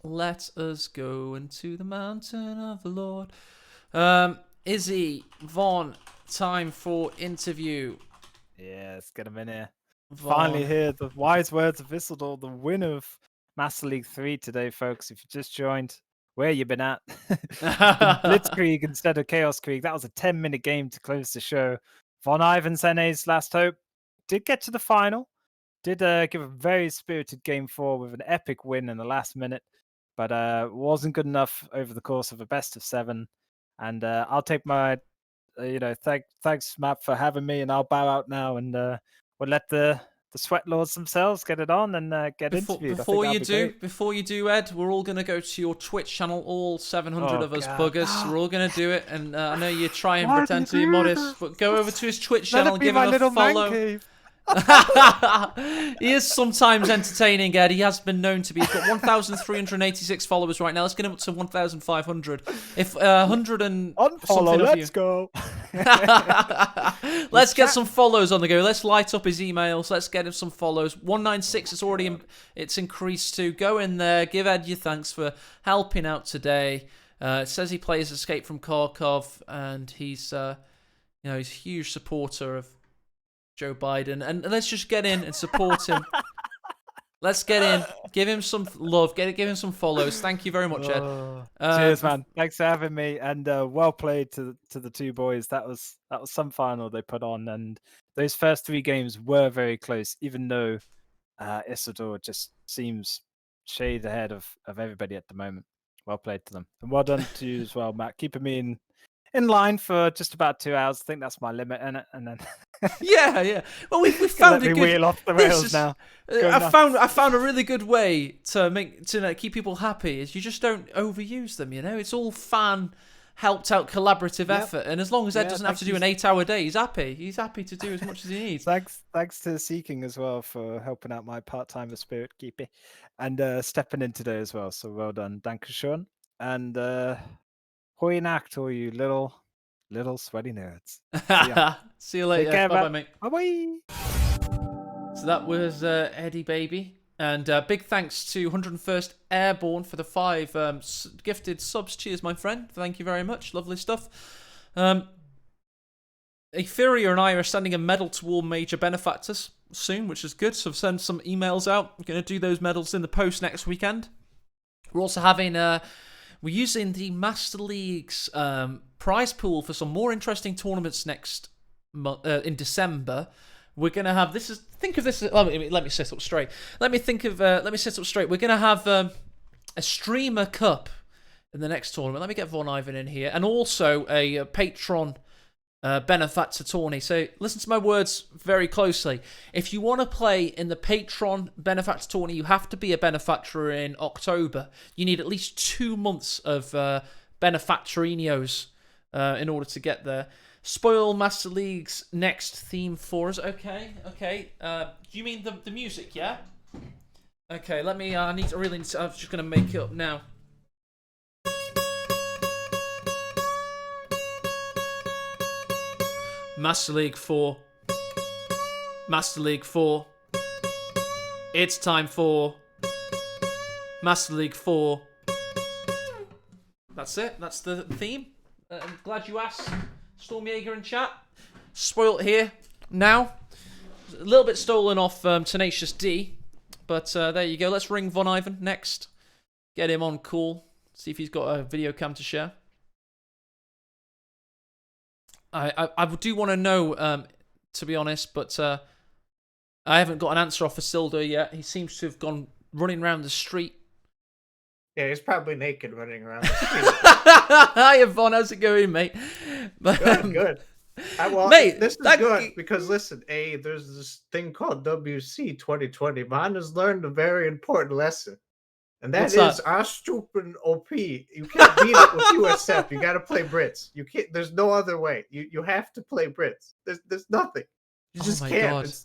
Let us go into the mountain of the Lord. Izzy, Vaughn, time for interview. Yeah, let's get him in here. Vaughn. Finally hear the wise words of Isildur, the winner of Master League 3 today, folks. If you just joined, where you been at? It's been Blitzkrieg instead of Chaos Krieg. That was a 10-minute game to close the show. Von Ivansene's last hope did get to the final. Did give a very spirited game 4 with an epic win in the last minute, but wasn't good enough over the course of a best of 7. And I'll take my, thanks Matt for having me, and I'll bow out now, and we'll let the sweat lords themselves get it on and get interviewed. Before you do, Ed, we're all gonna go to your Twitch channel. All 700 of us buggers. We're all gonna do it, and I know you try and pretend to be modest, but go over to his Twitch channel and give him a follow. He is sometimes entertaining, Ed. He has been known to be. He's got 1,386 followers right now. Let's get him up to 1,500. If 100 and unfollow, let's go. Let's get some follows on the go. Let's light up his emails. Let's get him some follows. 196. It's already it's increased to. Go in there. Give Ed your thanks for helping out today. It says he plays Escape from Kharkov, and he's he's a huge supporter of Joe Biden, and let's just get in and support him. Let's get in, give him some love, give him some follows. Thank you very much, Ed. Cheers, man. Thanks for having me, and well played to the two boys. That was some final they put on, and those first 3 games were very close, even though Isildur just seems shade ahead of everybody at the moment. Well played to them, and well done to you as well, Matt, keeping me in line for just about 2 hours. I think that's my limit, and then yeah. Well, we found a good. Wheel off the rails now. I found a really good way to keep people happy. Is you just don't overuse them. It's all fan helped out collaborative effort, and as long as Ed doesn't have to do an 8-hour day, he's happy. He's happy to do as much as he needs. Thanks to Seeking as well for helping out my part-timer spirit keeper, and stepping in today as well. So well done, Dankeschön, and Hoinak, all you little sweaty nerds. See you later. Bye-bye, mate. Bye-bye. So that was Eddie Baby. And big thanks to 101st Airborne for the 5 gifted subs. Cheers, my friend. Thank you very much. Lovely stuff. Etheria and I are sending a medal to all major benefactors soon, which is good. So I've sent some emails out. We're going to do those medals in the post next weekend. We're also having... we're using the Master League's prize pool for some more interesting tournaments next month in December. We're gonna have think of this. Let me sit up straight. Let me sit up straight. We're gonna have a streamer cup in the next tournament. Let me get Von Ivan in here, and also a Patron benefactor tourney. So listen to my words very closely. If you want to play in the Patron benefactor tourney, you have to be a benefactor in October. You need at least 2 months of benefactorinos in order to get there. Spoil Master League's next theme for us. Okay. Do you mean the music? Yeah. Okay. Let me. I'm just gonna make it up now. Master League 4. Master League 4. It's time for Master League 4. That's it. That's the theme. I'm glad you asked, Stormjaeger in chat. Spoilt here now. A little bit stolen off Tenacious D. But there you go. Let's ring Von Ivan next. Get him on call. See if he's got a video cam to share. I do want to know, to be honest, but I haven't got an answer off Isildur yet. He seems to have gone running around the street. Yeah, he's probably naked running around the street. Hi, Yvonne. How's it going, mate? Good. Mate, this is good because, listen, there's this thing called WC 2020. Man has learned a very important lesson. And that is Austropen OP. You can't beat it with USF. You got to play Brits. You can't. There's no other way. You have to play Brits. There's nothing. You just can't.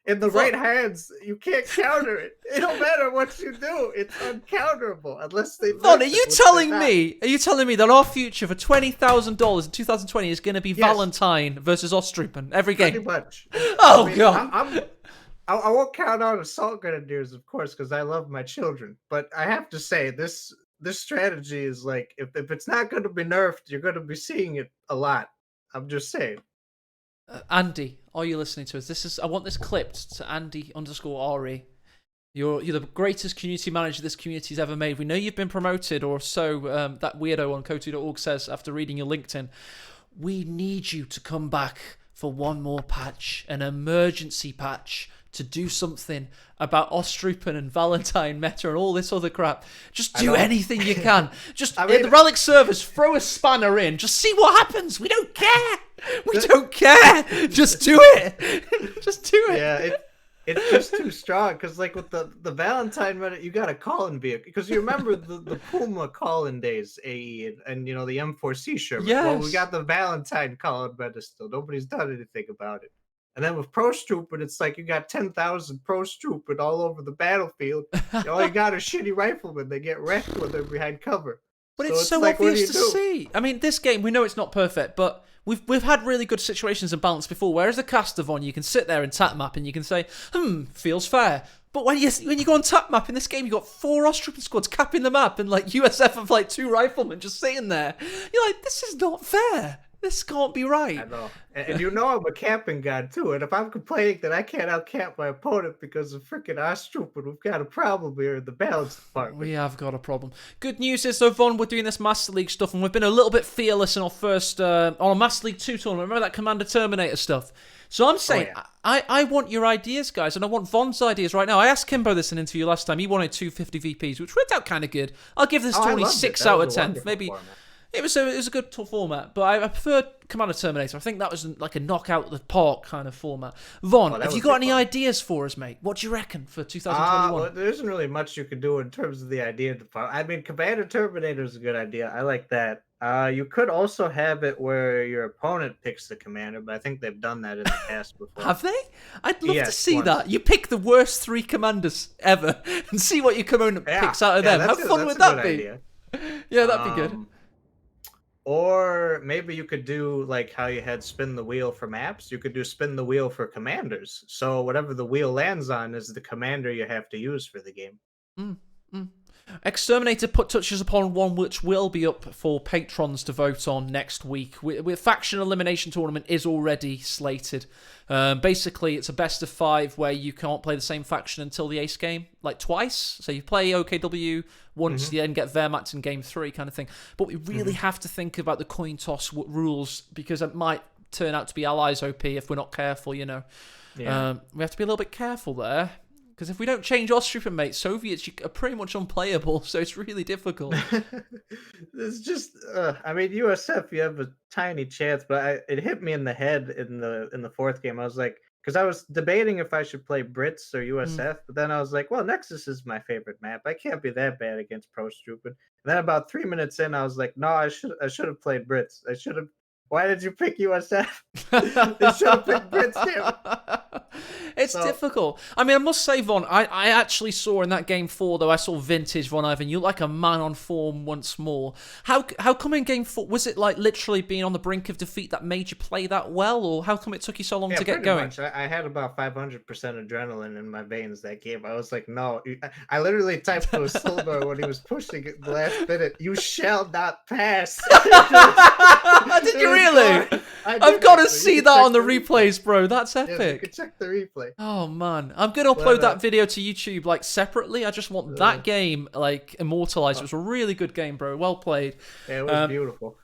In the right hands, you can't counter it. It don't matter what you do; it's uncounterable unless they. Von, are you telling me? Are you telling me that our future for $20,000 in 2020 is going to be Valentine versus Ostrupen every game? Pretty much. Oh God! I won't count out assault grenadiers, of course, because I love my children. But I have to say, this strategy is like, if it's not going to be nerfed, you're going to be seeing it a lot. I'm just saying. Andy, are you listening to us? I want this clipped to Andy_Ari. You're the greatest community manager this community's ever made. We know you've been promoted, or so that weirdo on Kotu.org says after reading your LinkedIn. We need you to come back for one more patch, an emergency patch, to do something about Ostrupen and Valentine meta and all this other crap. Just do anything you can. Just in the Relic servers, throw a spanner in. Just see what happens. We don't care. We don't care. Just do it. Just do it. Yeah, it's just too strong. Because like with the Valentine meta, you got a call-in vehicle. Because you remember the Puma call-in days, AE, and you know the M4C Sherman. Yes. Well, we got the Valentine call-in meta still. Nobody's done anything about it. And then with Pro Stupid, it's like you got 10,000 Pro Stupid all over the battlefield. All you got are shitty riflemen. They get wrecked when they're behind cover. But it's so like, obvious to see. I mean, this game, we know it's not perfect, but we've had really good situations and balance before. Whereas the caster Von, you can sit there and tap map and you can say, feels fair. But when you go on tap map in this game, you got 4 Ostrupen squads capping the map and like USF of like 2 riflemen just sitting there. You're like, this is not fair. This can't be right. I know. And you know I'm a camping god too. And if I'm complaining that I can't out-camp my opponent because of freaking Ostrupen, we've got a problem here in the balance department. We have got a problem. Good news is, though, Von, we're doing this Master League stuff, and we've been a little bit fearless in our first, on our Master League 2 tournament. Remember that Commander Terminator stuff? So I'm saying, I want your ideas, guys, and I want Von's ideas right now. I asked Kimbo this in an interview last time. He wanted 250 VPs, which worked out kind of good. I'll give this only 6 out of 10. Maybe. Format. It was a good format, but I preferred Commander Terminator. I think that was like a knockout the park kind of format. Von, have you got any ideas for us, mate? What do you reckon for 2021? Well, there isn't really much you can do in terms of the idea department. I mean, Commander Terminator is a good idea. I like that. You could also have it where your opponent picks the commander, but I think they've done that in the past before. Have they? I'd love to see that. You pick the worst 3 commanders ever and see what your opponent picks out of them. How fun would that be? Idea. Yeah, that'd be good. Or maybe you could do like how you had spin the wheel for maps. You could do spin the wheel for commanders. So whatever the wheel lands on is the commander you have to use for the game. Exterminator touches upon one which will be up for patrons to vote on next week. With Faction Elimination Tournament is already slated. Basically, it's a best of 5 where you can't play the same faction until the ace game, like twice. So you play OKW once, you then get Wehrmacht in game 3 kind of thing. But we really have to think about the coin toss rules because it might turn out to be Allies OP if we're not careful, you know. Yeah. We have to be a little bit careful there. Because if we don't change Ostrupen, mate, Soviets are pretty much unplayable, so it's really difficult. It's just, I mean, USF, you have a tiny chance, but it hit me in the head in the 4th game. I was like, because I was debating if I should play Brits or USF, but then I was like, well, Nexus is my favorite map. I can't be that bad against Pro Strupen. And then about 3 minutes in, I was like, no, I should have played Brits. I should have. Why did you pick USF? They should have picked Brits, damn it. It's difficult. I mean, I must say, Von, I actually saw in that game 4, though, I saw vintage Von Ivan. You like a man on form once more. How come in game 4, was it like literally being on the brink of defeat that made you play that well? Or how come it took you so long to get going? Much. I had about 500% adrenaline in my veins that game. I was like, no. I literally typed to Sildar when he was pushing it the last minute, you shall not pass. Did you really? I've got to see that on the replays, bro. That's epic. Yeah, you can check the replay. Oh man, I'm gonna upload that video to YouTube like separately. I just want that game like immortalized. It was a really good game, bro. Well played. Yeah, it was beautiful.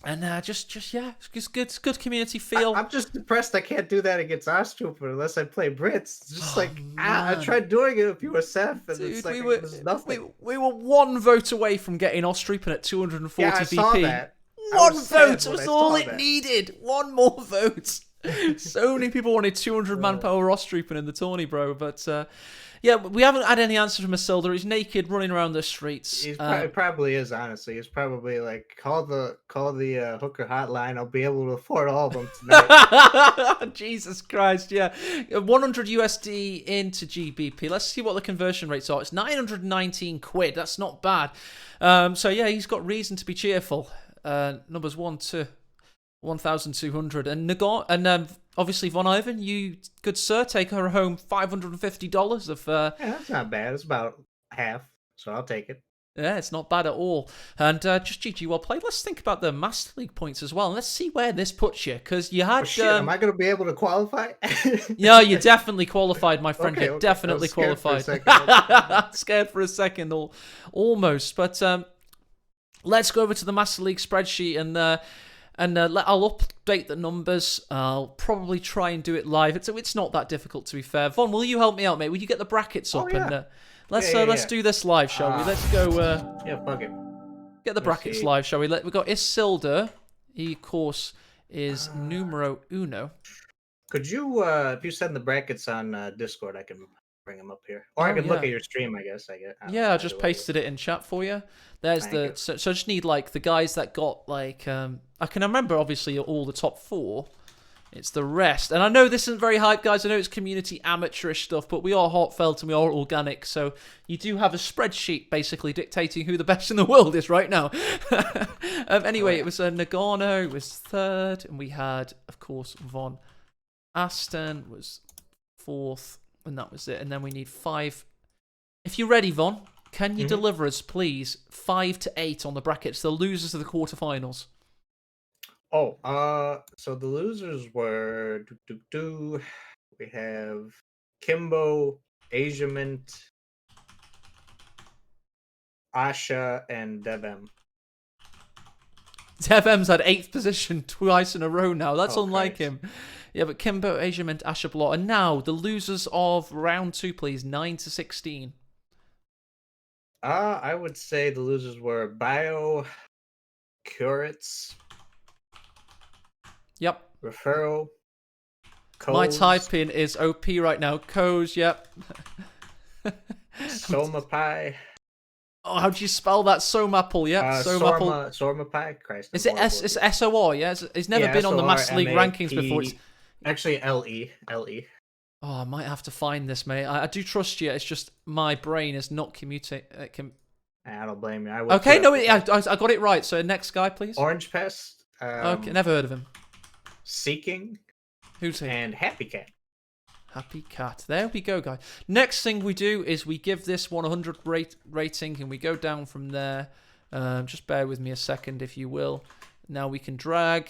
And just it's good community feel. I'm just depressed I can't do that against Ostrupen unless I play Brits. It's just I tried doing it with USF and it's like there's nothing. We were 1 vote away from getting Ostrupen at 240 VP. Saw that. One vote was all it needed. 1 more vote. So many people wanted 200 manpower Ostroopen in the tourney, bro. But yeah, we haven't had any answers from Isildur. He's naked, running around the streets. It probably is, honestly. He's probably like, call the hooker hotline. I'll be able to afford all of them tonight. Jesus Christ, yeah. 100 USD into GBP. Let's see what the conversion rates are. It's 919 quid. That's not bad. So yeah, he's got reason to be cheerful. Numbers 1 to 1,200. And obviously, Von Ivan, you, good sir, take her home $550 of... Yeah, that's not bad. It's about half, so I'll take it. Yeah, it's not bad at all. And just GG, well played. Let's think about the Master League points as well. And let's see where this puts you. Because you had... shit, am I going to be able to qualify? Yeah, you're definitely qualified, my friend. Okay, you're definitely qualified. Scared for a second, almost. But let's go over to the Master League spreadsheet and I'll update the numbers. I'll probably try and do it live. It's not that difficult, to be fair. Von, will you help me out, mate? Will you get the brackets up? Yeah. And let's do this live, shall we? Let's go. Yeah, fuck it. Get the brackets live, shall we? We've got Isildur. He, of course, is numero uno. Could you, if you send the brackets on Discord, I can bring them up here, or I can look at your stream. I guess I just pasted it in chat for you. There's so I just need like the guys that got like I can remember obviously all the top 4. It's the rest, and I know this isn't very hype, guys. I know it's community amateurish stuff, but we are heartfelt and we are organic. So you do have a spreadsheet basically dictating who the best in the world is right now. Anyway, it was Nagano was 3rd, and we had, of course, Von Asten was 4th. And that was it. And then we need 5. If you're ready, Von, can you deliver us, please, 5 to 8 on the brackets, the losers of the quarterfinals? Oh, so the losers were we have Kimbo, Asiamint, Asha, and Devem. Devem's had 8th position twice in a row now. That's unlike Christ. him. Yeah, but Kimbo, Asiamint, Asha Blot. And now, the losers of round 2, please, 9 to 16. I would say the losers were Bio, Curitz, Yep. Referral, My Coles, typing is OP right now. Coes, yep. Soma Pie. Oh, how do you spell that? Somapple, yep. Somapple. Sorma Pie. Christ. Is it it's SOR, yeah? It's never been on the Master League rankings before. It's actually LE. Oh, I might have to find this, mate. I do trust you. It's just my brain is not commuting. I don't blame you. Okay, no, I got it right. So next guy, please. Orange Pest. Okay, never heard of him. Seeking. Who's he? And Happy Cat. Happy Cat. There we go, guys. Next thing we do is we give this 100 rating, and we go down from there. Just bear with me a second, if you will. Now we can drag,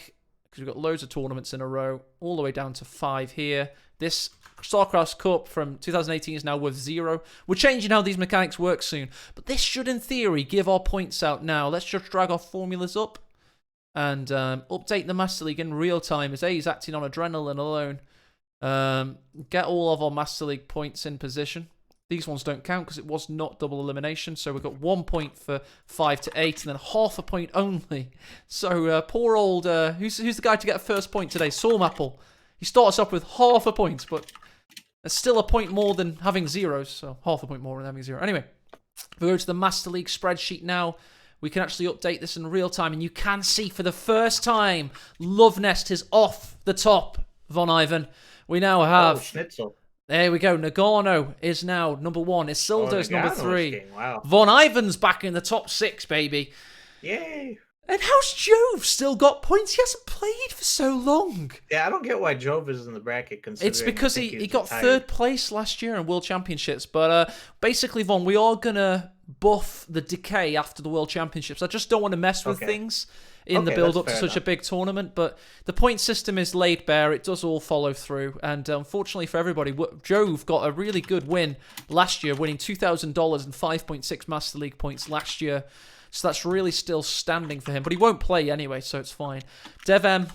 because we've got loads of tournaments in a row, all the way down to 5 here. This StarCraft Cup from 2018 is now worth 0. We're changing how these mechanics work soon, but this should, in theory, give our points out now. Let's just drag our formulas up and update the Master League in real time as A's acting on adrenaline alone. Get all of our Master League points in position. These ones don't count because it was not double elimination, so we've got 1 point for 5 to 8 and then half a point only. So poor old who's the guy to get a first point today? Sormapple. He starts off with half a point, but it's still a point more than having zeros, so half a point more than having 0. Anyway, we go to the Master League spreadsheet now. We can actually update this in real time, and you can see for the first time, Love Nest is off the top, Von Ivan. We now have... Schnitzel. There we go. Nagano is now number 1. Isildur's number 3. Wow. Von Ivan's back in the top 6, baby. Yay. And how's Jove still got points? He hasn't played for so long. Yeah, I don't get why Jove is in the bracket. Considering It's because I he think got retired. 3rd place last year in World Championships. But basically, Von, we are going to buff the decay after the World Championships. I just don't want to mess with things in the build-up to that's such fair a big tournament. But the point system is laid bare. It does all follow through. And unfortunately for everybody, Jove got a really good win last year, winning $2,000 and 5.6 Master League points last year. So that's really still standing for him. But he won't play anyway, so it's fine. Devem,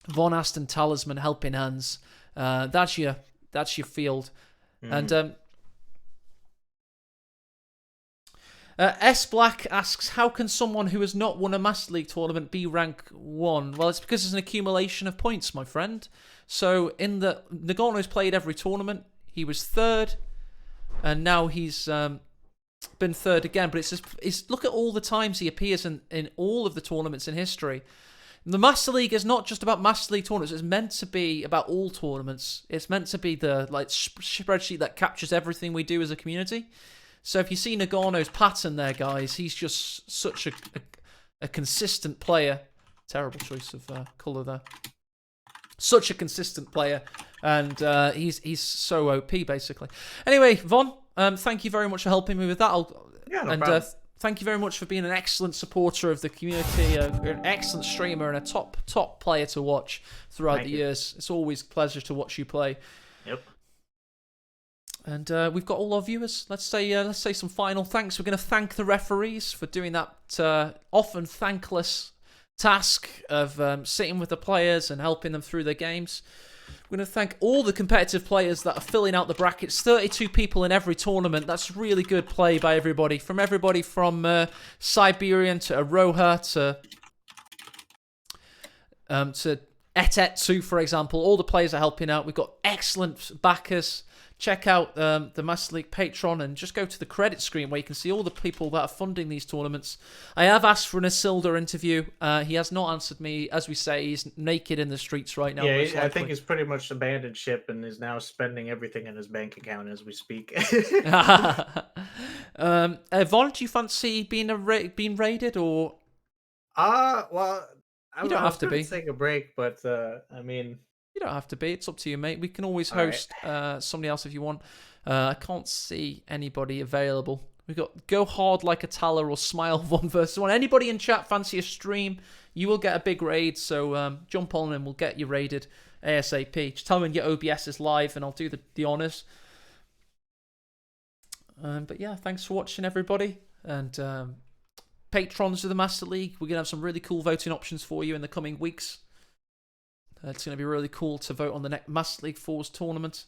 Von Asten, Talisman, Helping Hands. That's your field. And S Black asks, how can someone who has not won a Master League tournament be rank 1? Well, it's because it's an accumulation of points, my friend. So Nagano's played every tournament. He was 3rd, and now he's been 3rd again. But it's look at all the times he appears in all of the tournaments in history. The Master League is not just about Master League tournaments. It's meant to be about all tournaments. It's meant to be the spreadsheet that captures everything we do as a community. So if you see Nagano's pattern there, guys, he's just such a consistent player. Terrible choice of colour there. Such a consistent player, and he's so OP, basically. Anyway, Von, thank you very much for helping me with that. No problem. Thank you very much for being an excellent supporter of the community, an excellent streamer, and a top player to watch throughout the years. It's always a pleasure to watch you play. Yep. And we've got all our viewers. Let's say some final thanks. We're going to thank the referees for doing that often thankless task of sitting with the players and helping them through their games. We're going to thank all the competitive players that are filling out the brackets. 32 people in every tournament. That's really good play by everybody. From Siberian to Aroha to Etetsu, for example. All the players are helping out. We've got excellent backers. Check out the Master League Patreon and just go to the credit screen where you can see all the people that are funding these tournaments. I have asked for an Isildur interview. He has not answered me. As we say, he's naked in the streets right now. Yeah, I think he's pretty much abandoned ship and is now spending everything in his bank account as we speak. Von, do you fancy being raided or? Well, you don't have to be. Take a break, but I mean. You don't have to be. It's up to you, mate. We can always host somebody else if you want. I can't see anybody available. We've got Go Hard Like a Taller or Smile 1v1. Anybody in chat fancy a stream, you will get a big raid. So jump on and we'll get you raided ASAP. Just tell me when your OBS is live and I'll do the honours. But yeah, thanks for watching, everybody. And patrons of the Master League, we're going to have some really cool voting options for you in the coming weeks. It's going to be really cool to vote on the next Master League 4's tournament.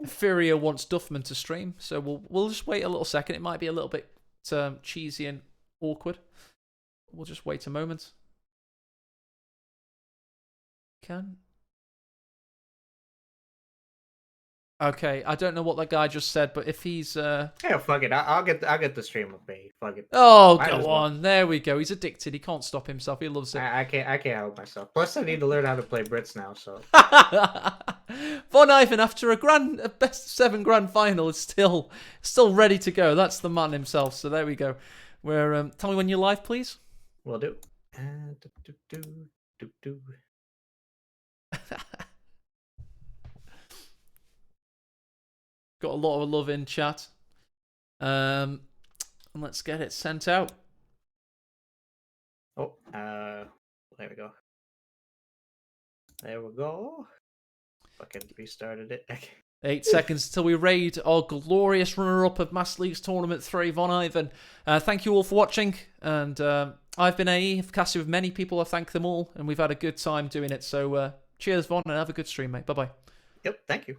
Furia wants Duffman to stream, so we'll just wait a little second. It might be a little bit cheesy and awkward. We'll just wait a moment. Okay, I don't know what that guy just said, but if he's yeah, fuck it. I'll get the stream with me. Fuck it. Oh, go on. There we go. He's addicted. He can't stop himself. He loves it. I can't help myself. Plus, I need to learn how to play Brits now. So. Von Ivan, after a best of 7 grand final, is still ready to go. That's the man himself. So there we go. Where tell me when you're live, please. Will do. Got a lot of love in chat. And let's get it sent out. Oh, there we go. There we go. Fucking restarted it. 8 seconds until we raid our glorious runner-up of Master Leagues Tournament 3, Von Ivan. Thank you all for watching. And I've been AE. I've casted with many people. I thank them all. And we've had a good time doing it. So cheers, Von, and have a good stream, mate. Bye-bye. Yep, thank you.